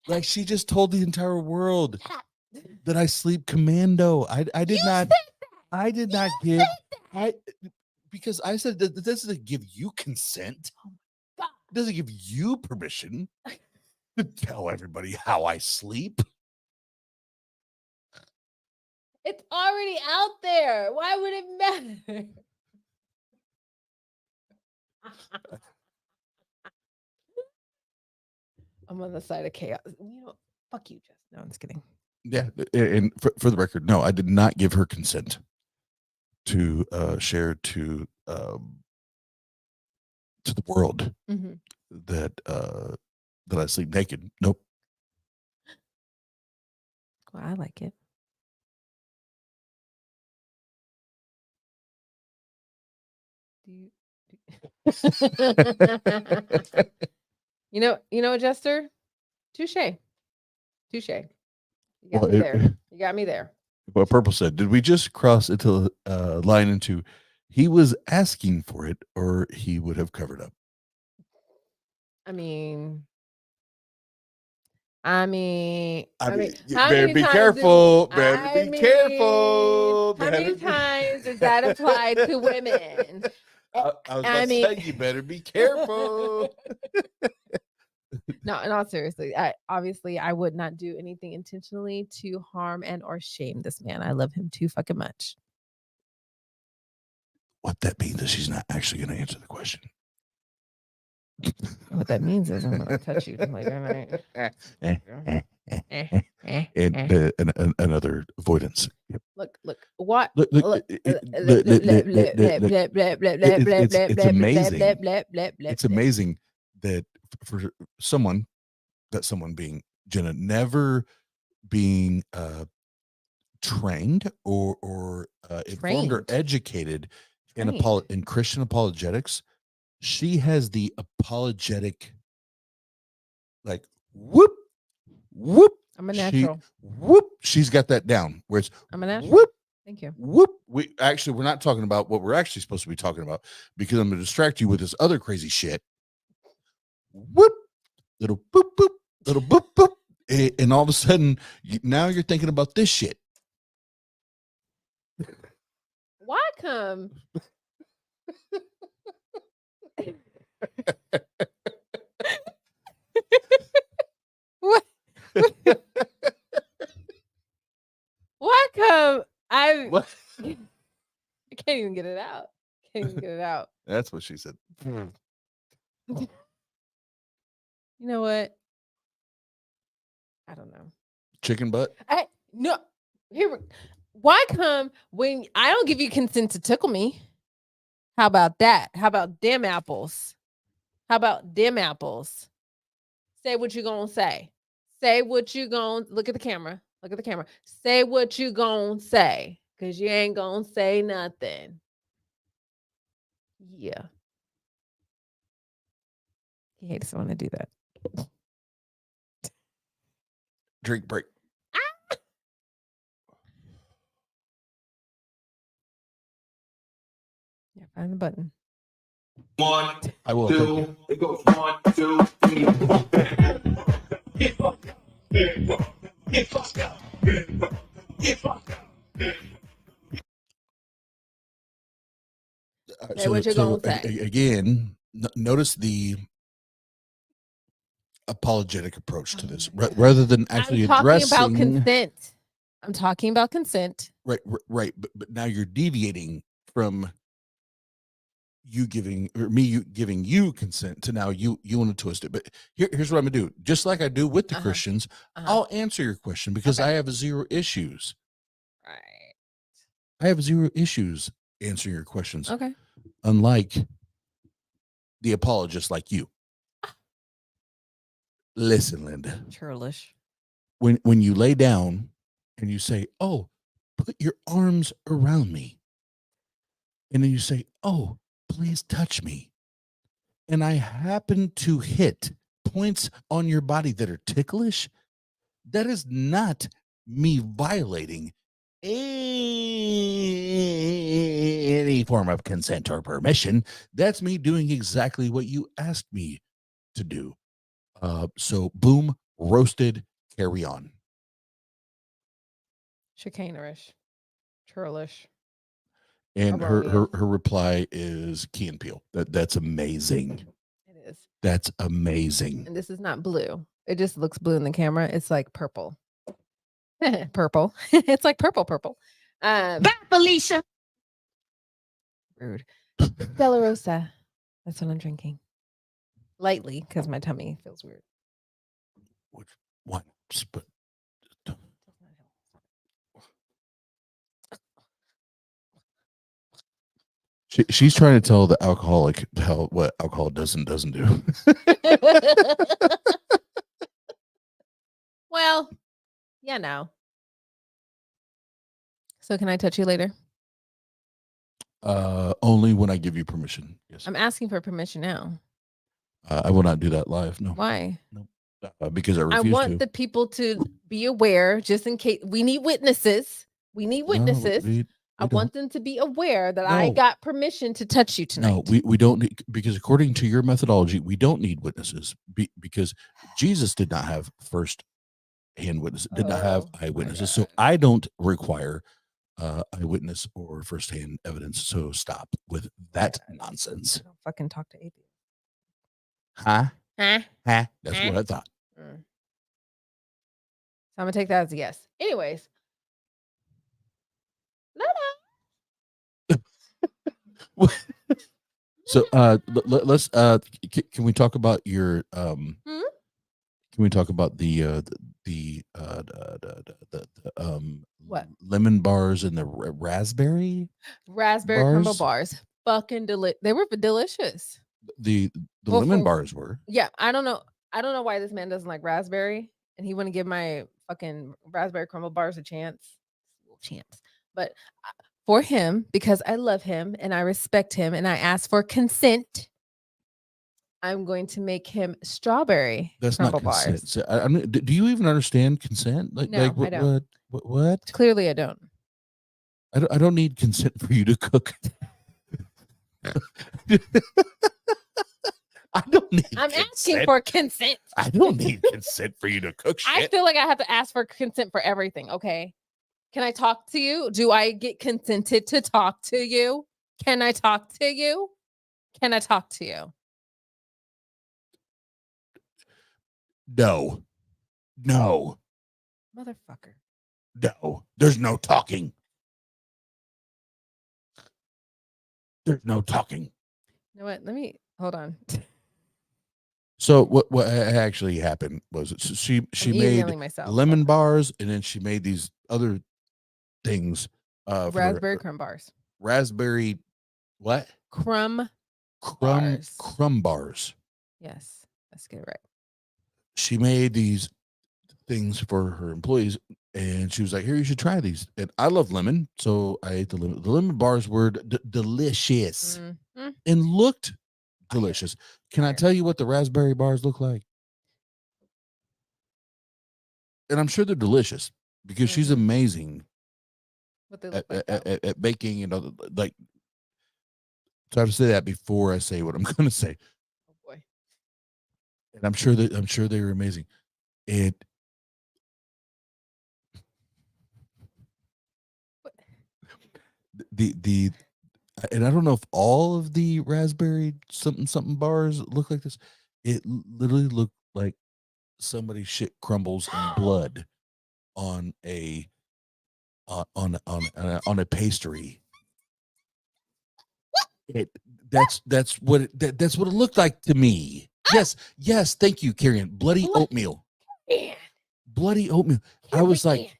Like she just told the entire world that I sleep commando. I did not give because I said that this doesn't give you consent. It doesn't give you permission to tell everybody how I sleep. It's already out there. Why would it matter? I'm on the side of chaos. You know, fuck you, Jess. No, I'm just kidding. Yeah, and for the record, no, I did not give her consent to share to the world that I sleep naked. Nope. Well, I like it. You know, Jester? Touche. You got me there. You got me there. What Purple said, did we just cross into line into he was asking for it or he would have covered up? I mean, you how better many be times careful. do- Better I be mean, careful. How many times does that apply to women? I was about to say, you better be careful. No, in all seriously, I would not do anything intentionally to harm and or shame this man. I love him too fucking much. What that means is she's not actually going to answer the question. What that means is I'm going to touch you later tonight. And another avoidance. Yep. Look, what? It's amazing. It's amazing that for someone being Jenna never being trained or informed or educated in Christian apologetics, she has the apologetic like whoop. I'm a natural. She's got that down. Where it's I'm a natural. Whoop. Thank you. We're not talking about what we're actually supposed to be talking about because I'm going to distract you with this other crazy shit. Whoop, little boop boop, little boop boop, and all of a sudden now you're thinking about this shit. Why come? What? Why come? I can't even get it out. That's what she said. You know what? I don't know. Chicken butt. No. Why come when I don't give you consent to tickle me? How about that? How about them apples? Say what you gonna say. Say what you gonna look at the camera. Say what you gonna say. Cause you ain't gonna say nothing. Yeah. He hates when I do that. Drink break. Yeah, find the button. 1, I will. 2, it goes 1, 2, 3, 4. Get fucked up. Get fucked up. Get fucked up. Say what you're gonna say. Again, notice the apologetic approach to this, rather than actually addressing. I'm talking about consent. Right. But now you're deviating from you giving or me giving you consent to now you want to twist it. But here's what I'm gonna do. Just like I do with the Christians, I'll answer your question because I have zero issues. Right. I have zero issues answering your questions. Okay. Unlike the apologists like you. Listen, Linda. Churlish. When you lay down and you say, "Oh, put your arms around me," and then you say, "Oh, please touch me," and I happen to hit points on your body that are ticklish, that is not me violating any form of consent or permission. That's me doing exactly what you asked me to do. So boom, roasted. Carry on. Chicanerish. Churlish. And Erroneous. her reply is Key and Peele. That's amazing. It is. That's amazing. And this is not blue. It just looks blue in the camera. It's like purple. Purple. It's like purple. Bye, Felicia. Rude. Bella Rosa. That's what I'm drinking. Lightly, because my tummy feels weird. Which one? She's trying to tell the alcoholic what alcohol doesn't do. Well, yeah, no. So can I touch you later? Only when I give you permission. Yes. I'm asking for permission now. I will not do that live. No. Why? No. Because I refuse I want to. the people to be aware, just in case we need witnesses. We need witnesses. I want them to be aware that I got permission to touch you tonight. No, we don't need, because according to your methodology, we don't need witnesses because Jesus did not have first-hand witnesses, did not have eyewitnesses. So I don't require eyewitness or first-hand evidence. So stop with that nonsense. Don't fucking talk to atheists. Huh? Huh? Huh? That's what I thought. So I'm gonna take that as a yes. Anyways. So let's can we talk about your can we talk about the what? Lemon bars and the raspberry Crumble bars. Fucking they were delicious. The lemon bars were. Yeah, I don't know why this man doesn't like raspberry and he wouldn't give my fucking raspberry crumble bars a chance. But for him, because I love him and I respect him and I ask for consent, I'm going to make him strawberry crumble bars. So, do you even understand consent? No, I don't. What? Clearly, I don't. I don't need consent for you to cook. I don't need. I'm asking for consent. I don't need consent for you to cook shit. I feel like I have to ask for consent for everything. Okay. Can I talk to you? Do I get consented to talk to you? Can I talk to you? Can I talk to you? No. Motherfucker. No. There's no talking. There's no talking. You know what? Let me hold on. So what actually happened was she made lemon bars and then she made these other things. Raspberry crumb bars. Raspberry what? Crumb bars. Yes, let's get it right. She made these things for her employees and she was like, here, you should try these. And I love lemon, so I ate the lemon. The lemon bars were delicious and looked delicious. Can I tell you what the raspberry bars look like? And I'm sure they're delicious because she's amazing what they look at baking and like. So I have to say that before I say what I'm going to say. Oh boy! And I'm sure they were amazing. And and I don't know if all of the raspberry something bars look like this. It literally looked like somebody shit crumbles and blood on a pastry. That's what it looked like to me. Yes, thank you, Karen. Bloody oatmeal. Bloody oatmeal. I was like,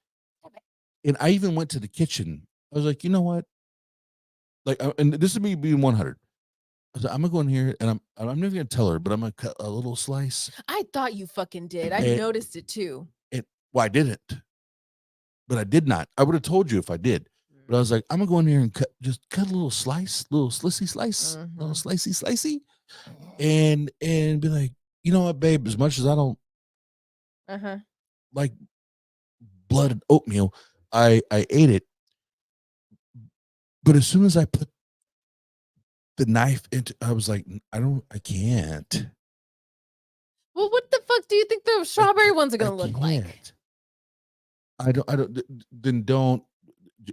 and I even went to the kitchen. I was like, you know what? Like, and this is me being 100. I was like, I'm gonna go in here and I'm never gonna tell her, but I'm gonna cut a little slice. I thought you fucking did. I noticed it too. Well, I didn't, but I did not. I would have told you if I did. But I was like, I'm gonna go in here and cut a little slice, little slice, little slicey, and be like, you know what, babe? As much as I don't like blooded oatmeal, I ate it. But as soon as I put the knife into, I was like, I can't. Well, what the fuck do you think the strawberry ones are gonna look like? I don't. Then don't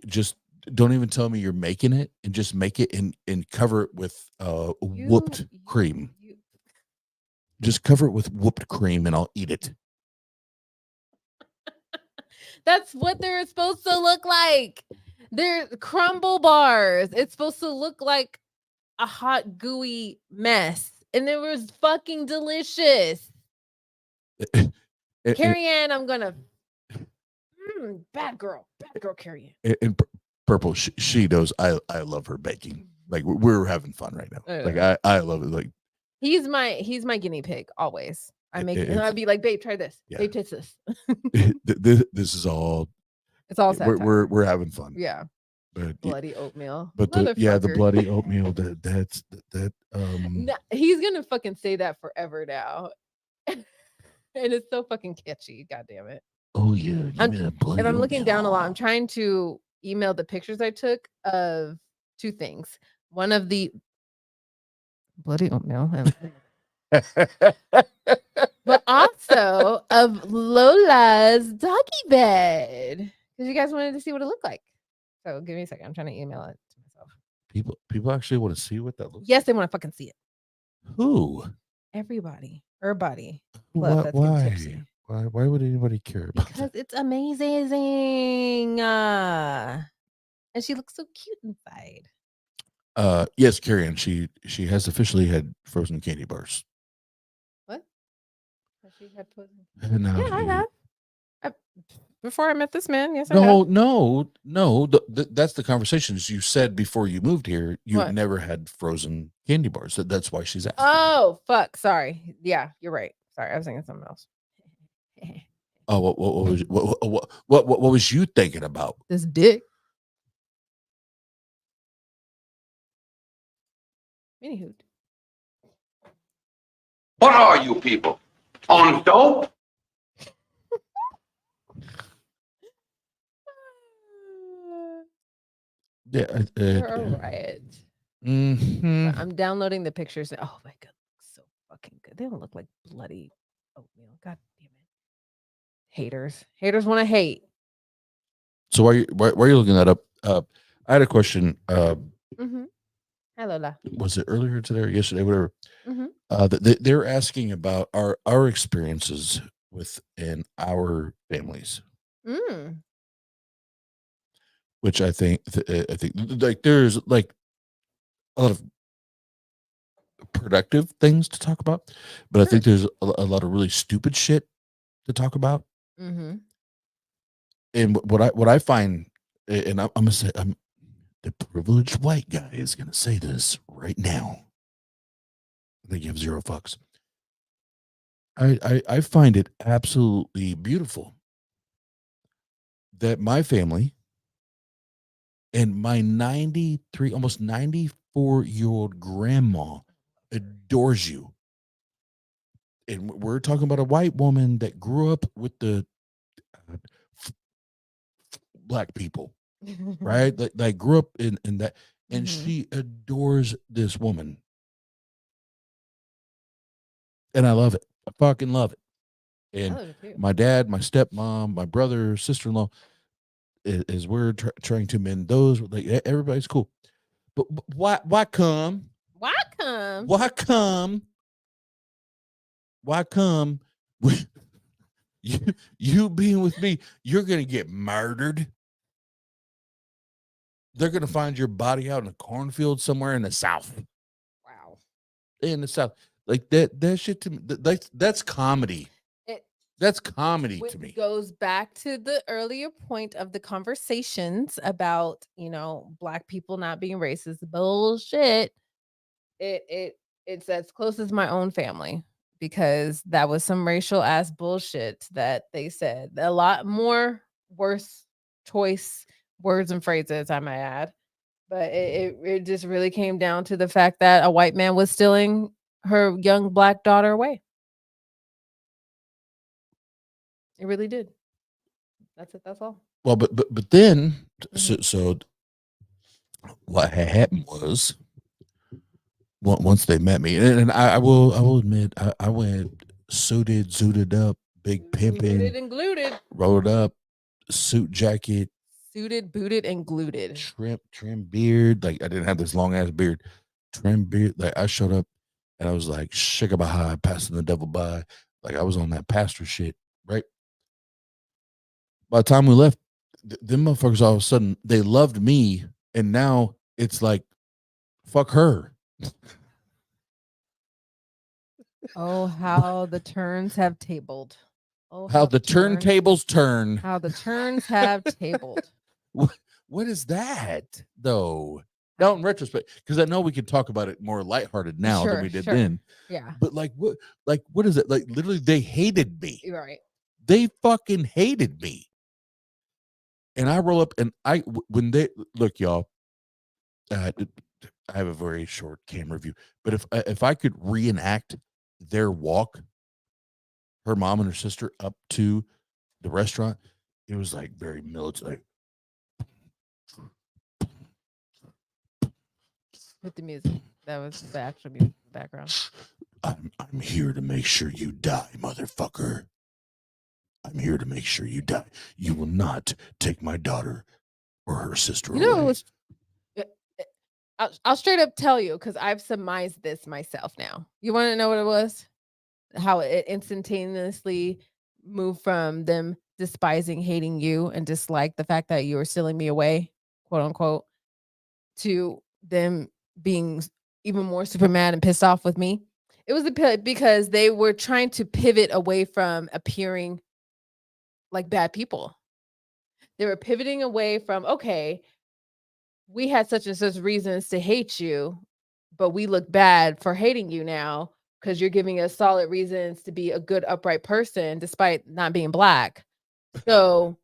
just don't even tell me you're making it, and just make it and cover it with whooped cream. Just cover it with whooped cream, and I'll eat it. That's what they're supposed to look like. They're crumble bars. It's supposed to look like a hot, gooey mess. And it was fucking delicious. Carrie Ann, I'm gonna bad girl, Carrie Ann. And Purple, she knows I love her baking. Like we're having fun right now. Like I love it. Like he's my guinea pig always. I make it, and I'd be like, babe, try this. Yeah. Babe, taste this. this is all. It's all satire. We're having fun. Yeah. But bloody oatmeal. But the bloody oatmeal. That's. No, he's gonna fucking say that forever now, and it's so fucking catchy. God damn it. Oh yeah. Give me that bloody If I'm looking oatmeal. down a lot, I'm trying to email the pictures I took of two things. One of the bloody oatmeal. But also of Lola's doggy bed. Because you guys wanted to see what it looked like. So give me a second. I'm trying to email it to myself. People actually want to see what that looks. Yes, they want to fucking see it. Who? Everybody. Everybody. Why? Why would anybody care about because it's amazing. And she looks so cute inside. Yes, Carrie Ann, she has officially had frozen candy bars. What? Has she had frozen? No, Yeah, I have. Before I met this man, yes, I No, have. no. That's the conversations you said before you moved here. You What? never had frozen candy bars. That's why she's asking. Oh, fuck. Sorry. Yeah, you're right. Sorry, I was thinking something else. Oh, what was you thinking about? This dick. Anywho. What are you people? On dope? Yeah, You're a riot. Mhm. I'm downloading the pictures. Oh my god, looks so fucking good. They don't look like bloody oatmeal. God damn it. Haters want to hate. So why are you looking that up? I had a question. Mm-hmm. Hi, Lola. Was it earlier today or yesterday? Whatever. Mm-hmm. They're asking about our experiences within our families, Mm. which I think like there's like a lot of productive things to talk about, but I think there's a lot of really stupid shit to talk about. Mm-hmm. And what I find, and I'm gonna say, I'm the privileged white guy is gonna say this right now. They give zero fucks. I find it absolutely beautiful that my family and my 93, almost 94-year-old grandma adores you. And we're talking about a white woman that grew up with the black people, right? Like grew up in that, and she adores this woman. And I love it. I fucking love it. And my dad, my stepmom, my brother, sister-in-law, is we're trying to mend those. Like everybody's cool, but why come? Why come? Why come? Why come? You being with me, you're gonna get murdered. They're gonna find your body out in a cornfield somewhere in the South. Wow. In the South, like that shit to me. That's comedy. That's comedy to me. Goes back to the earlier point of the conversations about, black people not being racist. Bullshit. It's as close as my own family, because that was some racial ass bullshit that they said. A lot more worse choice words and phrases, I might add. But it just really came down to the fact that a white man was stealing her young black daughter away. It really did. That's it. That's all. Well, but then, so what had happened was, once they met me, and I will admit, I went zooted up, big pimping, Booted and gluted. rolled up, suit jacket, Suited, booted, and gluted. trim beard. Like I didn't have this long ass beard, trim beard. Like I showed up and I was like shigabahai, passing the devil by. Like I was on that pastor shit, right? By the time we left, them motherfuckers all of a sudden they loved me, and now it's like, fuck her. Oh, how the turns have tabled. Oh, How the turntables turn. How the turns have tabled. What is that though? Now in retrospect, because I know we can talk about it more lighthearted now than we did then. Yeah. But what is it? Like literally they hated me. You're right. They fucking hated me. And I roll up and when they look, y'all, I have a very short camera view, but if I could reenact their walk, her mom and her sister up to the restaurant, it was like very military. With the music. That was the actual music in the background. I'm here to make sure you die, motherfucker. I'm here to make sure you die. You will not take my daughter or her sister You know, away. it was, I'll straight up tell you because I've surmised this myself now. You want to know what it was? How it instantaneously moved from them despising, hating you, and dislike the fact that you were stealing me away, quote unquote, to them being even more super mad and pissed off with me. It was because they were trying to pivot away from appearing like bad people. They were pivoting away from, okay, we had such and such reasons to hate you, but we look bad for hating you now because you're giving us solid reasons to be a good, upright person despite not being black. So,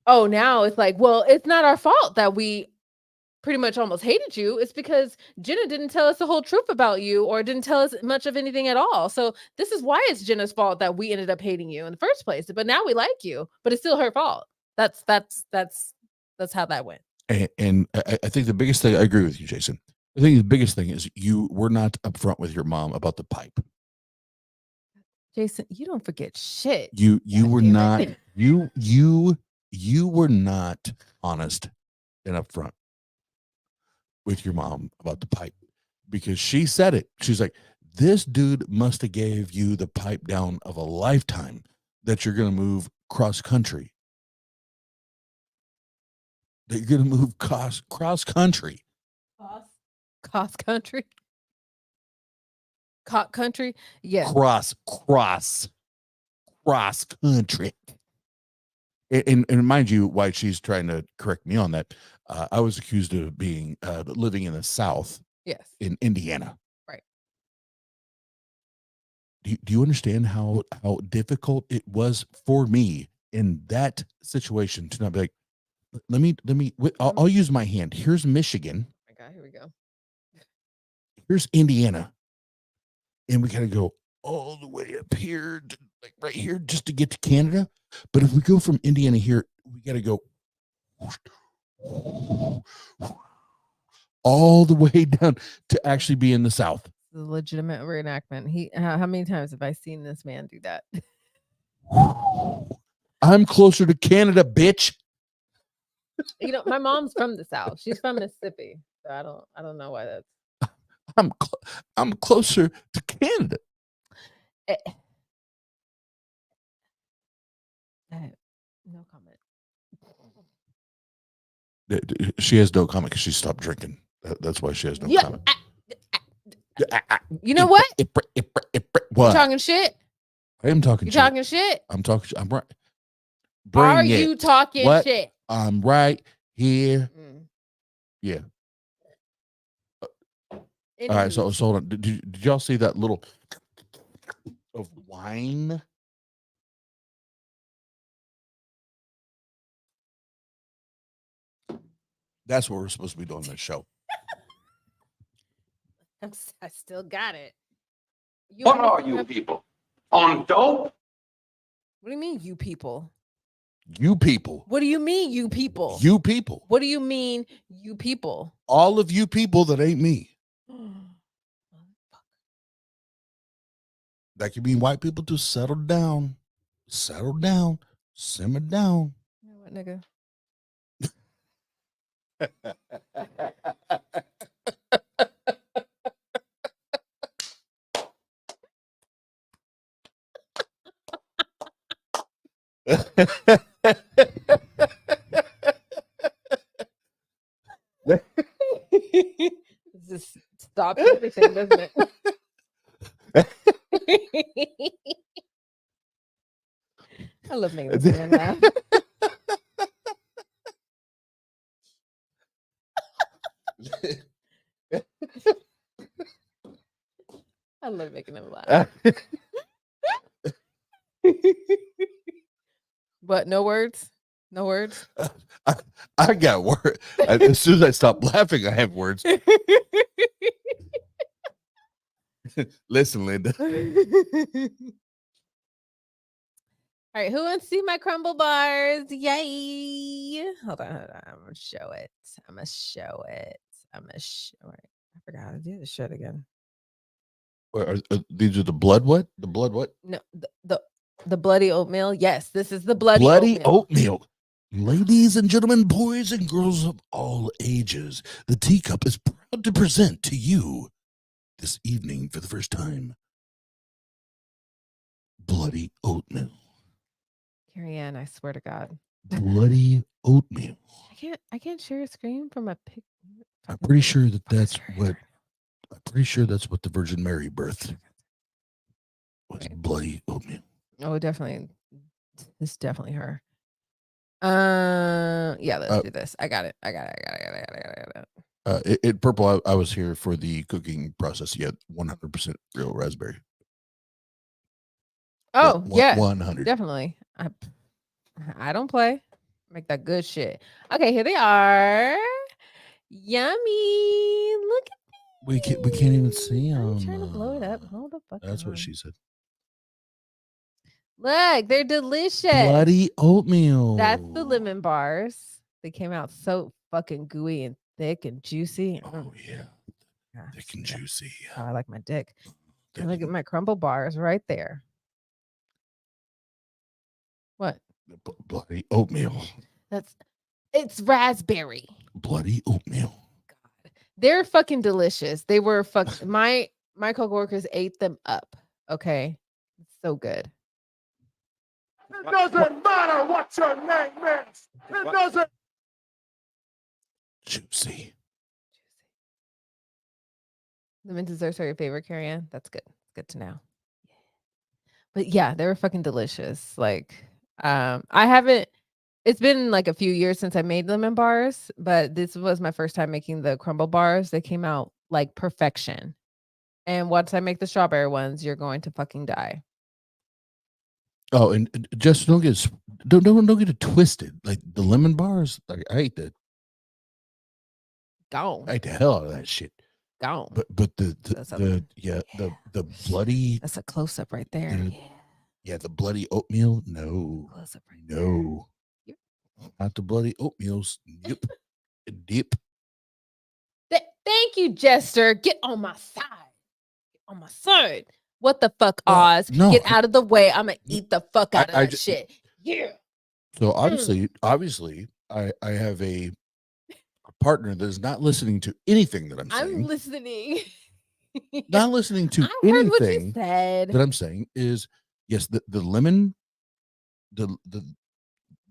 now it's like, well, it's not our fault that we pretty much almost hated you. It's because Jenna didn't tell us the whole truth about you or didn't tell us much of anything at all. So this is why it's Jenna's fault that we ended up hating you in the first place. But now we like you, but it's still her fault. That's how that went. And I think the biggest thing, I agree with you, Jason. I think the biggest thing is you were not upfront with your mom about the pipe. Jason, you don't forget shit. You were not you were not honest and upfront with your mom about the pipe, because she said it. She's like, this dude must have gave you the pipe down of a lifetime that you're going to move cross country. That you're going to move cross country. Cross country. Cock country. Yeah. Cross country. And mind you, why she's trying to correct me on that, I was accused of being living in the South. Yes. In Indiana. Right. Do you understand how difficult it was for me in that situation to not be like, let me I'll use my hand. Here's Michigan. Oh my God, here we go. Here's Indiana. And we got to go all the way up here, like right here, just to get to Canada. But if we go from Indiana here, we got to go all the way down to actually be in the South. The legitimate reenactment. How many times have I seen this man do that? I'm closer to Canada, bitch. You know, my mom's from the South. She's from Mississippi. So I don't know why that's. I'm closer to Canada. No comment. She has no comment because she stopped drinking. That's why she has no comment. You know what? What? You talking shit? I am talking You shit. talking shit? I'm talking. I'm right. Are you talking shit? I'm right here. Yeah. All right. So hold on. Did y'all see that little of wine? That's what we're supposed to be doing in this show. I still got it. What are you people? On dope? What do you mean, you people? You people. What do you mean, you people? You people. What do you mean, you people? All of you people that ain't me. That could mean white people to settle down, simmer down. You know what, nigga? Just stops everything, doesn't it? I love making this man laugh. I love making him laugh. But no words? No words? I got words. As soon as I stop laughing, I have words. Listen, Linda. All right, who wants to see my crumble bars? Yay! Hold on. I'm gonna show it. I forgot how to do this shit again. These are the blood what? The blood what? No, the bloody oatmeal. Yes, this is the bloody oatmeal. Ladies and gentlemen, boys and girls of all ages, the teacup is proud to present to you this evening for the first time bloody oatmeal. Carrie Ann, I swear to God. Bloody oatmeal. I can't share a screen from a pic. I'm pretty sure that's what the Virgin Mary birthed. Was bloody oatmeal. Oh, definitely. It's definitely her. Yeah, let's do this. I got it. In purple, I was here for the cooking process. You had 100% real raspberry. Oh, yeah. 100. Definitely. I don't play. Make that good shit. Okay, here they are. Yummy. Look at we can't even see them. I'm trying to blow it up. Hold the fuck That's on. what she said. Look, they're delicious. Bloody oatmeal. That's the lemon bars. They came out so fucking gooey and thick and juicy. Oh, yeah. Thick and juicy. Oh, I like my dick. And look at my crumble bars right there. What? Bloody oatmeal. It's raspberry. Bloody oatmeal. They're fucking delicious. They were my coworkers ate them up. Okay. It's so good. It doesn't matter what your name is. It doesn't. Juicy. Lemon desserts are your favorite, Carrie Ann? That's good. Good to know. But yeah, they were fucking delicious. Like, it's been like a few years since I made lemon bars, but this was my first time making the crumble bars. They came out like perfection. And once I make the strawberry ones, you're going to fucking die. Oh, and just don't get it twisted. Like the lemon bars, like I ate that. Gone. I ate the hell out of that shit. Gone. But the bloody. That's a close up right there. Yeah, the bloody oatmeal. No. Close up right no. Yep. Not the bloody oatmeals. Yep. Dip. Thank you, Jester. Get on my side. Get on my side. What the fuck, Oz? No. Get out of the way. I'm gonna eat the fuck out of that shit. Yeah. So obviously, I have a partner that is not listening to anything that I'm saying. I'm listening. Not listening to I heard what you anything said. that I'm saying is yes, the lemon, the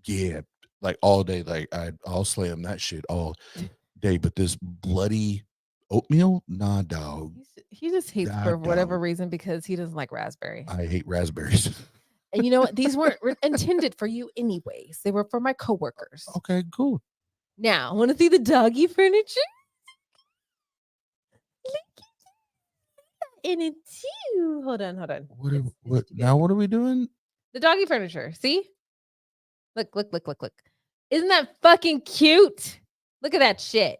yeah, like all day, like I'll slam that shit all day. But this bloody oatmeal, nah, dog. He just hates for whatever reason because he doesn't like raspberry. I hate raspberries. And you know what? These weren't intended for you anyways. They were for my coworkers. Okay, cool. Now, want to see the doggy furniture? In it too. Hold on. What are we doing? The doggy furniture. See? Look. Isn't that fucking cute? Look at that shit.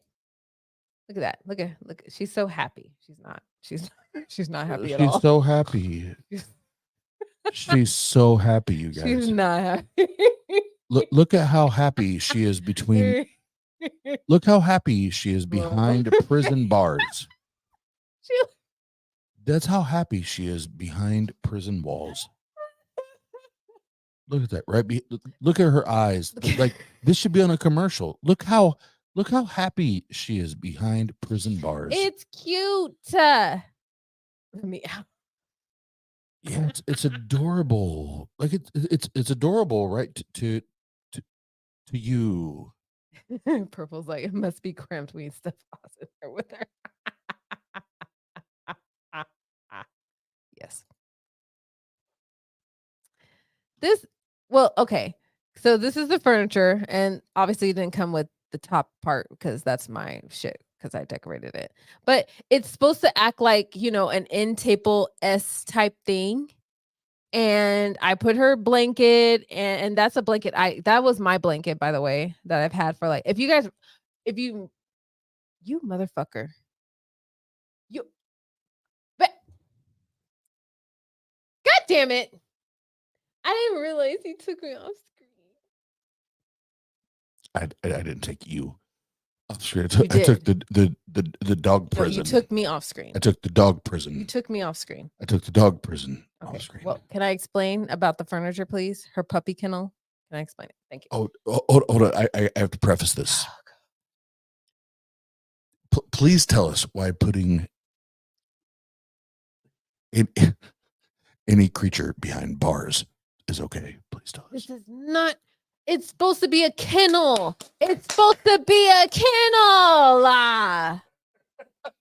Look at that. Look. She's so happy. She's not happy at all. She's so happy. She's so happy, you guys. She's not happy. Look at how happy she is between. Look how happy she is behind prison bars. That's how happy she is behind prison walls. Look at that, right? Look at her eyes. Like this should be on a commercial. Look how happy she is behind prison bars. It's cute. Let me out. Yeah, it's adorable. Like it's adorable, right? To you. Purple's like, it must be cramped. We need stuff in there with her. Yes. Okay. So this is the furniture, and obviously it didn't come with the top part because that's my shit because I decorated it. But it's supposed to act like, an end table S type thing. And I put her blanket, and that's a blanket. That was my blanket, by the way, that I've had for you motherfucker. God damn it. I didn't realize he took me off I didn't take you off screen. I took the dog prison. No, you took me off screen. I took the dog prison. You took me off screen. I took the dog prison Okay. off screen. Well, can I explain about the furniture, please? Her puppy kennel. Can I explain it? Thank you. Hold on. I have to preface this. Please tell us why putting any creature behind bars is okay. Please tell us. This is not. It's supposed to be a kennel. It's supposed to be a kennel.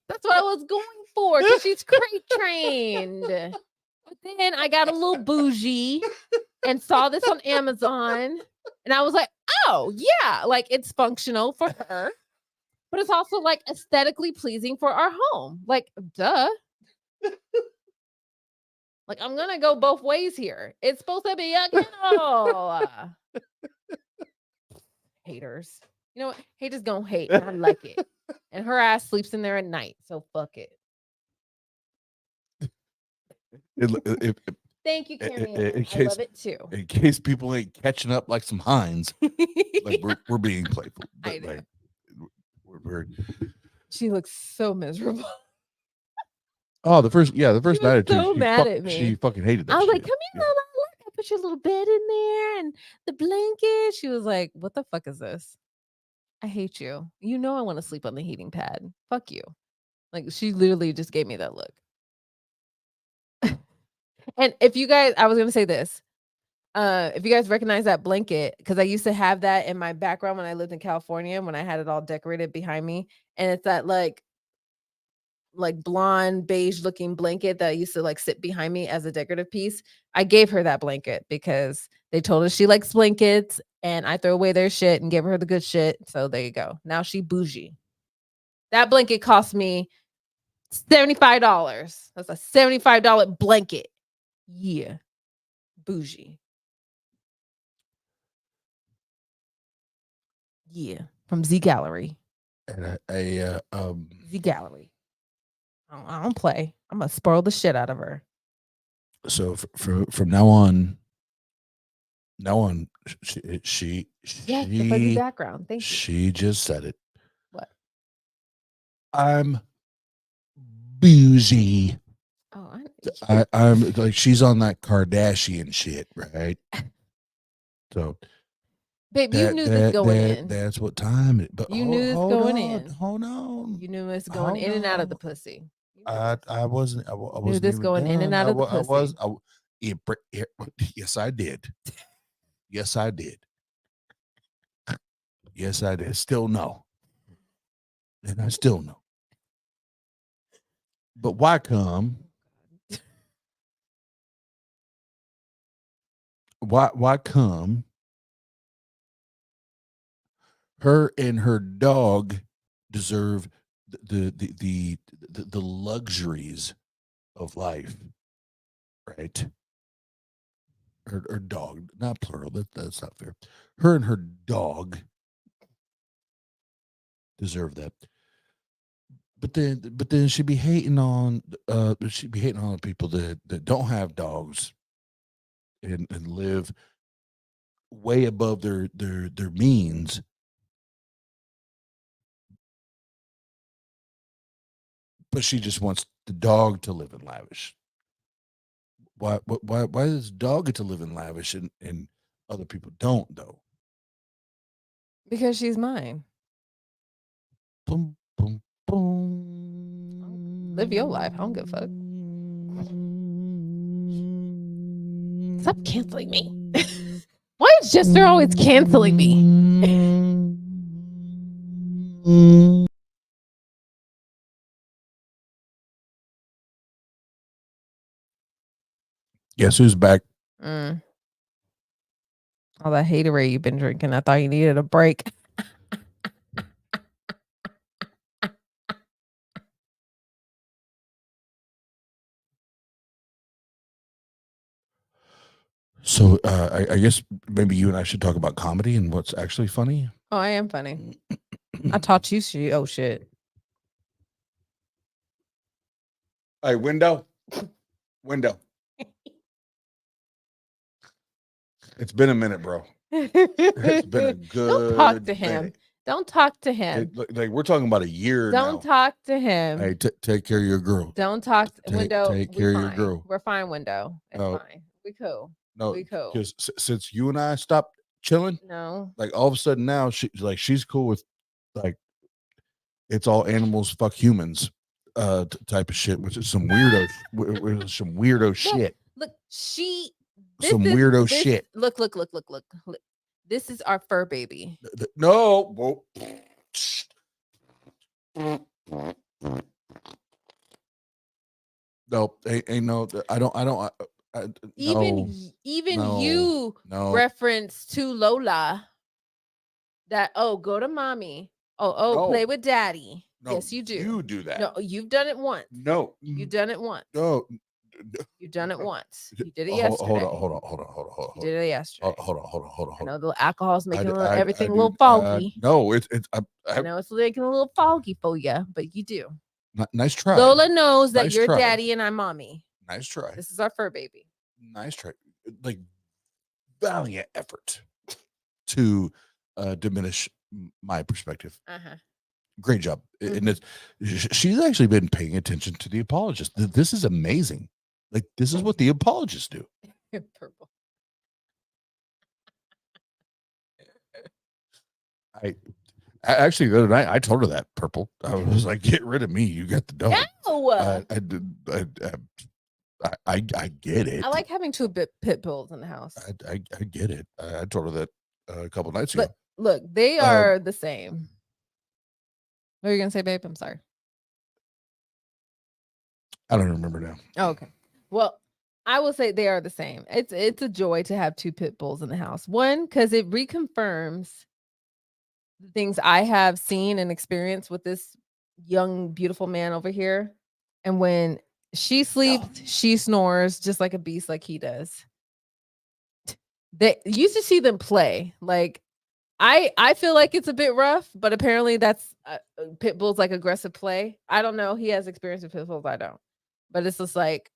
That's what I was going for because she's crate trained. But then I got a little bougie and saw this on Amazon. And I was like, oh, yeah, like it's functional for her. But it's also like aesthetically pleasing for our home. Like, duh. Like, I'm going to go both ways here. It's supposed to be a kennel. Haters. You know what? Haters gonna hate. And I like it. And her ass sleeps in there at night. So fuck it. Thank you, Carrie. I love it too. In case people ain't catching up like some hinds, like we're being playful. But I know. like, we're She looks so miserable. Oh, the first night or two, so mad at me. She fucking hated that. I was like, shit. come here, Lola. Look, I put your little bed in there and the blanket. She was like, what the fuck is this? I hate you. You know I want to sleep on the heating pad. Fuck you. Like, she literally just gave me that look. And if you guys, I was going to say this. If you guys recognize that blanket, because I used to have that in my background when I lived in California, when I had it all decorated behind me. And it's that like blonde beige looking blanket that used to like sit behind me as a decorative piece. I gave her that blanket because they told us she likes blankets and I throw away their shit and give her the good shit. So there you go. Now she bougie. That blanket cost me $75. That's a $75 blanket. Yeah. Bougie. Yeah. From Z Gallery. And Z Gallery. I don't play. I'm gonna spoil the shit out of her. So from now on, she the fuzzy background. Thank you. She just said it. What? I'm bougie. Oh, I'm like she's on that Kardashian shit, right? So, babe, you knew this going in. That's what time it. But you knew this going in. Hold on. You knew this going in and out of the pussy. I wasn't. I knew wasn't this even going in and out of the pussy. Yes, I did. Yes, I did. Yes, I did. Still no. And I still know. But why come? Why come? Her and her dog deserve the luxuries of life, right? Her dog, not plural. That's not fair. Her and her dog deserve that. But then she'd be hating on people that don't have dogs and live way above their means. But she just wants the dog to live in lavish? Why does the dog get to live in lavish and other people don't though? Because she's mine. Boom, boom, boom. Live your life. I don't give a fuck. Stop canceling me. Why is Jester always canceling me? Guess who's back? All that haterade you've been drinking. I thought you needed a break. So I guess maybe you and I should talk about comedy and what's actually funny. Oh, I am funny. I taught you shit. Oh shit. Hey, window. It's been a minute, bro. It's been a good. Don't talk to him. minute. Don't talk to him. Like we're talking about a year now. Don't talk to him. Hey, take care of your girl. Don't talk to Window. Take we care of your fine. girl. We're fine, Window. It's No. fine. We cool. No, we cool. because since you and I stopped chilling, No. like all of a sudden now she's cool with like it's all animals fuck humans type of shit, which is some weirdo shit. Look, shit. Look. This is our fur baby. No. No, ain't no. I don't. Even you reference to Lola that go to mommy. No. Play with daddy. No, yes, you do. You do that. No, you've done it once. No, you've done it once. No, you've done it once. You did it yesterday. Hold on. You did it yesterday. Hold on. I know the alcohol's making everything a little foggy. No, I know it's making a little foggy for you, but you do. Nice try. Lola knows that Nice you're try. daddy and I'm mommy. Nice try. This is our fur baby. Nice try. Like valiant effort to diminish my perspective. Great job. And she's actually been paying attention to the apologist. This is amazing. Like this is what the apologists do. Purple. I actually the other night I told her that Purple. I was like, get rid of me. You got the dog. No. I get it. I like having two pit bulls in the house. I get it. I told her that a couple nights ago. But look, they are the same. What are you gonna say, babe? I'm sorry. I don't remember now. Oh, okay. Well, I will say they are the same. It's a joy to have two pit bulls in the house. One, because it reconfirms the things I have seen and experienced with this young, beautiful man over here. And when she sleeps, she snores just like a beast, like he does. They used to see them play. Like I feel like it's a bit rough, but apparently that's pit bulls like aggressive play. I don't know. He has experience with pit bulls. I don't. But it's just like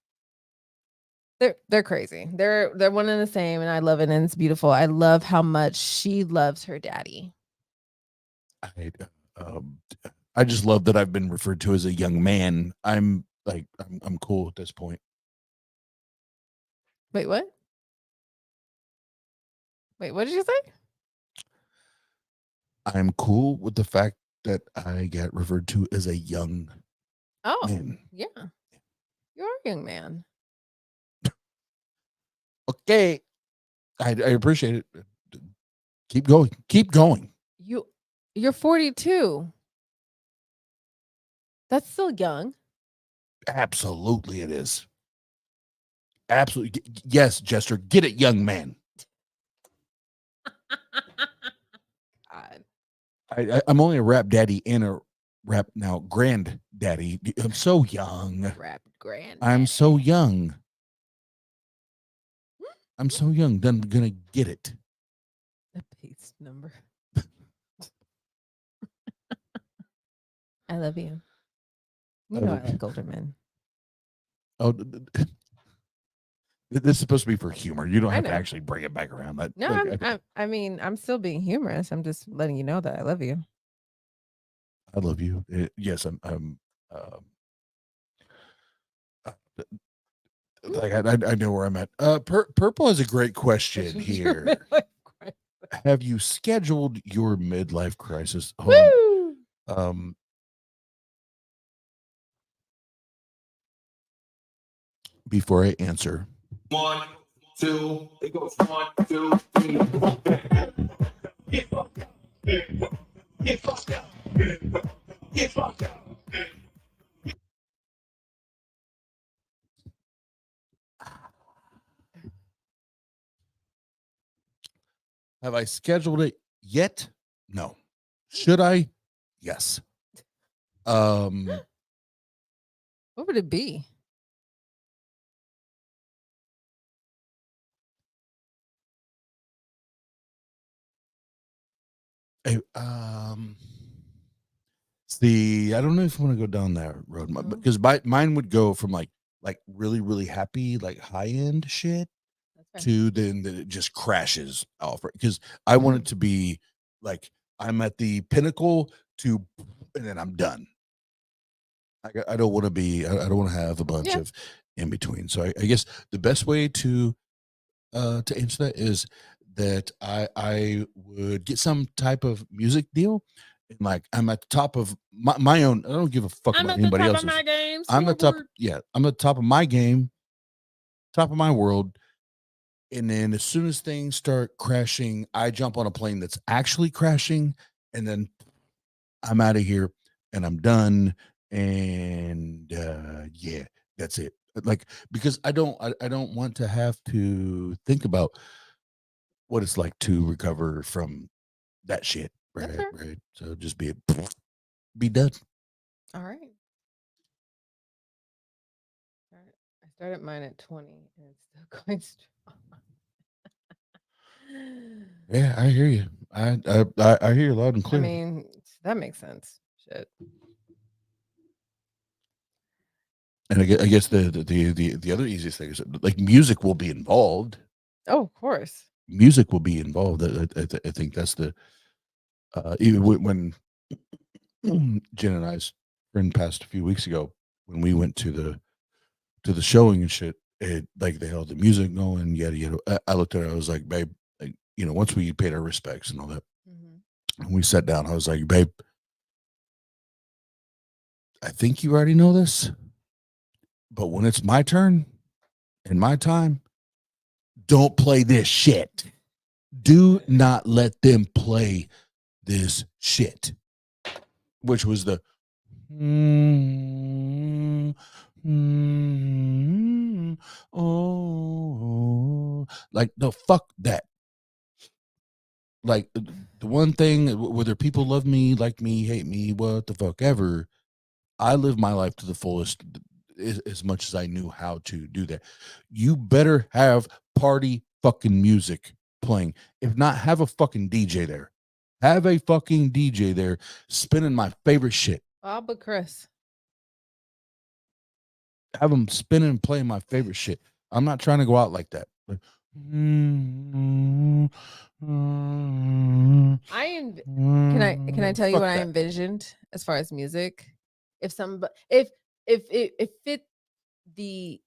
they're crazy. They're one and the same, and I love it, and it's beautiful. I love how much she loves her daddy. I just love that I've been referred to as a young man. I'm cool at this point. Wait, what? Wait, what did you say? I'm cool with the fact that I get referred to as a young man. Yeah. You're a young man. Okay. I appreciate it. Keep going. You're 42. That's still young. Absolutely it is. Absolutely. Yes, Jester. Get it, young man. God. I'm only a rap daddy and a rap now granddaddy. I'm so young. Rap granddaddy. I'm so young. I'm so young. Then gonna get it. The base number. I love you. You know I like older men. Oh, this is supposed to be for humor. You don't have to know. actually bring it back around. No, I mean, I'm still being humorous. I'm just letting you know that I love you. I love you. Yes, I'm Like I know where I'm at. Purple is a great question here. Have you scheduled your midlife crisis? Hold Woo! on. Before I answer, 1, 2, it goes 1, 2, 3, 4, get fucked up, get fucked up, get fucked up. have I scheduled it yet? No. Should I? Yes. What would it be? See, I don't know if I want to go down that road because mine would go from like really really happy like high end shit to then it just crashes off because I want it to be like I'm at the pinnacle to and then I'm done. I don't want to be I don't want to have a bunch of in between. So I guess the best way to answer that is that I would get some type of music deal. And like I'm at the top of my own. I don't give a fuck I'm about at the anybody top else's. of my game. I'm at top. Scoreboard. Yeah, I'm at the top of my game, top of my world. And then as soon as things start crashing, I jump on a plane that's actually crashing, and then I'm out of here and I'm done. And yeah, that's it. Like because I don't want to have to think about what it's like to recover from that shit. Right, right. So just be done. All right. I started mine at 20 and it's still going strong. Yeah, I hear you. I hear you loud and I clear. mean, that makes sense. Shit. And I guess the other easiest thing is like music will be involved. Oh, of course. Music will be involved. I think that's the even when Jen and I's friend passed a few weeks ago when we went to the showing and shit. It like they had the music going, yada yada. I looked at her. I was like, babe, like, once we paid our respects and all that, and we sat down, I was like, babe, I think you already know this, but when it's my turn and my time, don't play this shit. Do not let them play this shit. Which was the oh, like no, fuck that. Like the one thing, whether people love me, like me, hate me, what the fuck ever, I live my life to the fullest as much as I knew how to do that. You better have party fucking music playing. If not, have a fucking DJ there. Have a fucking DJ there spinning my favorite shit. Bob but Chris. Have them spinning and playing my favorite shit. I'm not trying to go out like that. Like, Can I tell you fuck what I that. envisioned as far as music? If it fit the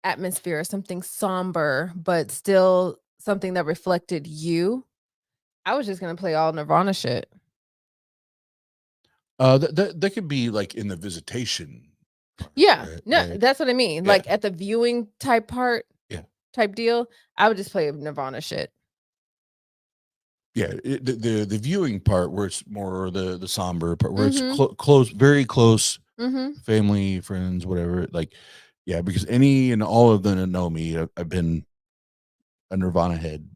atmosphere, something somber but still something that reflected you, I was just gonna play all Nirvana shit. That could be like in the visitation. Yeah, Right, no, right. that's what I mean. Yeah. Like at the viewing type part, Yeah. type deal, I would just play Nirvana shit. Yeah, the viewing part where it's more the somber part where it's Mhm. close, very close, Mhm. family, friends, whatever. Like, yeah, because any and all of them that know me, I've been a Nirvana head,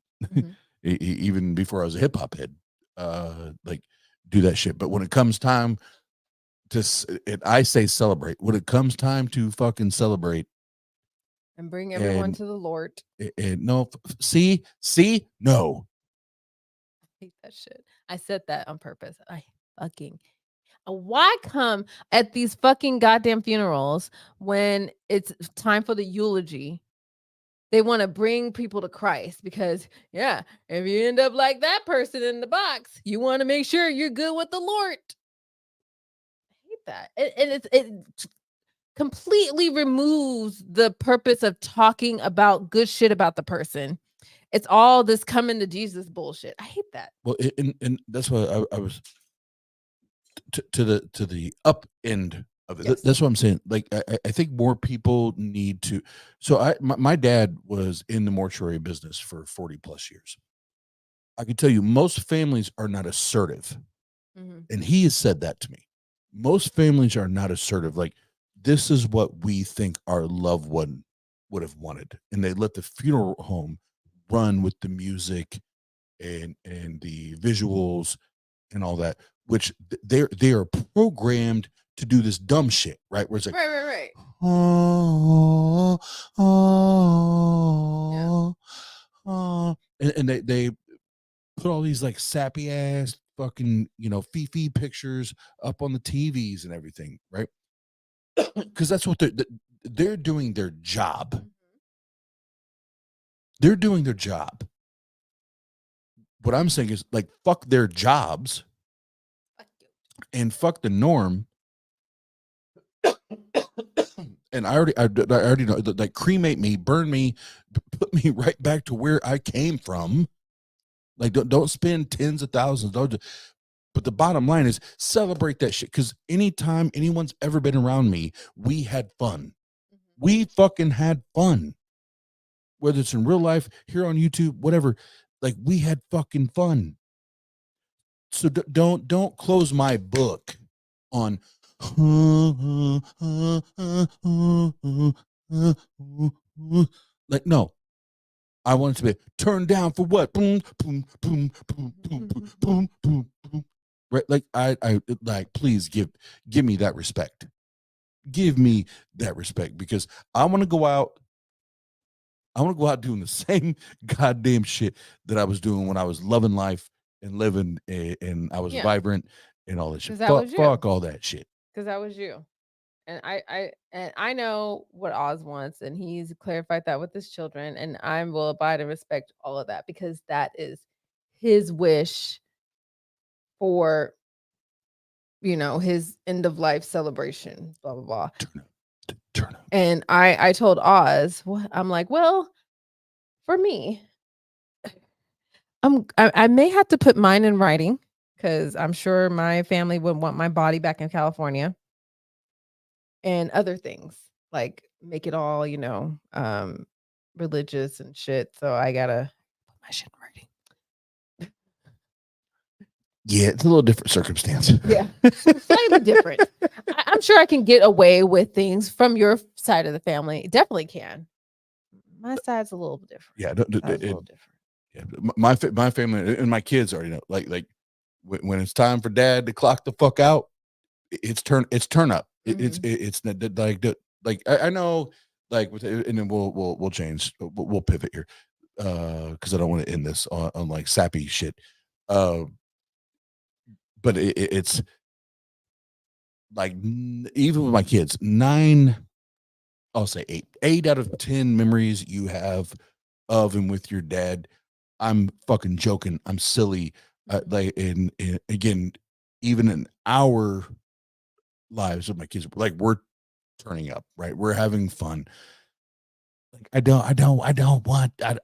even before I was a hip hop head. Like, do that shit. But when it comes time to, I say celebrate. When it comes time to fucking celebrate, And bring everyone and to the Lord. no, see, no. I hate that shit. I said that on purpose. I fucking why come at these fucking goddamn funerals when it's time for the eulogy? They want to bring people to Christ because, yeah, if you end up like that person in the box, you want to make sure you're good with the Lord. I hate that. And completely removes the purpose of talking about good shit about the person. It's all this coming to Jesus bullshit. I hate that. Well, and that's why I was to the up end of it. Yes. That's what I'm saying. Like I think more people need to. So my dad was in the mortuary business for 40 plus years. I can tell you most families are not assertive. And he has said that to me. Most families are not assertive. Like, this is what we think our loved one would have wanted. And they let the funeral home run with the music and the visuals and all that, which they are programmed to do this dumb shit, right? Where it's like, Right. oh, oh, oh. And they put all these like sappy ass fucking, Fifi pictures up on the TVs and everything, right? Because that's what they're doing their job. They're doing their job. What I'm saying is, like, fuck their jobs and fuck the norm. And I already know, like, cremate me, burn me, put me right back to where I came from. Like, don't spend tens of thousands of dollars. But the bottom line is celebrate that shit. Because anytime anyone's ever been around me, we had fun. We fucking had fun. Whether it's in real life, here on YouTube, whatever. Like, we had fucking fun. So don't close my book on like, no. I want it to be turned down for what? Boom, boom, boom, boom, boom, boom, boom, boom, boom. Right? Like, I like, please give me that respect. Give me that respect, because I want to go out. I want to go out doing the same goddamn shit that I was doing when I was loving life and living, and I was vibrant and all that shit. Fuck all that shit. Because that was you. And I know what Oz wants, and he's clarified that with his children, and I will abide and respect all of that, because that is his wish for, his end of life celebration, blah blah blah. Turn up. And I told Oz, I'm like, well, for me, I may have to put mine in writing, because I'm sure my family would want my body back in California. And other things, like make it all, religious and shit. So I gotta put my shit in writing. Yeah, it's a little different circumstance. Yeah, slightly different. I'm sure I can get away with things from your side of the family. Definitely can. My side's a little different. Yeah, yeah. My family and my kids already know. Like when it's time for dad to clock the fuck out, it's turn up. It's not like I know, like, and then we'll change. We'll pivot here, because I don't want to end this on like sappy shit. But it's like, even with my kids, 9, I'll say 8 out of 10 memories you have of and with your dad. I'm fucking joking. I'm silly. Like, and again, even in our lives of my kids, like, we're turning up, right? We're having fun. Like, I don't want that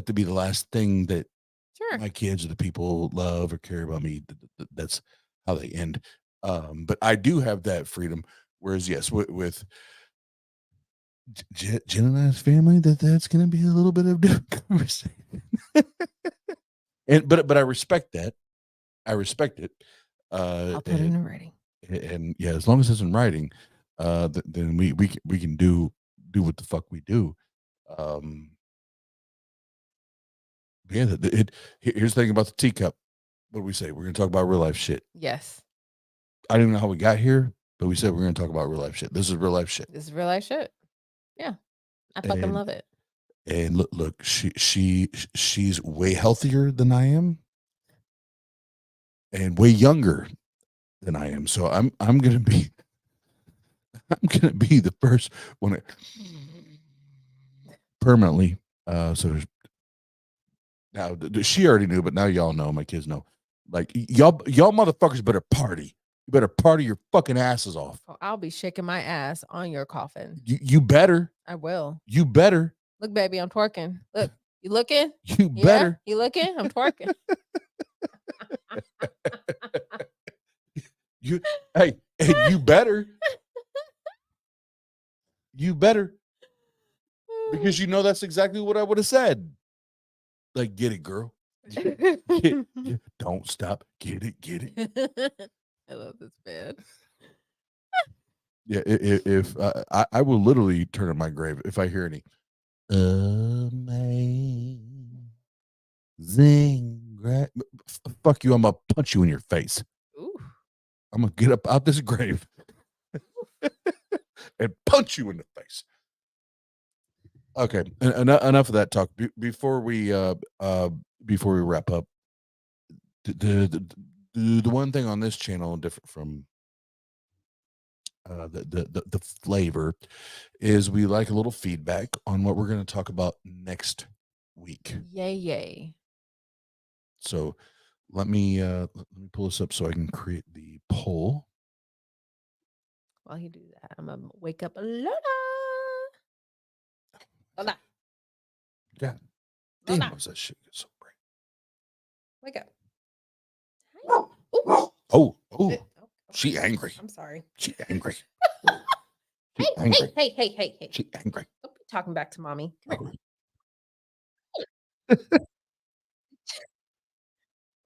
to be the last thing that my kids or the people love or care about me. That's how they end. But I do have that freedom. Whereas, yes, with Jen and I's family, that's going to be a little bit of different conversation. But I respect that. I respect it. I'll put it in writing. And yeah, as long as it's in writing, then we can do what the fuck we do. Yeah, here's the thing about the teacup. What do we say? We're gonna talk about real life shit. Yes. I don't even know how we got here, but we said we're gonna talk about real life shit. This is real life shit. This is real life shit. Yeah, I fucking love it. And look, she's way healthier than I am, and way younger than I am. So I'm gonna be the first one permanently. So now she already knew, but now y'all know. My kids know. Like, y'all motherfuckers better party. You better party your fucking asses off. Oh, I'll be shaking my ass on your coffin. You better. I will. You better. Look, baby, I'm twerking. Look, you looking? You Yeah? better. You looking? I'm twerking. Hey, you better. You better. Because you know that's exactly what I would have said. Like, get it, girl. Don't stop. Get it. I love this man. Yeah, if I will literally turn in my grave if I hear any amazing. Fuck you! I'm gonna punch you in your face. Ooh. I'm gonna get up out this grave and punch you in the face. Okay, enough of that talk. Before we wrap up, the one thing on this channel different from the flavor is we like a little feedback on what we're going to talk about next week. Yay. So let me pull this up so I can create the poll. While he do that, I'm gonna wake up Lola. Lola. God damn, was that shit so bright? Wake up. Ooh. Oh, she angry. I'm sorry. She angry. Hey, angry. hey. She angry. Don't be talking back to mommy. Come on.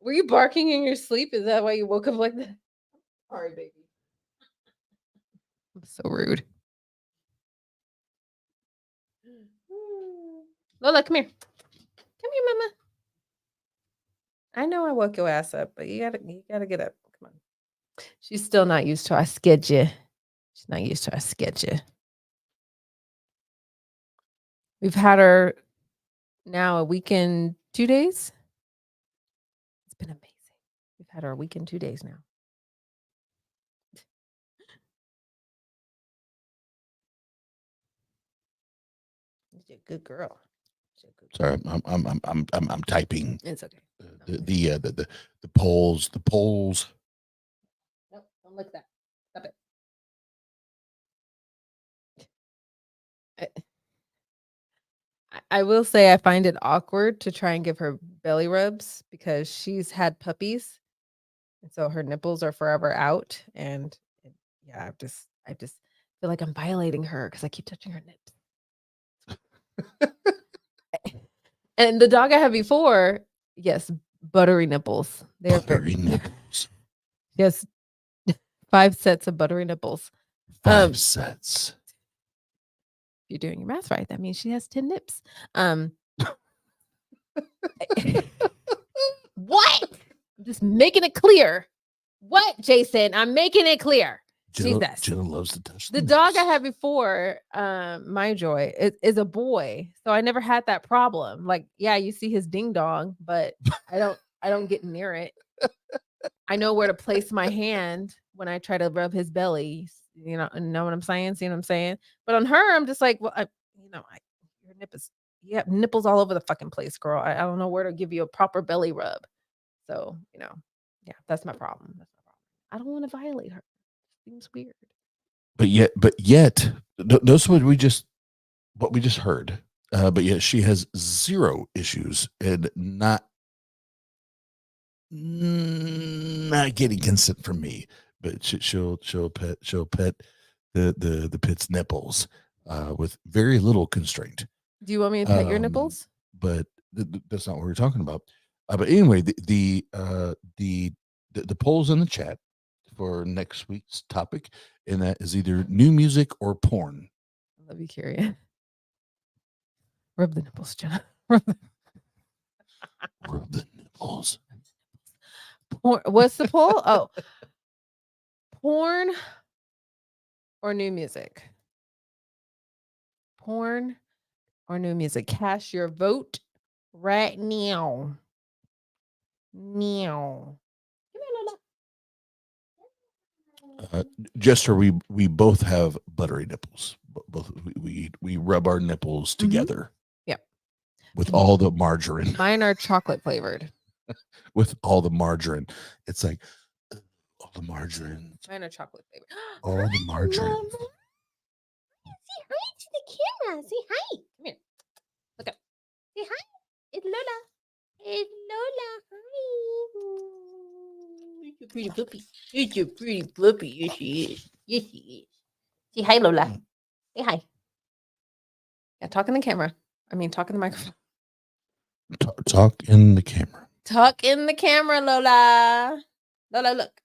Were you barking in your sleep? Is that why you woke up like that? Sorry, baby. I'm so rude. Lola, come here. Come here, mama. I know I woke your ass up, but you gotta get up. Come on. She's still not used to our schedule. She's not used to our schedule. We've had her now a week and 2 days. It's been amazing. We've had her a week and 2 days now. She's a good girl. Sorry, I'm typing. It's okay. The polls. Nope, don't look at that. Stop it. I will say I find it awkward to try and give her belly rubs because she's had puppies, and so her nipples are forever out. And yeah, I just feel like I'm violating her because I keep touching her nips. And the dog I had before, yes, buttery nipples. They're buttery nipples. Yes, 5 sets of buttery nipples. 5 sets. If you're doing your math right, that means she has 10 nips. What? I'm just making it clear. What, Jason? I'm making it clear. Jill loves to touch the dog I had before, my joy, is a boy, so I never had that problem. Like, yeah, you see his ding dong, but I don't get near it. I know where to place my hand when I try to rub his belly. You know what I'm saying? See what I'm saying? But on her, I'm just like, well, your nipples, you have nipples all over the fucking place, girl. I don't know where to give you a proper belly rub. So, yeah, that's my problem. I don't want to violate her. Seems weird. But yet, that's what we just heard. But yet she has 0 issues and not getting consent from me. But she'll pet the pit's nipples with very little constraint. Do you want me to pet your nipples? But that's not what we're talking about. But anyway, the polls in the chat for next week's topic, and that is either new music or porn. I love you, curious. Rub the nipples, Jenna. Rub the nipples. Porn. What's the poll? Oh, porn or new music? Porn or new music? Cast your vote right now. Jester, we both have buttery nipples. Both we rub our nipples together. Yep. With all the margarine. Mine are chocolate flavored. With all the margarine, it's like, All the margarine. Mine are chocolate flavor. All the margarine. Mama. Say hi to the camera. Say hi. Come here. Look up. Say hi. It's Lola. It's Lola. Hi. It's a pretty puppy. It's a pretty puppy. Yes, she is. Yes, she is. Say hi, Lola. Say hi. Yeah, talk in the camera. I mean, talk in the microphone. Talk in the camera. Talk in the camera, Lola. Lola, look.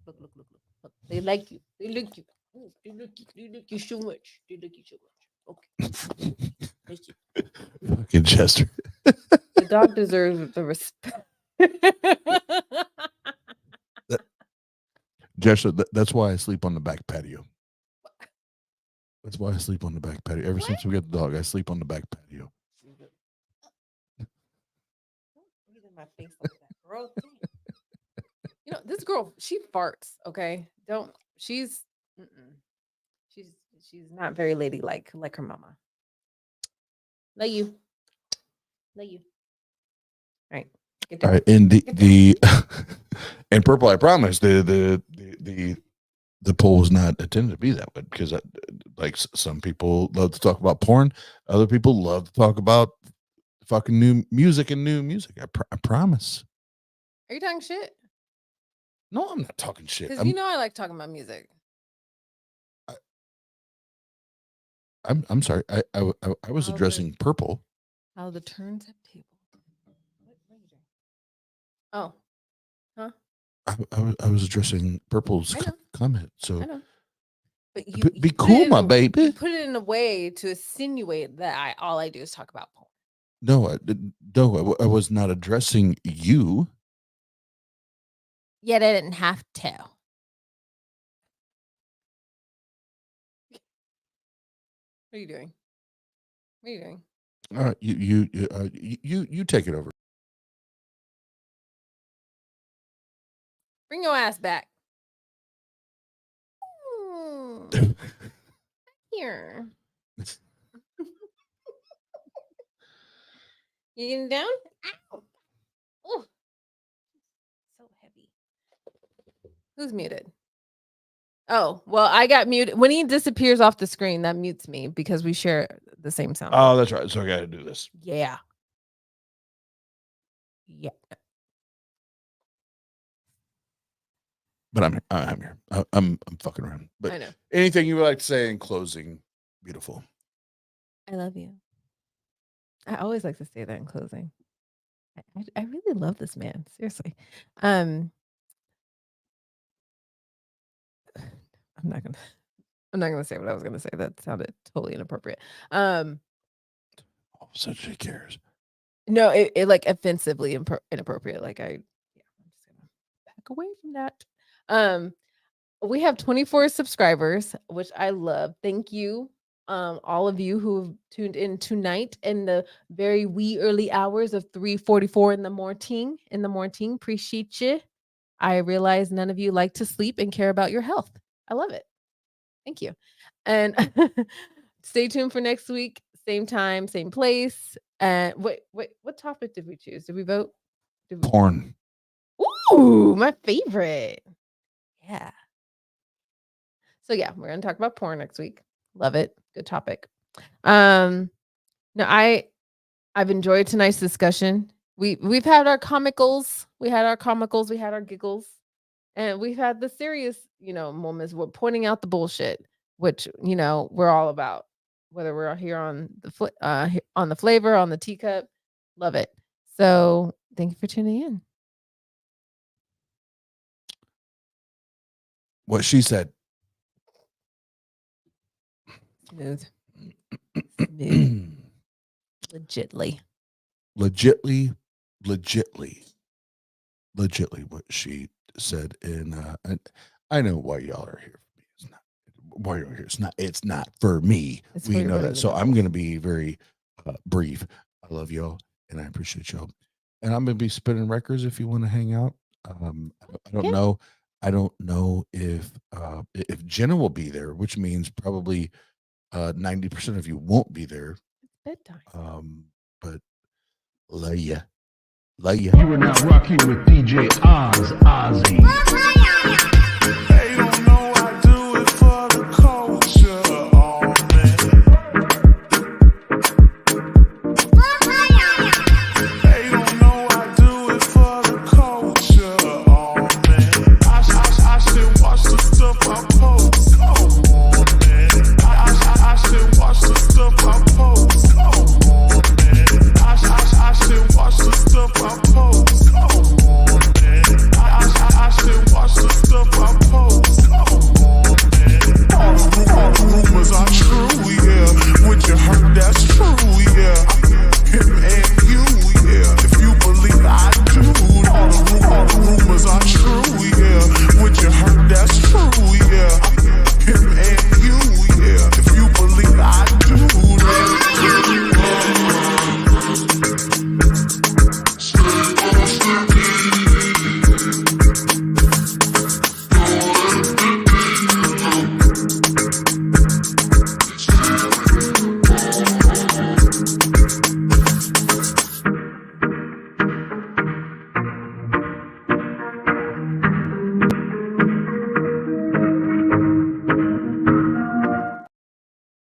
Look. They like you. They like you. Oh, they like you. They like you so much. They like you so much. Okay. Listen. Fucking Chester. The dog deserves the respect. Chester, that's why I sleep on the back patio. That's why I sleep on the back patio. Ever since we got the dog, I sleep on the back patio. Breathe in my face like that, girl. You know, this girl, she farts, okay? She's not very ladylike like her mama. Love you. All right. Get All down. right, and the and Purple, I promise the poll was not intended to be that way, because like some people love to talk about porn, other people love to talk about fucking new music. I promise. Are you talking shit? No, I'm not talking shit. Because you know I like talking about music. I'm sorry. I was addressing Purple. How the turns have tabled. What are you doing? Oh. Huh? I was addressing Purple's comment. So I know. But be cool, my baby. You put it in a way to insinuate that all I do is talk about porn. No, I was not addressing you. Yet I didn't have to. What are you doing? All right, you take it over. Bring your ass back. Here. You getting down? Ow. Oh. So heavy. Who's muted? Oh, well, I got muted. When he disappears off the screen, that mutes me because we share the same sound. Oh, that's right. So I got to do this. Yeah. But I'm here. I'm fucking around. But I know. Anything you would like to say in closing? Beautiful. I love you. I always like to say that in closing. I really love this man. Seriously. I'm not gonna say what I was gonna say. That sounded totally inappropriate. Oh, so she cares. No, it like offensively inappropriate. Like I'm just gonna back away from that. We have 24 subscribers, which I love. Thank you. All of you who've tuned in tonight in the very wee early hours of 3:44 in the morning. Appreciate you. I realize none of you like to sleep and care about your health. I love it. Thank you. And stay tuned for next week. Same time, same place. And wait, what topic did we choose? Did we vote? Porn. Ooh, my favorite. Yeah. So yeah, we're gonna talk about porn next week. Love it. Good topic. No, I've enjoyed tonight's discussion. We've had our comicals, we had our giggles, and we've had the serious, moments. We're pointing out the bullshit, which we're all about. Whether we're here on the flavor, on the teacup, love it. So thank you for tuning in. What she said. Smooth. Legitly what she said. And I know why y'all are here. It's not why you're here. It's not for me. We know that. So I'm going to be very brief. I love y'all and I appreciate y'all. And I'm going to be spinning records if you want to hang out. I don't know. I don't know if Jenna will be there, which means probably 90% of you won't be there. It's bedtime. But love ya. You are now rocking with DJ Ozzy.